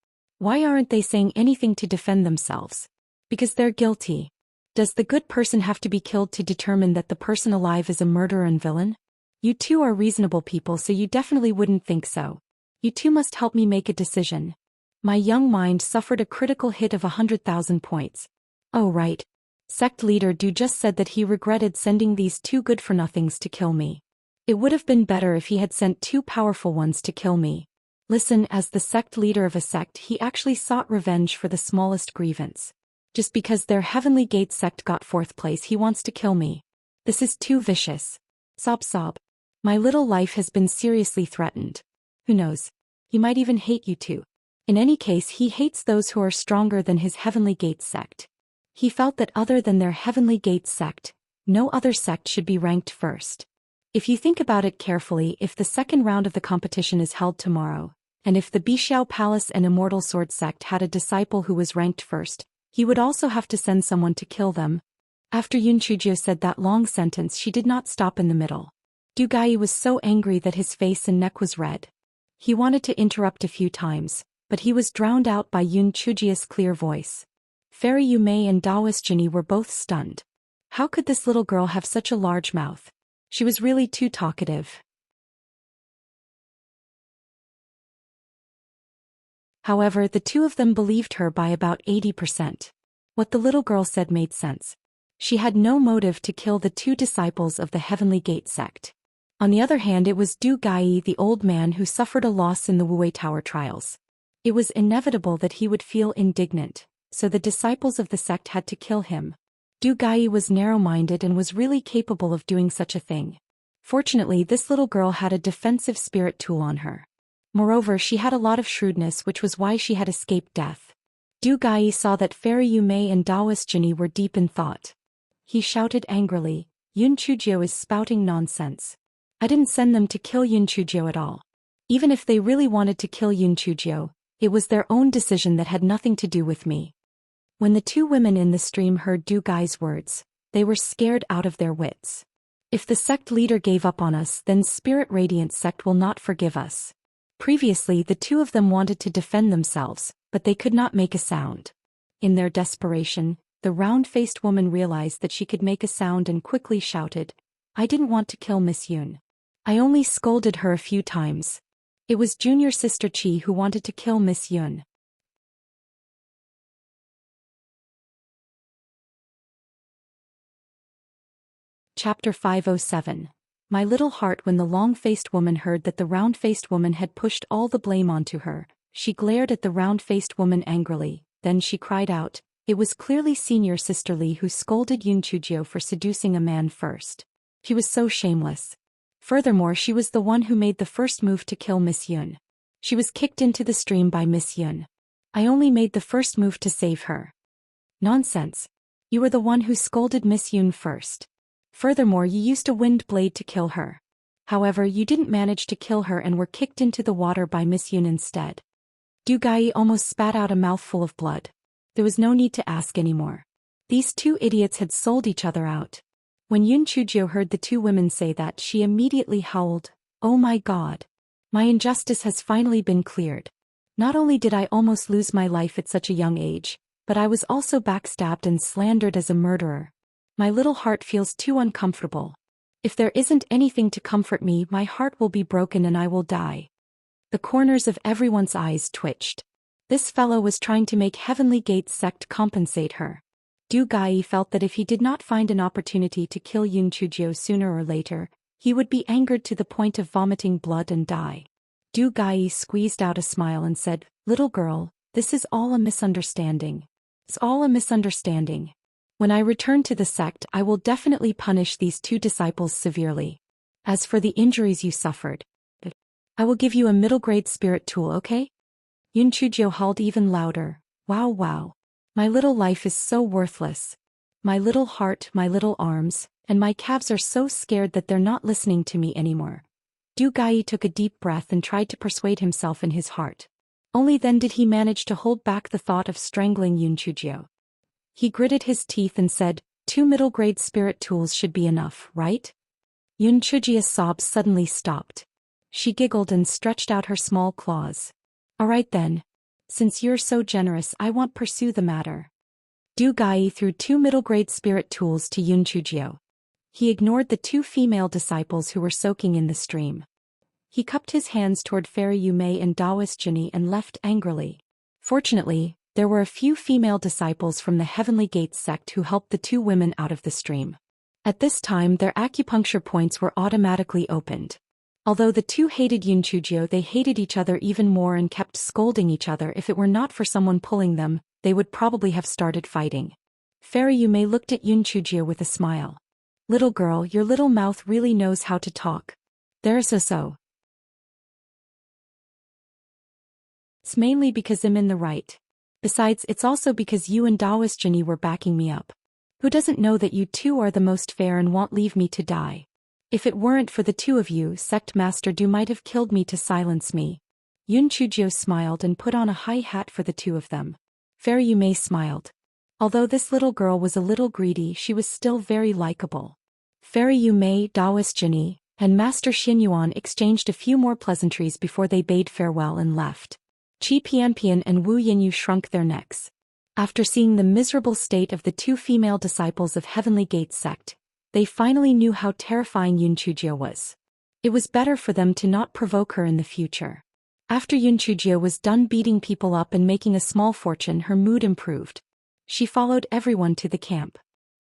Why aren't they saying anything to defend themselves? Because they're guilty. Does the good person have to be killed to determine that the person alive is a murderer and villain? You two are reasonable people, so you definitely wouldn't think so. You two must help me make a decision. My young mind suffered a critical hit of 100,000 points. Oh right. Sect leader Du just said that he regretted sending these two good-for-nothings to kill me. It would have been better if he had sent two powerful ones to kill me. Listen, as the sect leader of a sect, he actually sought revenge for the smallest grievance. Just because their Heavenly Gate sect got 4th place, he wants to kill me. This is too vicious. Sob sob. My little life has been seriously threatened. Who knows? He might even hate you two. In any case, he hates those who are stronger than his Heavenly Gate sect. He felt that other than their Heavenly Gate sect, no other sect should be ranked first. If you think about it carefully, if the second round of the competition is held tomorrow, and if the Bixiao Palace and Immortal Sword sect had a disciple who was ranked first, he would also have to send someone to kill them. After Yun Chujio said that long sentence, she did not stop in the middle. Du Gai was so angry that his face and neck was red. He wanted to interrupt a few times, but he was drowned out by Yun Chujio's clear voice. Fairy Yume and Daoisjini were both stunned. How could this little girl have such a large mouth? She was really too talkative. However, the two of them believed her by about 80%. What the little girl said made sense. She had no motive to kill the two disciples of the Heavenly Gate sect. On the other hand, it was Du Gai, the old man, who suffered a loss in the Wuwei Tower trials. It was inevitable that he would feel indignant, so the disciples of the sect had to kill him. Du Gai was narrow-minded and was really capable of doing such a thing. Fortunately, this little girl had a defensive spirit tool on her. Moreover, she had a lot of shrewdness, which was why she had escaped death. Du Gai saw that Fairy Yume and Daoisjini were deep in thought. He shouted angrily, Yun Chujio is spouting nonsense. I didn't send them to kill Yun Chujio at all. Even if they really wanted to kill Yun Chujio, it was their own decision that had nothing to do with me. When the two women in the stream heard Du Gai's words, they were scared out of their wits. If the sect leader gave up on us, then Spirit Radiant sect will not forgive us. Previously, the two of them wanted to defend themselves, but they could not make a sound. In their desperation, the round-faced woman realized that she could make a sound and quickly shouted, I didn't want to kill Miss Yun. I only scolded her a few times. It was junior sister Chi who wanted to kill Miss Yun. Chapter 507. My little heart. When the long-faced woman heard that the round-faced woman had pushed all the blame onto her, she glared at the round-faced woman angrily, then she cried out, it was clearly senior sister Li who scolded Yun Chujio for seducing a man first. She was so shameless. Furthermore, she was the one who made the first move to kill Miss Yun. She was kicked into the stream by Miss Yun. I only made the first move to save her. Nonsense. You were the one who scolded Miss Yun first. Furthermore, you used a wind blade to kill her. However, you didn't manage to kill her and were kicked into the water by Miss Yun instead. Du Gai almost spat out a mouthful of blood. There was no need to ask anymore. These two idiots had sold each other out. When Yun Chujio heard the two women say that, she immediately howled, "Oh my God! My injustice has finally been cleared. Not only did I almost lose my life at such a young age, but I was also backstabbed and slandered as a murderer. My little heart feels too uncomfortable. If there isn't anything to comfort me, my heart will be broken and I will die." The corners of everyone's eyes twitched. This fellow was trying to make Heavenly Gate's sect compensate her. Du Gai felt that if he did not find an opportunity to kill Yun Chujio sooner or later, he would be angered to the point of vomiting blood and die. Du Gai squeezed out a smile and said, "Little girl, this is all a misunderstanding. It's all a misunderstanding. When I return to the sect, I will definitely punish these two disciples severely. As for the injuries you suffered, I will give you a middle-grade spirit tool, okay?" Yun Chujio howled even louder. "Wow, wow. My little life is so worthless. My little heart, my little arms, and my calves are so scared that they're not listening to me anymore." Du Gai took a deep breath and tried to persuade himself in his heart. Only then did he manage to hold back the thought of strangling Yun Chujio. He gritted his teeth and said, "2 middle-grade spirit tools should be enough, right?" Yun Chujio's sobs suddenly stopped. She giggled and stretched out her small claws. "All right then. Since you're so generous, I won't pursue the matter." Du Gai threw 2 middle-grade spirit tools to Yun Chujio. He ignored the 2 female disciples who were soaking in the stream. He cupped his hands toward Fairy Yumei and Taoist Jinny and left angrily. Fortunately, there were a few female disciples from the Heavenly Gate sect who helped the 2 women out of the stream. At this time, their acupuncture points were automatically opened. Although the 2 hated Yun Chujio, they hated each other even more and kept scolding each other. If it were not for someone pulling them, they would probably have started fighting. Fairy Yumei looked at Yun Chujio with a smile. "Little girl, your little mouth really knows how to talk. There's so. It's mainly because I'm in the right. Besides, it's also because you and Taoist Jinny were backing me up. Who doesn't know that you two are the most fair and won't leave me to die? If it weren't for the 2 of you, Sect Master Du might have killed me to silence me." Yun Chujio smiled and put on a high hat for the 2 of them. Fairy Yumei smiled. Although this little girl was a little greedy, she was still very likable. Fairy Yumei, Taoist Jinny, and Master Xinyuan exchanged a few more pleasantries before they bade farewell and left. Qi Pianpian and Wu Yinyu shrunk their necks. After seeing the miserable state of the 2 female disciples of Heavenly Gate sect, they finally knew how terrifying Yun Chujio was. It was better for them to not provoke her in the future. After Yun Chujio was done beating people up and making a small fortune, her mood improved. She followed everyone to the camp.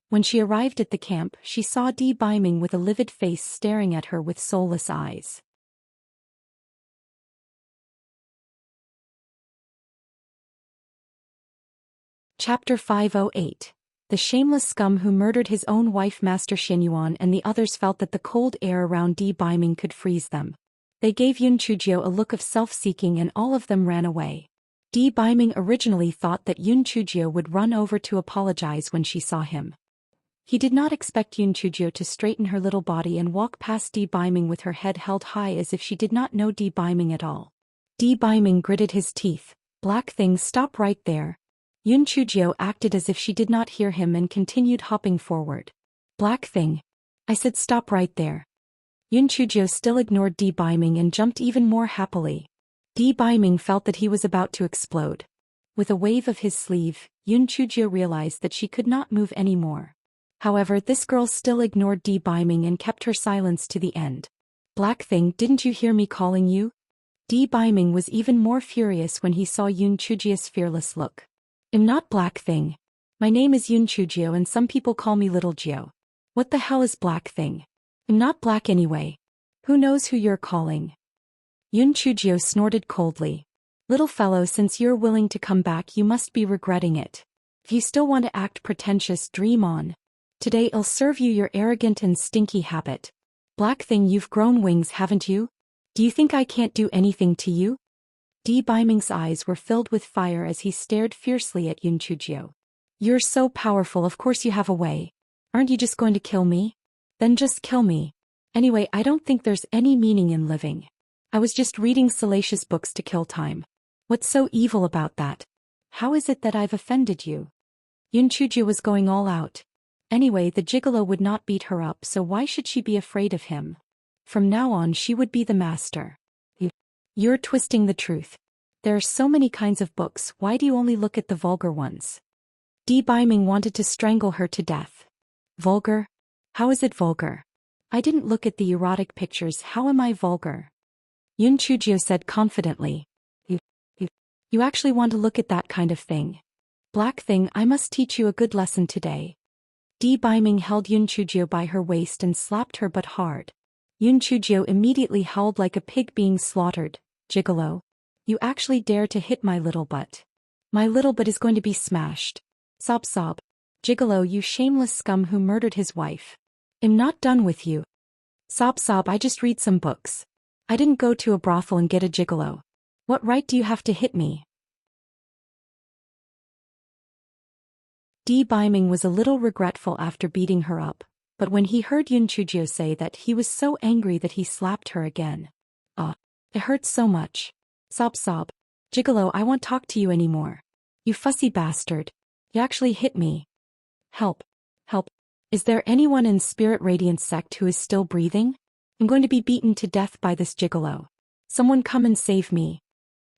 When she arrived at the camp, she saw Di Baiming with a livid face staring at her with soulless eyes. Chapter 508. The shameless scum who murdered his own wife. Master Xinyuan and the others felt that the cold air around Di Baiming could freeze them. They gave Yun Chujio a look of self-seeking and all of them ran away. Di Baiming originally thought that Yun Chujio would run over to apologize when she saw him. He did not expect Yun Chujio to straighten her little body and walk past Di Baiming with her head held high as if she did not know Di Baiming at all. Di Baiming gritted his teeth. "Black thing, stop right there." Yun Chujio acted as if she did not hear him and continued hopping forward. "Black thing. I said stop right there." Yun Chujio still ignored Di Baiming and jumped even more happily. Di Baiming felt that he was about to explode. With a wave of his sleeve, Yun Chujio realized that she could not move anymore. However, this girl still ignored Di Baiming and kept her silence to the end. "Black thing, didn't you hear me calling you?" Di Baiming was even more furious when he saw Yun Chujio's fearless look. "I'm not Black thing. My name is Yun Chujio and some people call me Little Gio. What the hell is Black thing? I'm not black anyway. Who knows who you're calling?" Yun Chujio snorted coldly. "Little fellow, since you're willing to come back, you must be regretting it. If you still want to act pretentious, dream on. Today I'll serve you your arrogant and stinky habit. Black thing, you've grown wings, haven't you? Do you think I can't do anything to you?" Di Baiming's eyes were filled with fire as he stared fiercely at Yun Chujio. "You're so powerful, of course you have a way. Aren't you just going to kill me? Then just kill me. Anyway, I don't think there's any meaning in living. I was just reading salacious books to kill time. What's so evil about that? How is it that I've offended you?" Yun Chujio was going all out. Anyway, the gigolo would not beat her up, so why should she be afraid of him? From now on she would be the master. You're twisting the truth. There are so many kinds of books, why do you only look at the vulgar ones? Baiming wanted to strangle her to death. Vulgar? How is it vulgar? I didn't look at the erotic pictures, how am I vulgar? Yun Chujio said confidently. You actually want to look at that kind of thing? Black thing, I must teach you a good lesson today. Baiming held Yun Chujio by her waist and slapped her but hard. Yun Chujio immediately howled like a pig being slaughtered. Gigolo. You actually dare to hit my little butt. My little butt is going to be smashed. Sob sob. Gigolo, you shameless scum who murdered his wife. I'm not done with you. Sob sob, I just read some books. I didn't go to a brothel and get a gigolo. What right do you have to hit me? Baiming was a little regretful after beating her up, but when he heard Yun Chujio say that, he was so angry that he slapped her again. It hurts so much. Sob sob. Gigolo, I won't talk to you anymore. You fussy bastard. You actually hit me. Help. Help. Is there anyone in Spirit Radiance sect who is still breathing? I'm going to be beaten to death by this gigolo. Someone come and save me.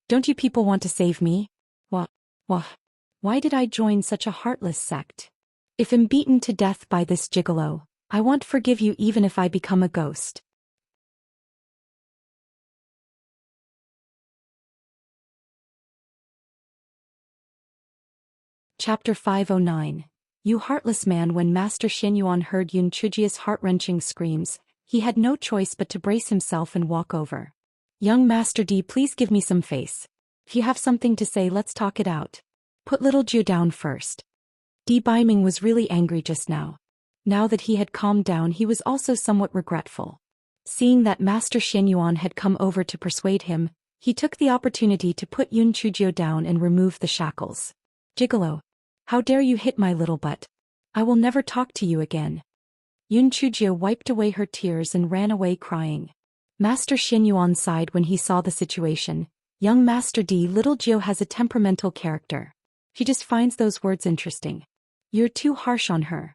Don't you people want to save me? Why did I join such a heartless sect? If I'm beaten to death by this gigolo, I won't forgive you even if I become a ghost. Chapter 509. You heartless man. When Master Xinyuan heard Yun Chujio's heart-wrenching screams, he had no choice but to brace himself and walk over. Young Master D, please give me some face. If you have something to say, let's talk it out. Put little Jiu down first. Baiming was really angry just now. Now that he had calmed down, he was also somewhat regretful. Seeing that Master Xinyuan had come over to persuade him, he took the opportunity to put Yun Chujio down and remove the shackles. Gigolo. How dare you hit my little butt? I will never talk to you again. Yun Chujio wiped away her tears and ran away crying. Master Xinyuan sighed when he saw the situation. Young Master D, little Jiu has a temperamental character. She just finds those words interesting. You're too harsh on her.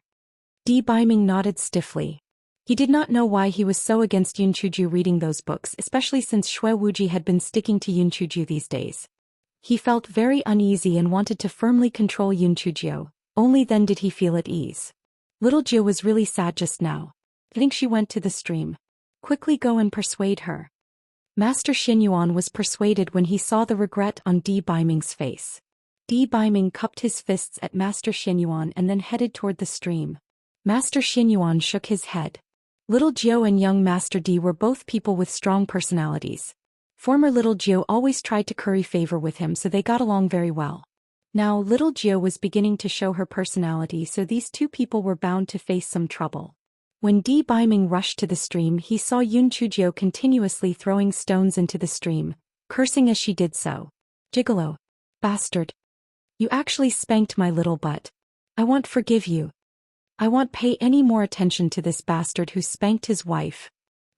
Baiming nodded stiffly. He did not know why he was so against Yun Chujio reading those books, especially since Shui Wuji had been sticking to Yun Chujio these days. He felt very uneasy and wanted to firmly control Yun Chujio. Only then did he feel at ease. Little Jiu was really sad just now. I think she went to the stream. Quickly go and persuade her. Master Xinyuan was persuaded when he saw the regret on Baiming's face. Baiming cupped his fists at Master Xinyuan and then headed toward the stream. Master Xinyuan shook his head. Little Jiu and young Master D were both people with strong personalities. Former little Jiu always tried to curry favor with him, so they got along very well. Now little Jiu was beginning to show her personality, so these two people were bound to face some trouble. When Baiming rushed to the stream, he saw Yun Chujio continuously throwing stones into the stream, cursing as she did so. Gigolo. Bastard. You actually spanked my little butt. I won't forgive you. I won't pay any more attention to this bastard who spanked his wife.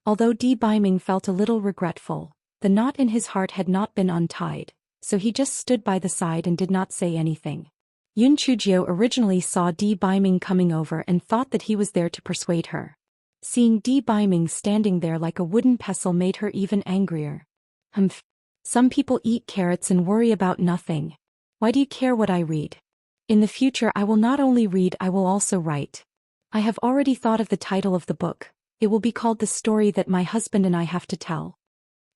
Although Baiming felt a little regretful, the knot in his heart had not been untied, so he just stood by the side and did not say anything. Yun Chujio originally saw Baiming coming over and thought that he was there to persuade her. Seeing Baiming standing there like a wooden pestle made her even angrier. Some people eat carrots and worry about nothing. Why do you care what I read? In the future I will not only read, I will also write. I have already thought of the title of the book. It will be called The Story That My Husband and I Have to Tell.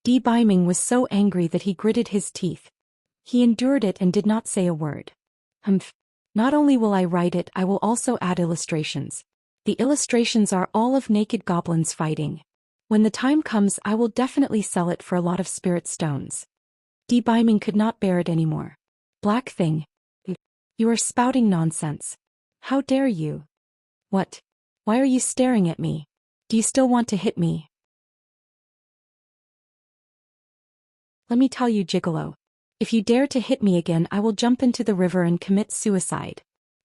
Baiming was so angry that he gritted his teeth. He endured it and did not say a word. Not only will I write it, I will also add illustrations. The illustrations are all of naked goblins fighting. When the time comes, I will definitely sell it for a lot of spirit stones. Baiming could not bear it anymore. Black thing. You are spouting nonsense. How dare you? What? Why are you staring at me? Do you still want to hit me? Let me tell you, Gigolo. If you dare to hit me again, I will jump into the river and commit suicide.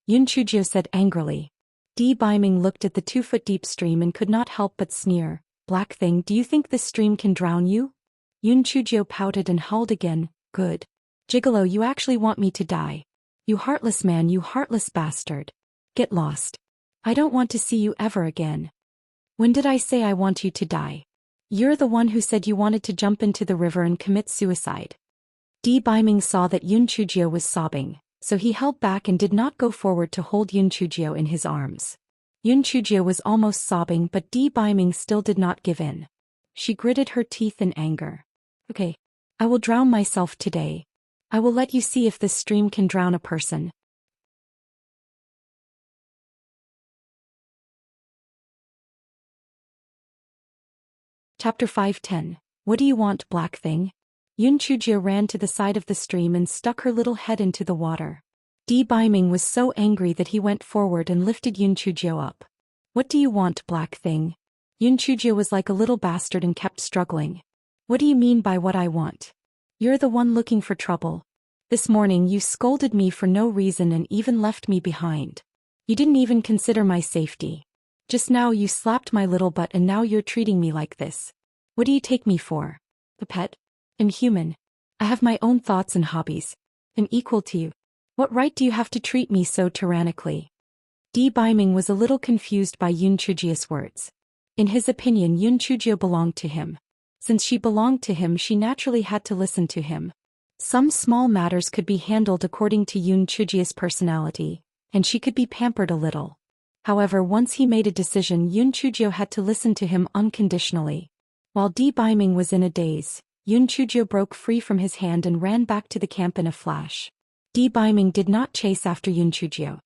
Yun Chujio said angrily. Baiming looked at the 2-foot-deep stream and could not help but sneer. Black thing, do you think this stream can drown you? Yun Chujio pouted and howled again. Good. Gigolo, you actually want me to die. You heartless man, you heartless bastard. Get lost. I don't want to see you ever again. When did I say I want you to die? You're the one who said you wanted to jump into the river and commit suicide. Di Baiming saw that Yun Chujio was sobbing, so he held back and did not go forward to hold Yun Chujio in his arms. Yun Chujio was almost sobbing, but Di Baiming still did not give in. She gritted her teeth in anger. Okay. I will drown myself today. I will let you see if this stream can drown a person. Chapter 5:10. What do you want, black thing? Yun Chujio ran to the side of the stream and stuck her little head into the water. Di Baiming was so angry that he went forward and lifted Yun Chujio up. What do you want, black thing? Yun Chujio was like a little bastard and kept struggling. What do you mean by what I want? You're the one looking for trouble. This morning you scolded me for no reason and even left me behind. You didn't even consider my safety. Just now you slapped my little butt and now you're treating me like this. What do you take me for? A pet? I'm human. I have my own thoughts and hobbies. I'm equal to you. What right do you have to treat me so tyrannically? Di Baiming was a little confused by Yun Chujio's words. In his opinion, Yun Chujio belonged to him. Since she belonged to him, she naturally had to listen to him. Some small matters could be handled according to Yun Chujio's personality, and she could be pampered a little. However, once he made a decision, Yun Chujio had to listen to him unconditionally. While Di Baiming was in a daze, Yun Chujio broke free from his hand and ran back to the camp in a flash. Di Baiming did not chase after Yun Chujio.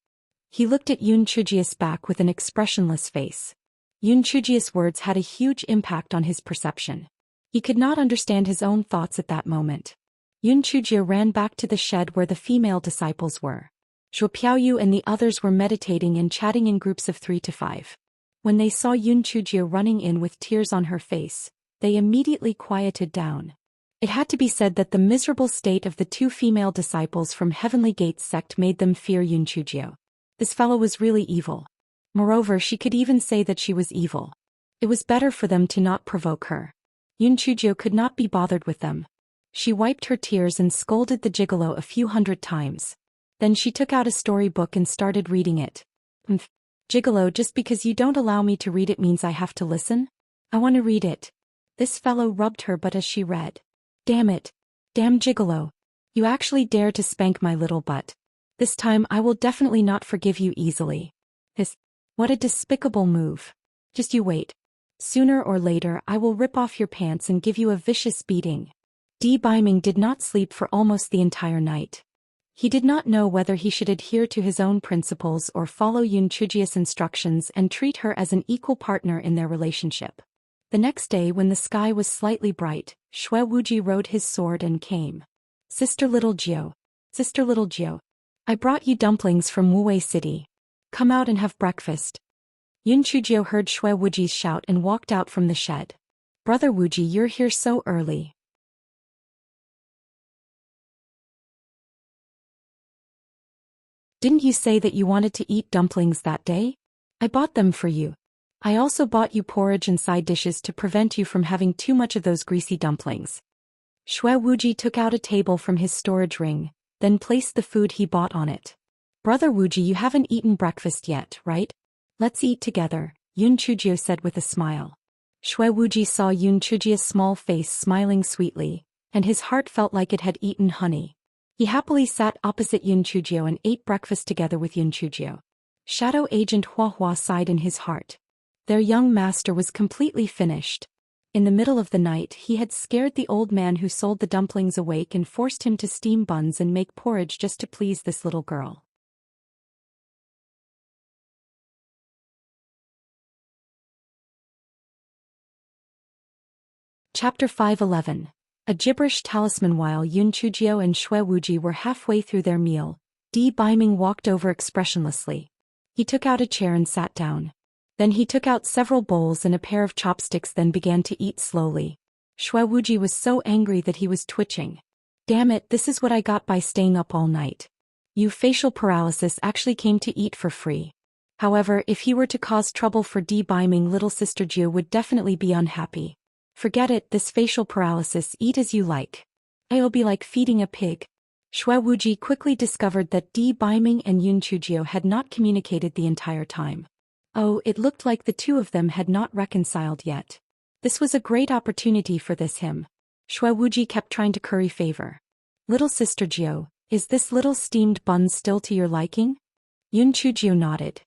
He looked at Yun Chujio's back with an expressionless face. Yun Chujio's words had a huge impact on his perception. He could not understand his own thoughts at that moment. Yun Chujio ran back to the shed where the female disciples were. Zhuo Piaoyu and the others were meditating and chatting in groups of 3 to 5. When they saw Yun Chujio running in with tears on her face, they immediately quieted down. It had to be said that the miserable state of the 2 female disciples from Heavenly Gates sect made them fear Yun Chujio. This fellow was really evil. Moreover, she could even say that she was evil. It was better for them to not provoke her. Yun Chujio could not be bothered with them. She wiped her tears and scolded the gigolo a few hundred times. Then she took out a storybook and started reading it. Gigolo, just because you don't allow me to read it means I have to listen? I want to read it. This fellow rubbed her butt as she read. Damn it. Damn gigolo. You actually dare to spank my little butt. This time I will definitely not forgive you easily. What a despicable move. Just you wait. Sooner or later I will rip off your pants and give you a vicious beating. Di Baiming did not sleep for almost the entire night. He did not know whether he should adhere to his own principles or follow Yun Chujio's instructions and treat her as an equal partner in their relationship. The next day, when the sky was slightly bright, Shui Wuji rode his sword and came. Sister Little Jiu. Sister Little Jiu. I brought you dumplings from Wuwei City. Come out and have breakfast. Yun Chujio heard Shui Wuji's shout and walked out from the shed. Brother Wuji, you're here so early. Didn't you say that you wanted to eat dumplings that day? I bought them for you. I also bought you porridge and side dishes to prevent you from having too much of those greasy dumplings. Shui Wuji took out a table from his storage ring, then placed the food he bought on it. Brother Wuji, you haven't eaten breakfast yet, right? Let's eat together, Yun Chujio said with a smile. Shui Wuji saw Yun Chujio's small face smiling sweetly, and his heart felt like it had eaten honey. He happily sat opposite Yun Chujio and ate breakfast together with Yun Chujio. Shadow Agent Hua Hua sighed in his heart. Their young master was completely finished. In the middle of the night, he had scared the old man who sold the dumplings awake and forced him to steam buns and make porridge just to please this little girl. Chapter 5:11. A gibberish talisman. While Yun Chujio and Shui Wuji were halfway through their meal, Di Baiming walked over expressionlessly. He took out a chair and sat down. Then he took out several bowls and a pair of chopsticks, then began to eat slowly. Shui Wuji was so angry that he was twitching. Damn it, this is what I got by staying up all night. You facial paralysis actually came to eat for free. However, if he were to cause trouble for Di Baiming, little sister Jiu would definitely be unhappy. Forget it, this facial paralysis, eat as you like. It'll be like feeding a pig. Xue Wuji quickly discovered that Di Baiming and Yun Chujio had not communicated the entire time. Oh, it looked like the two of them had not reconciled yet. This was a great opportunity for him. Xue Wuji kept trying to curry favor. Little sister Jiao, is this little steamed bun still to your liking? Yun Chujio nodded.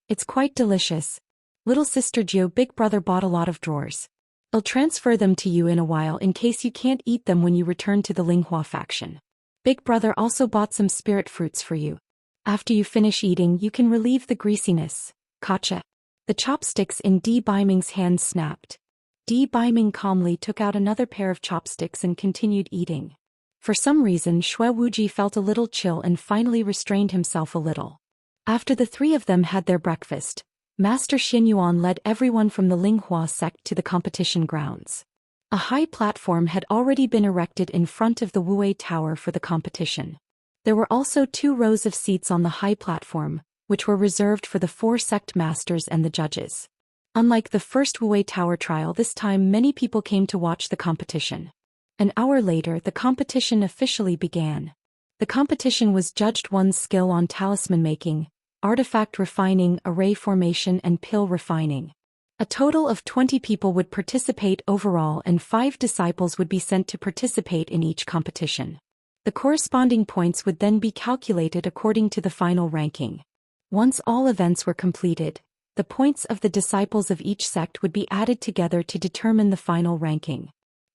It's quite delicious. Little sister Jiao, big brother bought a lot of drawers. I'll transfer them to you in a while in case you can't eat them when you return to the Linghua faction. Big brother also bought some spirit fruits for you. After you finish eating, you can relieve the greasiness. Gotcha. The chopsticks in Di Baiming's hand snapped. Di Baiming calmly took out another pair of chopsticks and continued eating. For some reason, Xue Wuji felt a little chill and finally restrained himself a little. After the three of them had their breakfast, Master Xin Yuan led everyone from the Linghua sect to the competition grounds. A high platform had already been erected in front of the Wuwei Tower for the competition. There were also 2 rows of seats on the high platform, which were reserved for the 4 sect masters and the judges. Unlike the first Wuwei Tower trial, this time many people came to watch the competition. An hour later, the competition officially began. The competition was judged one's skill on talisman making, artifact refining, array formation and pill refining. A total of 20 people would participate overall and 5 disciples would be sent to participate in each competition. The corresponding points would then be calculated according to the final ranking. Once all events were completed, the points of the disciples of each sect would be added together to determine the final ranking.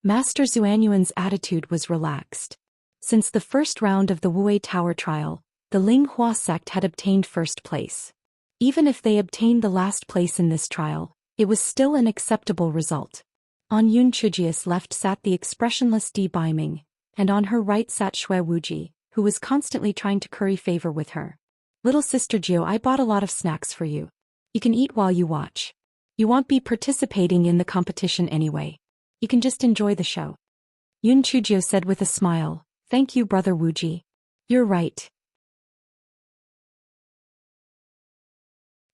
Master Xuanyuan's attitude was relaxed. Since the first round of the Wuwei Tower trial, the Linghua sect had obtained first place. Even if they obtained the last place in this trial, it was still an acceptable result. On Yun Chujia's left sat the expressionless Di Baiming, and on her right sat Xue Wuji, who was constantly trying to curry favor with her. Little sister Jiao, I bought a lot of snacks for you. You can eat while you watch. You won't be participating in the competition anyway. You can just enjoy the show. Yun Chujio said with a smile, Thank you, brother Wuji. You're right.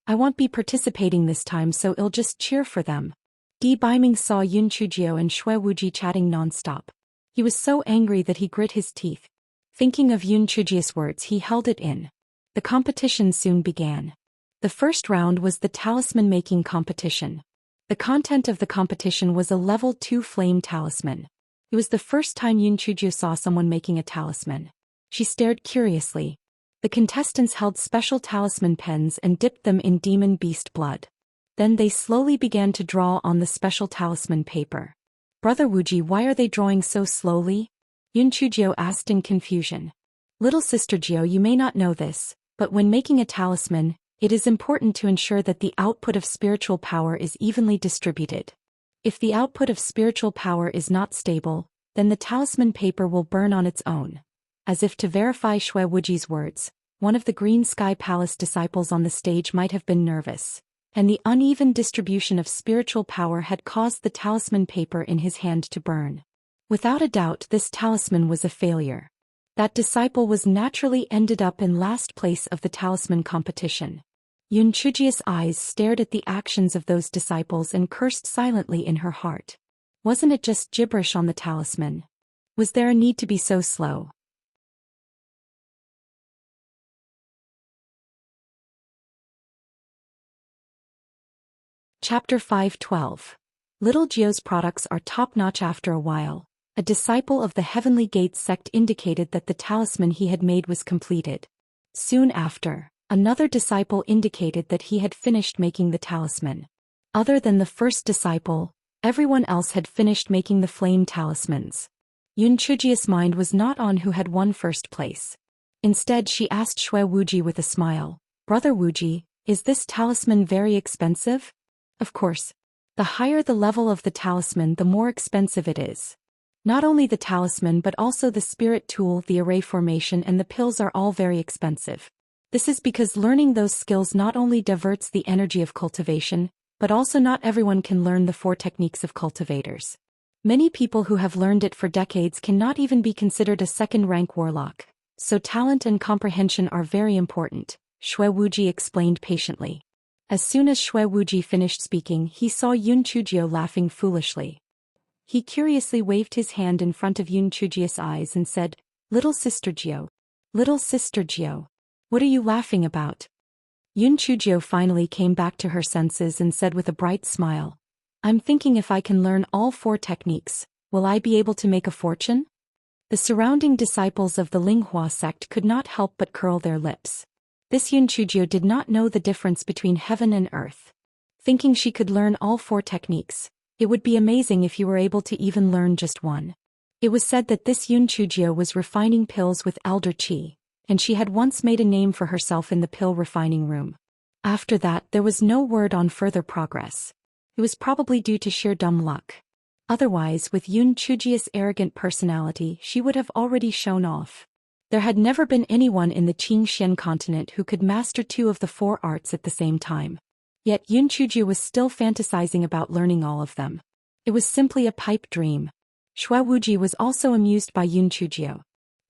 I won't be participating this time, so I'll just cheer for them. Di Baiming saw Yun Chujio and Xue Wuji chatting non-stop. He was so angry that he grit his teeth. Thinking of Yun Chujio's words, he held it in. The competition soon began. The first round was the talisman making competition. The content of the competition was a level 2 flame talisman. It was the first time Yun Chujio saw someone making a talisman. She stared curiously. The contestants held special talisman pens and dipped them in demon beast blood. Then they slowly began to draw on the special talisman paper. Brother Wuji, why are they drawing so slowly? Yun Chujio asked in confusion. Little sister Jiao, you may not know this, but when making a talisman, it is important to ensure that the output of spiritual power is evenly distributed. If the output of spiritual power is not stable, then the talisman paper will burn on its own. As if to verify Xue Wuji's words, one of the Green Sky Palace disciples on the stage might have been nervous, and the uneven distribution of spiritual power had caused the talisman paper in his hand to burn. Without a doubt, this talisman was a failure. That disciple was naturally ended up in last place of the talisman competition. Yun Chujio's eyes stared at the actions of those disciples and cursed silently in her heart. Wasn't it just gibberish on the talisman? Was there a need to be so slow? Chapter 5:12. Little Jiao's products are top-notch. After a while, a disciple of the Heavenly Gates sect indicated that the talisman he had made was completed. Soon after, another disciple indicated that he had finished making the talisman. Other than the first disciple, everyone else had finished making the flame talismans. Yun Chujio's mind was not on who had won first place. Instead, she asked Xue Wuji with a smile, Brother Wuji, is this talisman very expensive? Of course. The higher the level of the talisman, the more expensive it is. Not only the talisman but also the spirit tool, the array formation and the pills are all very expensive. This is because learning those skills not only diverts the energy of cultivation, but also not everyone can learn the 4 techniques of cultivators. Many people who have learned it for decades cannot even be considered a second-rank warlock, so talent and comprehension are very important, Xue Wuji explained patiently. As soon as Xue Wuji finished speaking, he saw Yun Chujio laughing foolishly. He curiously waved his hand in front of Yun Chujio's eyes and said, Little Sister Gio. Little Sister Gio. What are you laughing about? Yun Chujio finally came back to her senses and said with a bright smile, I'm thinking if I can learn all 4 techniques, will I be able to make a fortune? The surrounding disciples of the Linghua sect could not help but curl their lips. This Yun Chujio did not know the difference between heaven and earth. Thinking she could learn all 4 techniques, it would be amazing if you were able to even learn just one. It was said that this Yun Chujio was refining pills with elder qi, and she had once made a name for herself in the pill refining room. After that, there was no word on further progress. It was probably due to sheer dumb luck. Otherwise, with Yun Chujio's arrogant personality, she would have already shown off. There had never been anyone in the Qingxian continent who could master 2 of the 4 arts at the same time. Yet Yun Chujio was still fantasizing about learning all of them. It was simply a pipe dream. Xue Wuji was also amused by Yun Chujio.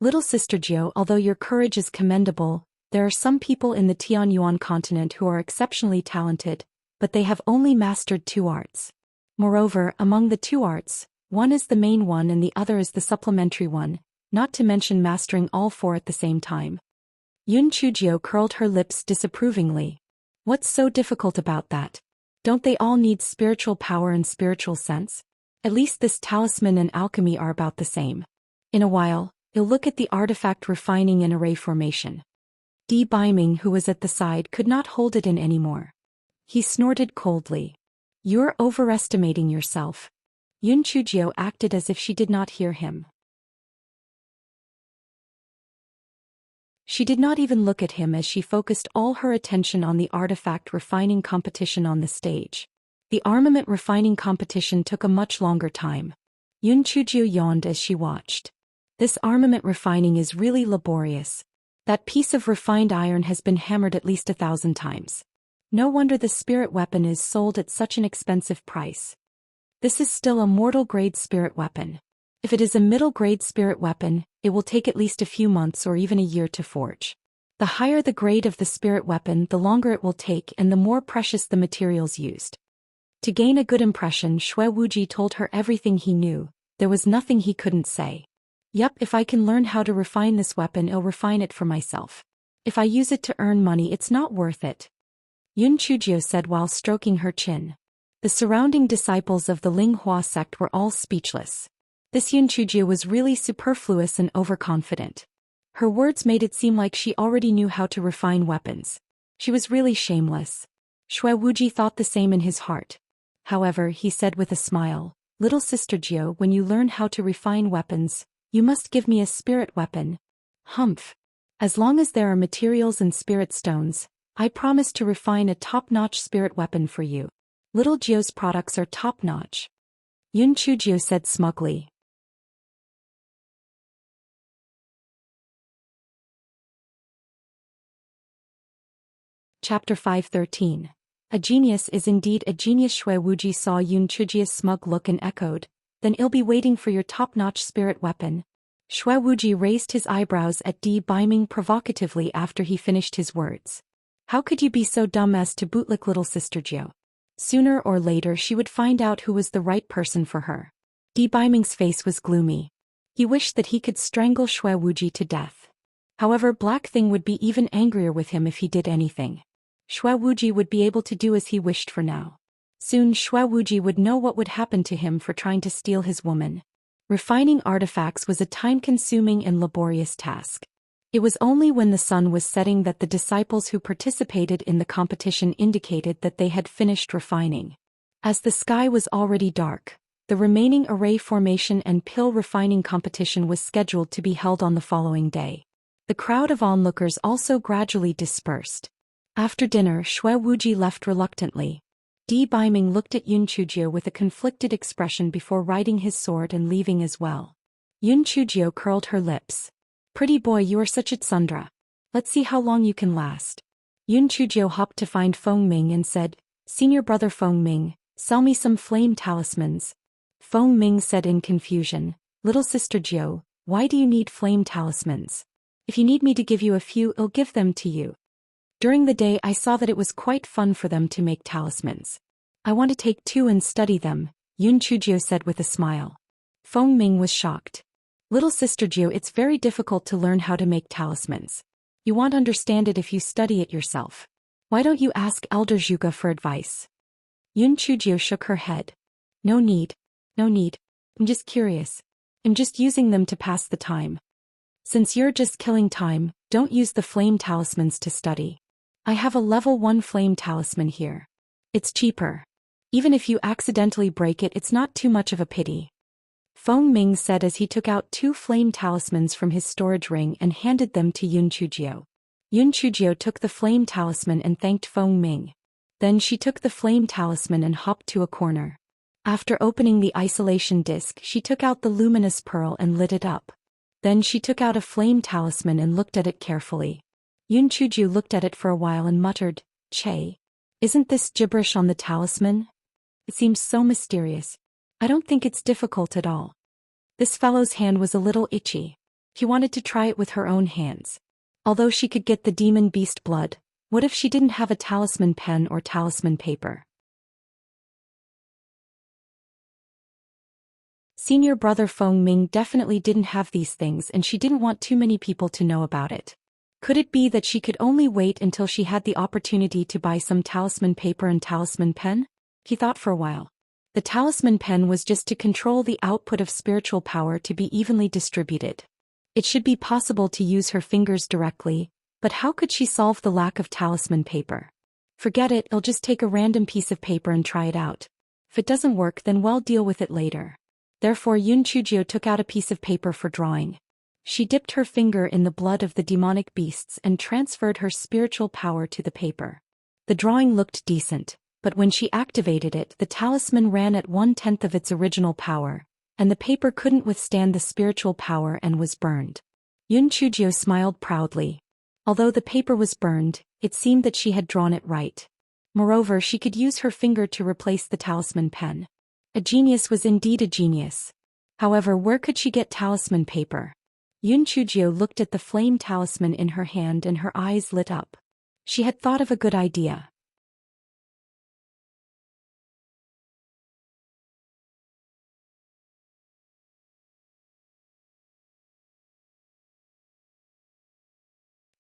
Little Sister Gio, although your courage is commendable, there are some people in the Tianyuan continent who are exceptionally talented, but they have only mastered 2 arts. Moreover, among the 2 arts, one is the main one and the other is the supplementary one, not to mention mastering all 4 at the same time. Yun Chujio curled her lips disapprovingly. What's so difficult about that? Don't they all need spiritual power and spiritual sense? At least this talisman and alchemy are about the same. In a while, you'll look at the artifact refining and array formation. Di Baiming, who was at the side, could not hold it in anymore. He snorted coldly. You're overestimating yourself. Yun Chujio acted as if she did not hear him. She did not even look at him as she focused all her attention on the artifact refining competition on the stage. The armament refining competition took a much longer time. Yun Chujio yawned as she watched. This armament refining is really laborious. That piece of refined iron has been hammered at least 1,000 times. No wonder the spirit weapon is sold at such an expensive price. This is still a mortal-grade spirit weapon. If it is a middle-grade spirit weapon, it will take at least a few months or even a year to forge. The higher the grade of the spirit weapon, the longer it will take and the more precious the materials used. To gain a good impression, Xue Wuji told her everything he knew. There was nothing he couldn't say. Yup, if I can learn how to refine this weapon, I'll refine it for myself. If I use it to earn money, it's not worth it. Yun Chujio said while stroking her chin. The surrounding disciples of the Linghua sect were all speechless. This Yun Chujio was really superfluous and overconfident. Her words made it seem like she already knew how to refine weapons. She was really shameless. Xue Wuji thought the same in his heart. However, he said with a smile, Little Sister Gio, when you learn how to refine weapons, you must give me a spirit weapon. Humph. As long as there are materials and spirit stones, I promise to refine a top-notch spirit weapon for you. Little Gio's products are top-notch. Yun Chujio said smugly. Chapter 513. A genius is indeed a genius. Xue Wuji saw Yun Chujio's smug look and echoed, then I'll be waiting for your top-notch spirit weapon. Xue Wuji raised his eyebrows at Di Baiming provocatively after he finished his words. How could you be so dumb as to bootlick Little Sister Gio? Sooner or later she would find out who was the right person for her. Di Baiming's face was gloomy. He wished that he could strangle Xue Wuji to death. However, Black Thing would be even angrier with him if he did anything. Xue Wuji would be able to do as he wished for now. Soon Xue Wuji would know what would happen to him for trying to steal his woman. Refining artifacts was a time-consuming and laborious task. It was only when the sun was setting that the disciples who participated in the competition indicated that they had finished refining. As the sky was already dark, the remaining array formation and pill refining competition was scheduled to be held on the following day. The crowd of onlookers also gradually dispersed. After dinner, Xue Wuji left reluctantly. Di Baiming looked at Yun Chujio with a conflicted expression before riding his sword and leaving as well. Yun Chujio curled her lips. Pretty boy, you are such a tsundra. Let's see how long you can last. Yun Chujio hopped to find Feng Ming and said, Senior brother Feng Ming, sell me some flame talismans. Feng Ming said in confusion, Little Sister Gio, why do you need flame talismans? If you need me to give you a few, I'll give them to you. During the day I saw that it was quite fun for them to make talismans. I want to take 2 and study them, Yun Chujio said with a smile. Feng Ming was shocked. Little Sister Gio, it's very difficult to learn how to make talismans. You won't understand it if you study it yourself. Why don't you ask Elder Zhuge for advice? Yun Chujio shook her head. No need. No need. I'm just curious. I'm just using them to pass the time. Since you're just killing time, don't use the flame talismans to study. I have a level 1 flame talisman here. It's cheaper. Even if you accidentally break it, it's not too much of a pity. Feng Ming said as he took out 2 flame talismans from his storage ring and handed them to Yun Chujio. Yun Chujio took the flame talisman and thanked Feng Ming. Then she took the flame talisman and hopped to a corner. After opening the isolation disc, she took out the luminous pearl and lit it up. Then she took out a flame talisman and looked at it carefully. Yun Chujio looked at it for a while and muttered, "Che. Isn't this gibberish on the talisman? It seems so mysterious. I don't think it's difficult at all." This fellow's hand was a little itchy. He wanted to try it with her own hands. Although she could get the demon beast blood, what if she didn't have a talisman pen or talisman paper? Senior brother Feng Ming definitely didn't have these things and she didn't want too many people to know about it. Could it be that she could only wait until she had the opportunity to buy some talisman paper and talisman pen? He thought for a while. The talisman pen was just to control the output of spiritual power to be evenly distributed. It should be possible to use her fingers directly, but how could she solve the lack of talisman paper? Forget it, I'll just take a random piece of paper and try it out. If it doesn't work, then we'll deal with it later. Therefore Yun Chujio took out a piece of paper for drawing. She dipped her finger in the blood of the demonic beasts and transferred her spiritual power to the paper. The drawing looked decent, but when she activated it, the talisman ran at 1/10 of its original power, and the paper couldn't withstand the spiritual power and was burned. Yun Chujio smiled proudly. Although the paper was burned, it seemed that she had drawn it right. Moreover, she could use her finger to replace the talisman pen. A genius was indeed a genius. However, where could she get talisman paper? Yun Chujio looked at the flame talisman in her hand and her eyes lit up. She had thought of a good idea.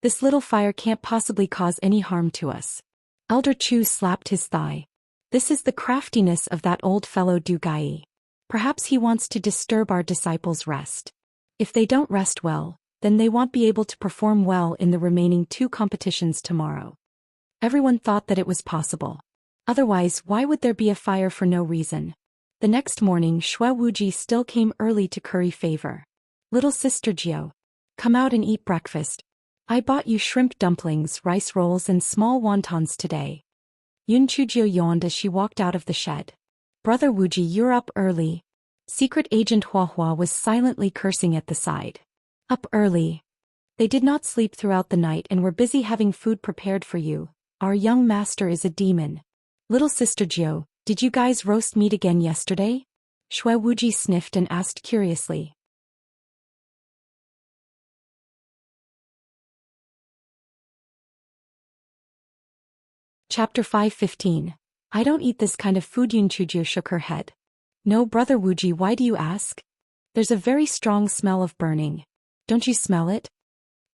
This little fire can't possibly cause any harm to us. Elder Chu slapped his thigh. This is the craftiness of that old fellow Du Gai. Perhaps he wants to disturb our disciples' rest. If they don't rest well, then they won't be able to perform well in the remaining 2 competitions tomorrow. Everyone thought that it was possible. Otherwise, why would there be a fire for no reason? The next morning, Xue Wuji still came early to curry favor. Little Sister Gio, come out and eat breakfast. I bought you shrimp dumplings, rice rolls and small wontons today. Yun Chujio yawned as she walked out of the shed. Brother Wuji, you're up early. Secret Agent Hua Hua was silently cursing at the side. Up early. They did not sleep throughout the night and were busy having food prepared for you. Our young master is a demon. Little Sister Gio, did you guys roast meat again yesterday? Xue Wuji sniffed and asked curiously. Chapter 5:15. I don't eat this kind of food. Yun Chujio shook her head. No, Brother Wuji, why do you ask? There's a very strong smell of burning. Don't you smell it?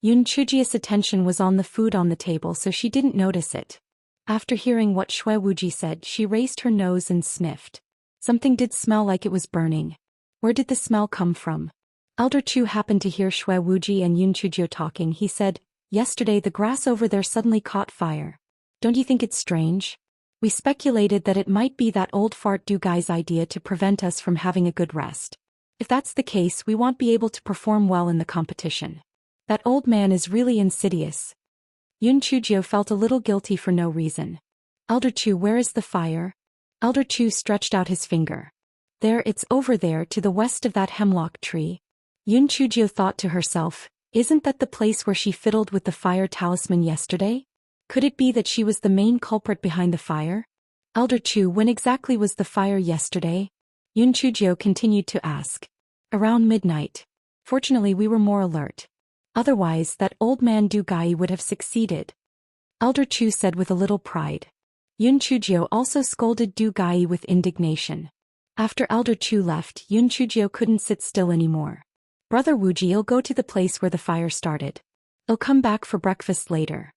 Yun Chujio's attention was on the food on the table, so she didn't notice it. After hearing what Xue Wuji said, she raised her nose and sniffed. Something did smell like it was burning. Where did the smell come from? Elder Chu happened to hear Xue Wuji and Yun Chujio talking. He said, yesterday the grass over there suddenly caught fire. Don't you think it's strange? We speculated that it might be that old fart Du Gai's idea to prevent us from having a good rest. If that's the case, we won't be able to perform well in the competition. That old man is really insidious. Yun Chujio felt a little guilty for no reason. Elder Chu, where is the fire? Elder Chu stretched out his finger. There, it's over there to the west of that hemlock tree. Yun Chujio thought to herself, isn't that the place where she fiddled with the fire talisman yesterday? Could it be that she was the main culprit behind the fire? Elder Chu, when exactly was the fire yesterday? Yun Chujio continued to ask. Around midnight. Fortunately, we were more alert. Otherwise, that old man Du Gai would have succeeded. Elder Chu said with a little pride. Yun Chujio also scolded Du Gai with indignation. After Elder Chu left, Yun Chujio couldn't sit still anymore. Brother Wuji'll go to the place where the fire started. He'll come back for breakfast later.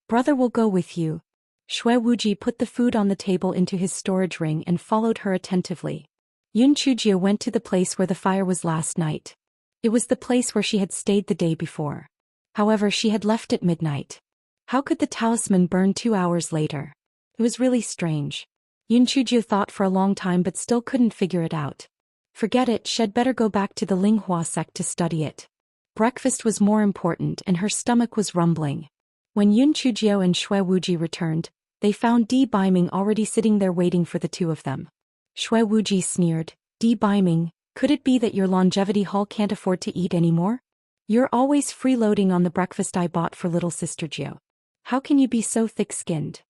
Brother will go with you. Shui Wuji put the food on the table into his storage ring and followed her attentively. Yun Chujie went to the place where the fire was last night. It was the place where she had stayed the day before. However, she had left at midnight. How could the talisman burn 2 hours later? It was really strange. Yun Chujie thought for a long time but still couldn't figure it out. Forget it, she'd better go back to the Linghua sect to study it. Breakfast was more important and her stomach was rumbling. When Yun Chujie and Shui Wuji returned, they found Di Baiming already sitting there waiting for the two of them. Shui Wuji sneered, Di Baiming, could it be that your longevity hall can't afford to eat anymore? You're always freeloading on the breakfast I bought for little sister Jiu. How can you be so thick-skinned?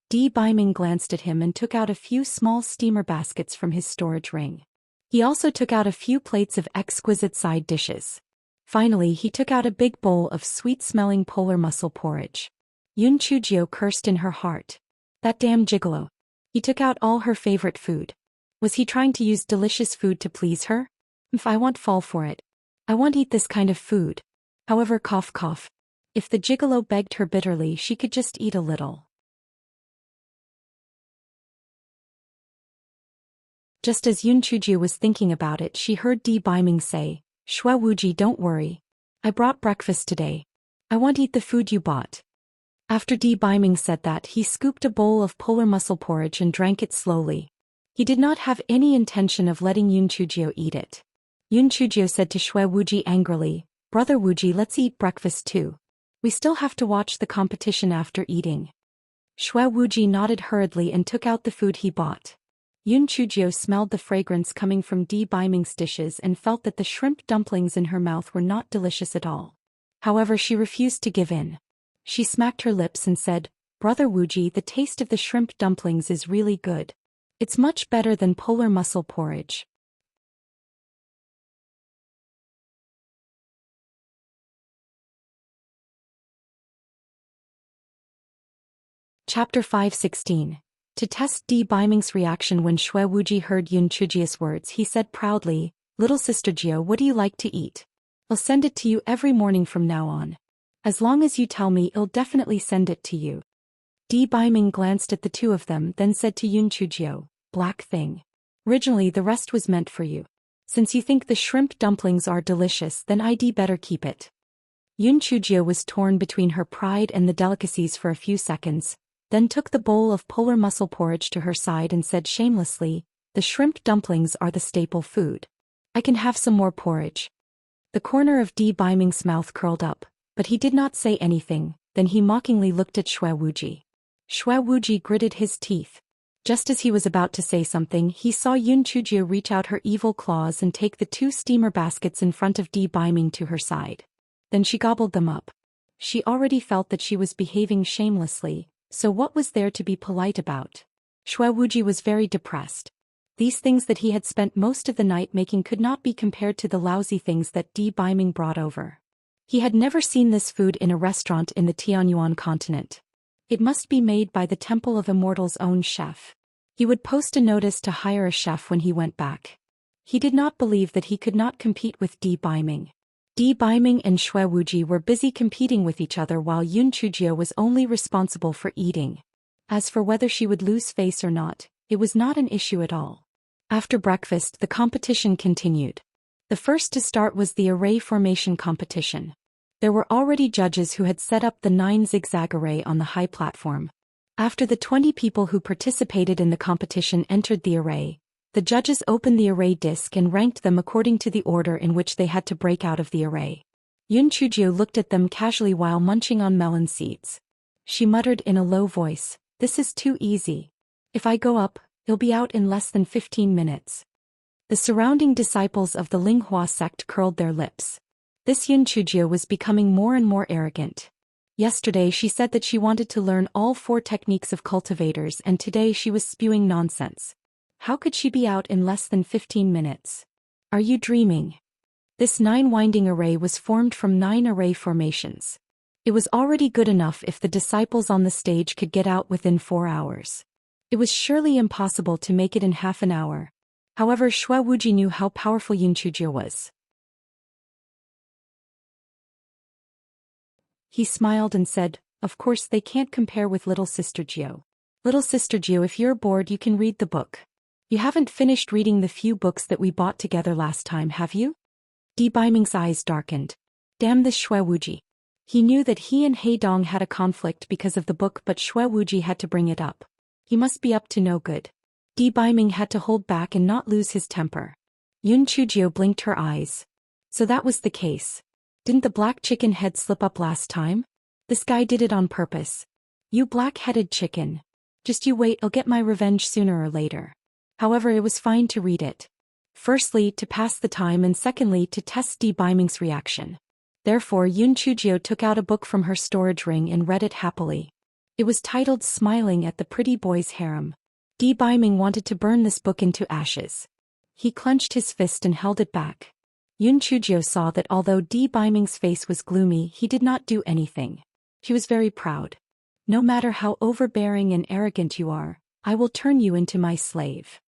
Di Baiming glanced at him and took out a few small steamer baskets from his storage ring. He also took out a few plates of exquisite side dishes. Finally, he took out a big bowl of sweet-smelling polar mussel porridge. Yun Chujie cursed in her heart. That damn gigolo. He took out all her favorite food. Was he trying to use delicious food to please her? If I won't fall for it. I won't eat this kind of food. However, cough cough. If the gigolo begged her bitterly, she could just eat a little. Just as Yun Chujie was thinking about it, she heard Di Baiming say, Shui Wuji, don't worry. I brought breakfast today. I won't eat the food you bought. After Di Baiming said that, he scooped a bowl of polar mussel porridge and drank it slowly. He did not have any intention of letting Yun Chujie eat it. Yun Chujie said to Shui Wuji angrily, Brother Wuji, let's eat breakfast too. We still have to watch the competition after eating. Shui Wuji nodded hurriedly and took out the food he bought. Yun Chujie smelled the fragrance coming from Di Baiming's dishes and felt that the shrimp dumplings in her mouth were not delicious at all. However, she refused to give in. She smacked her lips and said, Brother Wuji, the taste of the shrimp dumplings is really good. It's much better than polar mussel porridge. Chapter 5:16. To test Di Baiming's reaction when Shui Wuji heard Yun Chujie's words, he said proudly, Little sister Jiu, what do you like to eat? I'll send it to you every morning from now on. As long as you tell me, I'll definitely send it to you. Di Baiming glanced at the two of them, then said to Yun Chujie, Black thing. Originally the rest was meant for you. Since you think the shrimp dumplings are delicious, then I'd better keep it. Yun Chujie was torn between her pride and the delicacies for a few seconds, then took the bowl of polar mussel porridge to her side and said shamelessly, The shrimp dumplings are the staple food. I can have some more porridge. The corner of Di Baiming's mouth curled up, but he did not say anything, then he mockingly looked at Shui Wuji. Shui Wuji gritted his teeth. Just as he was about to say something, he saw Yun Chujie reach out her evil claws and take the 2 steamer baskets in front of Di Baiming to her side. Then she gobbled them up. She already felt that she was behaving shamelessly, so what was there to be polite about? Shui Wuji was very depressed. These things that he had spent most of the night making could not be compared to the lousy things that Di Baiming brought over. He had never seen this food in a restaurant in the Tianyuan continent. It must be made by the Temple of Immortal's own chef. He would post a notice to hire a chef when he went back. He did not believe that he could not compete with Di Baiming. Di Baiming and Shui Wuji were busy competing with each other while Yun Chujie was only responsible for eating. As for whether she would lose face or not, it was not an issue at all. After breakfast, the competition continued. The first to start was the array formation competition. There were already judges who had set up the 9 zigzag array on the high platform. After the 20 people who participated in the competition entered the array, the judges opened the array disc and ranked them according to the order in which they had to break out of the array. Yun Chujie looked at them casually while munching on melon seeds. She muttered in a low voice, This is too easy. If I go up, it'll be out in less than 15 minutes. The surrounding disciples of the Linghua sect curled their lips. This Yun Chujie was becoming more and more arrogant. Yesterday she said that she wanted to learn all 4 techniques of cultivators, and today she was spewing nonsense. How could she be out in less than 15 minutes? Are you dreaming? This 9-winding array was formed from 9 array formations. It was already good enough if the disciples on the stage could get out within 4 hours. It was surely impossible to make it in half an hour. However, Shui Wuji knew how powerful Yun Chujie was. He smiled and said, "Of course they can't compare with little sister Gio. Little sister Gio, if you're bored you can read the book. You haven't finished reading the few books that we bought together last time, have you?" Di Baiming's eyes darkened. Damn this Xue Wuji. He knew that he and Heidong had a conflict because of the book, but Xue Wuji had to bring it up. He must be up to no good. Di Baiming had to hold back and not lose his temper. Yun Chujio blinked her eyes. So that was the case. Didn't the black chicken head slip up last time? This guy did it on purpose. You black-headed chicken. Just you wait, I'll get my revenge sooner or later. However, it was fine to read it. Firstly, to pass the time, and secondly, to test Di Baiming's reaction. Therefore, Yun Chujio took out a book from her storage ring and read it happily. It was titled Smiling at the Pretty Boy's Harem. Di Baiming wanted to burn this book into ashes. He clenched his fist and held it back. Yun Chujio saw that although Di Baiming's face was gloomy, he did not do anything. She was very proud. No matter how overbearing and arrogant you are, I will turn you into my slave.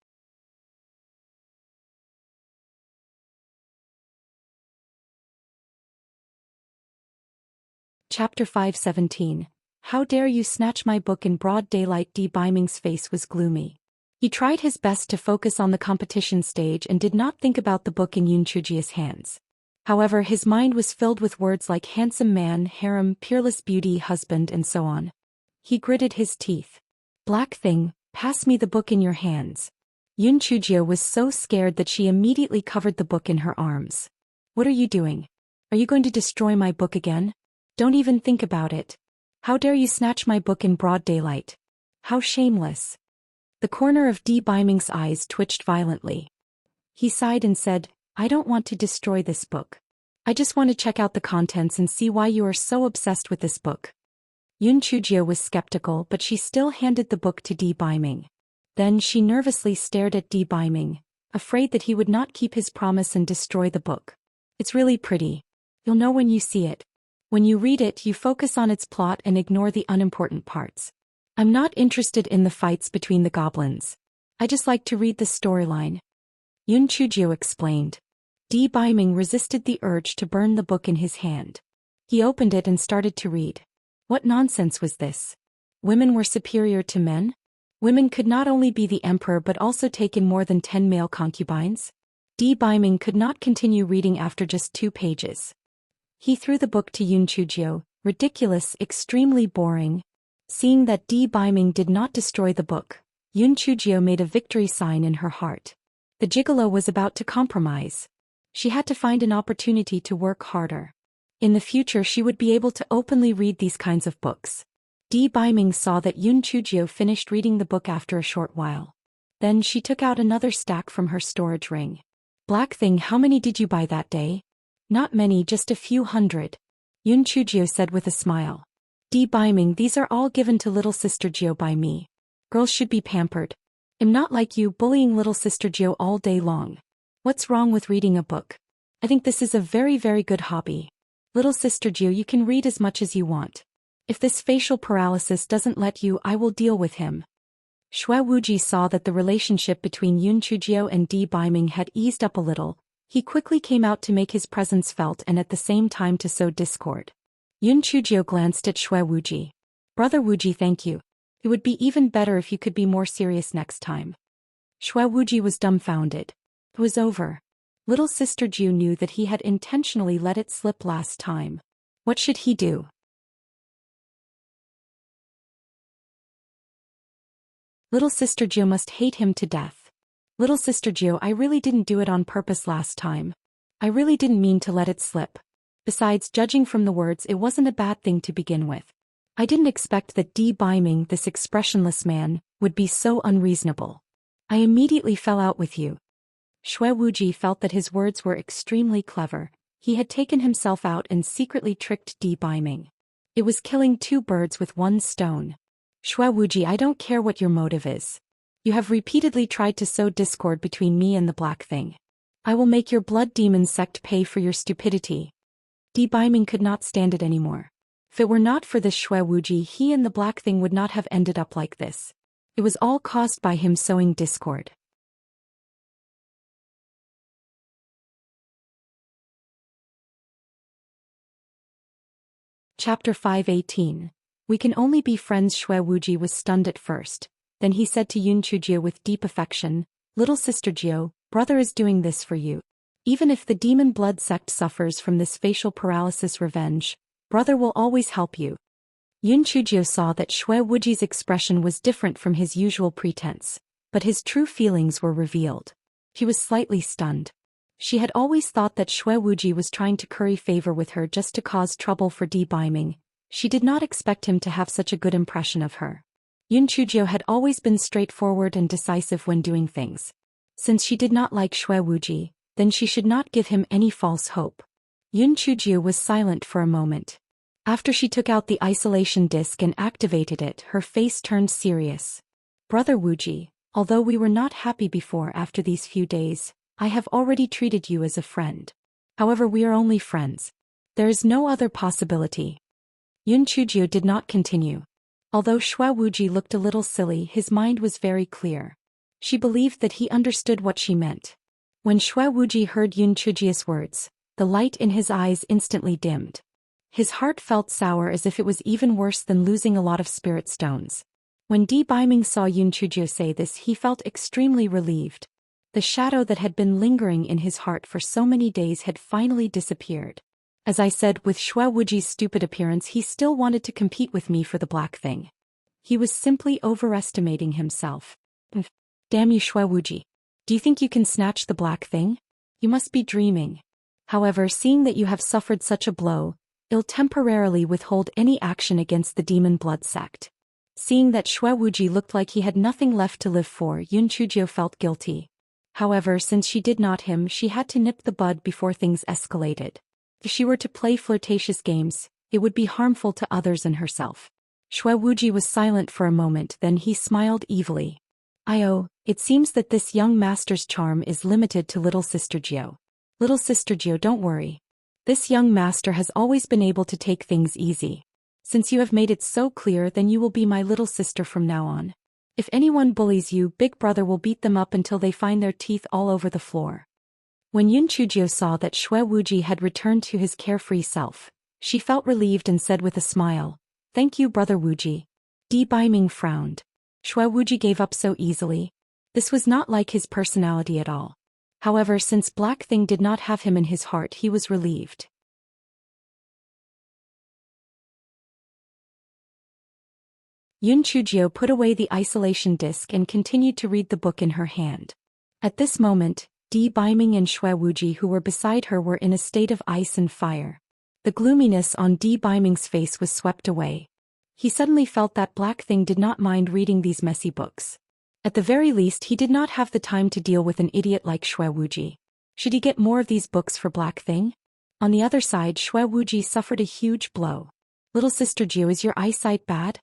Chapter 5:17. How dare you snatch my book in broad daylight? Di Baiming's face was gloomy. He tried his best to focus on the competition stage and did not think about the book in Yun Chujio's hands. However, his mind was filled with words like handsome man, harem, peerless beauty, husband, and so on. He gritted his teeth. Black thing, pass me the book in your hands. Yun Chujio was so scared that she immediately covered the book in her arms. What are you doing? Are you going to destroy my book again? Don't even think about it. How dare you snatch my book in broad daylight? How shameless. The corner of Di Baiming's eyes twitched violently. He sighed and said, I don't want to destroy this book. I just want to check out the contents and see why you are so obsessed with this book. Yun Chujio was skeptical, but she still handed the book to Di Baiming. Then she nervously stared at Di Baiming, afraid that he would not keep his promise and destroy the book. It's really pretty. You'll know when you see it. When you read it, you focus on its plot and ignore the unimportant parts. I'm not interested in the fights between the goblins. I just like to read the storyline. Yun Chujio explained. Di Baiming resisted the urge to burn the book in his hand. He opened it and started to read. What nonsense was this? Women were superior to men? Women could not only be the emperor but also take in more than 10 male concubines? Di Baiming could not continue reading after just 2 pages. He threw the book to Yun Chujio. Ridiculous, extremely boring. Seeing that Di Baiming did not destroy the book, Yun Chujio made a victory sign in her heart. The gigolo was about to compromise. She had to find an opportunity to work harder. In the future she would be able to openly read these kinds of books. Di Baiming saw that Yun Chujio finished reading the book after a short while. Then she took out another stack from her storage ring. Black thing, how many did you buy that day? Not many, just a few hundred. Yun Chujio said with a smile. Di Baiming, these are all given to little sister Gio by me. Girls should be pampered. I'm not like you, bullying little sister Gio all day long. What's wrong with reading a book? I think this is a very, very good hobby. Little sister Gio, you can read as much as you want. If this facial paralysis doesn't let you, I will deal with him. Xue Wuji saw that the relationship between Yun Chujio and Di Baiming had eased up a little. He quickly came out to make his presence felt and at the same time to sow discord. Yun Chujio glanced at Xue Wuji. Brother Wuji, thank you. It would be even better if you could be more serious next time. Xue Wuji was dumbfounded. It was over. Little sister Ju knew that he had intentionally let it slip last time. What should he do? Little sister Ju must hate him to death. Little sister Ju, I really didn't do it on purpose last time. I really didn't mean to let it slip. Besides, judging from the words, it wasn't a bad thing to begin with. I didn't expect that Di Baiming, this expressionless man, would be so unreasonable. I immediately fell out with you. Xue Wuji felt that his words were extremely clever. He had taken himself out and secretly tricked Di Baiming. It was killing 2 birds with 1 stone. Xue Wuji, I don't care what your motive is. You have repeatedly tried to sow discord between me and the Black Thing. I will make your blood demon sect pay for your stupidity. Di Baiming could not stand it anymore. If it were not for this Xue Wuji, he and the Black Thing would not have ended up like this. It was all caused by him sowing discord. Chapter 518. We can only be friends. Xue Wuji was stunned at first. Then he said to Yun Chujio with deep affection, "Little sister Jio, brother is doing this for you. Even if the demon blood sect suffers from this facial paralysis revenge, brother will always help you." Yun Chujio saw that Xue Wuji's expression was different from his usual pretense, but his true feelings were revealed. He was slightly stunned. She had always thought that Xue Wuji was trying to curry favor with her just to cause trouble for Di Biming. She did not expect him to have such a good impression of her. Yun Chujio had always been straightforward and decisive when doing things. Since she did not like Xue Wuji, then she should not give him any false hope. Yun Chujio was silent for a moment. After she took out the isolation disc and activated it, her face turned serious. "Brother Wuji, although we were not happy before, after these few days, I have already treated you as a friend. However, we are only friends. There is no other possibility." Yun Chujio did not continue. Although Xue Wuji looked a little silly, his mind was very clear. She believed that he understood what she meant. When Xue Wuji heard Yun Chujio's words, the light in his eyes instantly dimmed. His heart felt sour, as if it was even worse than losing a lot of spirit stones. When Di Biming saw Yun Chujio say this, he felt extremely relieved. The shadow that had been lingering in his heart for so many days had finally disappeared. As I said, with Xue Wuji's stupid appearance, he still wanted to compete with me for the black thing. He was simply overestimating himself. Damn you, Xue Wuji. Do you think you can snatch the black thing? You must be dreaming. However, seeing that you have suffered such a blow, I'll temporarily withhold any action against the demon blood sect. Seeing that Xue Wuji looked like he had nothing left to live for, Yun Chujio felt guilty. However, since she did not him, she had to nip the bud before things escalated. If she were to play flirtatious games, it would be harmful to others and herself. Xue Wuji was silent for a moment, then he smiled evilly. It seems that this young master's charm is limited to little sister Jio. Little sister Jio, don't worry. This young master has always been able to take things easy. Since you have made it so clear, then you will be my little sister from now on. If anyone bullies you, big brother will beat them up until they find their teeth all over the floor. When Yun Chujio saw that Xue Wuji had returned to his carefree self, she felt relieved and said with a smile, "Thank you, brother Wuji." Di Biming frowned. Xue Wuji gave up so easily. This was not like his personality at all. However, since Black Thing did not have him in his heart, he was relieved. Yun Chujio put away the isolation disc and continued to read the book in her hand. At this moment, Di Biming and Xue Wuji, who were beside her, were in a state of ice and fire. The gloominess on Di Biming's face was swept away. He suddenly felt that Black Thing did not mind reading these messy books. At the very least, he did not have the time to deal with an idiot like Xue Wuji. Should he get more of these books for Black Thing? On the other side, Xue Wuji suffered a huge blow. "Little sister Jio, is your eyesight bad?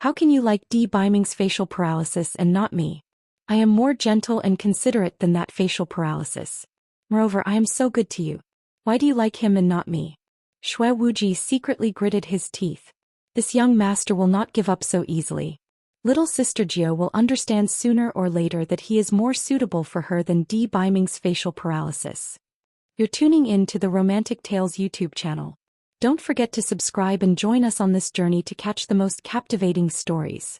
How can you like Di Biming's facial paralysis and not me? I am more gentle and considerate than that facial paralysis. Moreover, I am so good to you. Why do you like him and not me?" Xue Wuji secretly gritted his teeth. This young master will not give up so easily. Little sister Jio will understand sooner or later that he is more suitable for her than Di Biming's facial paralysis. You're tuning in to the Romantic Tales YouTube channel. Don't forget to subscribe and join us on this journey to catch the most captivating stories.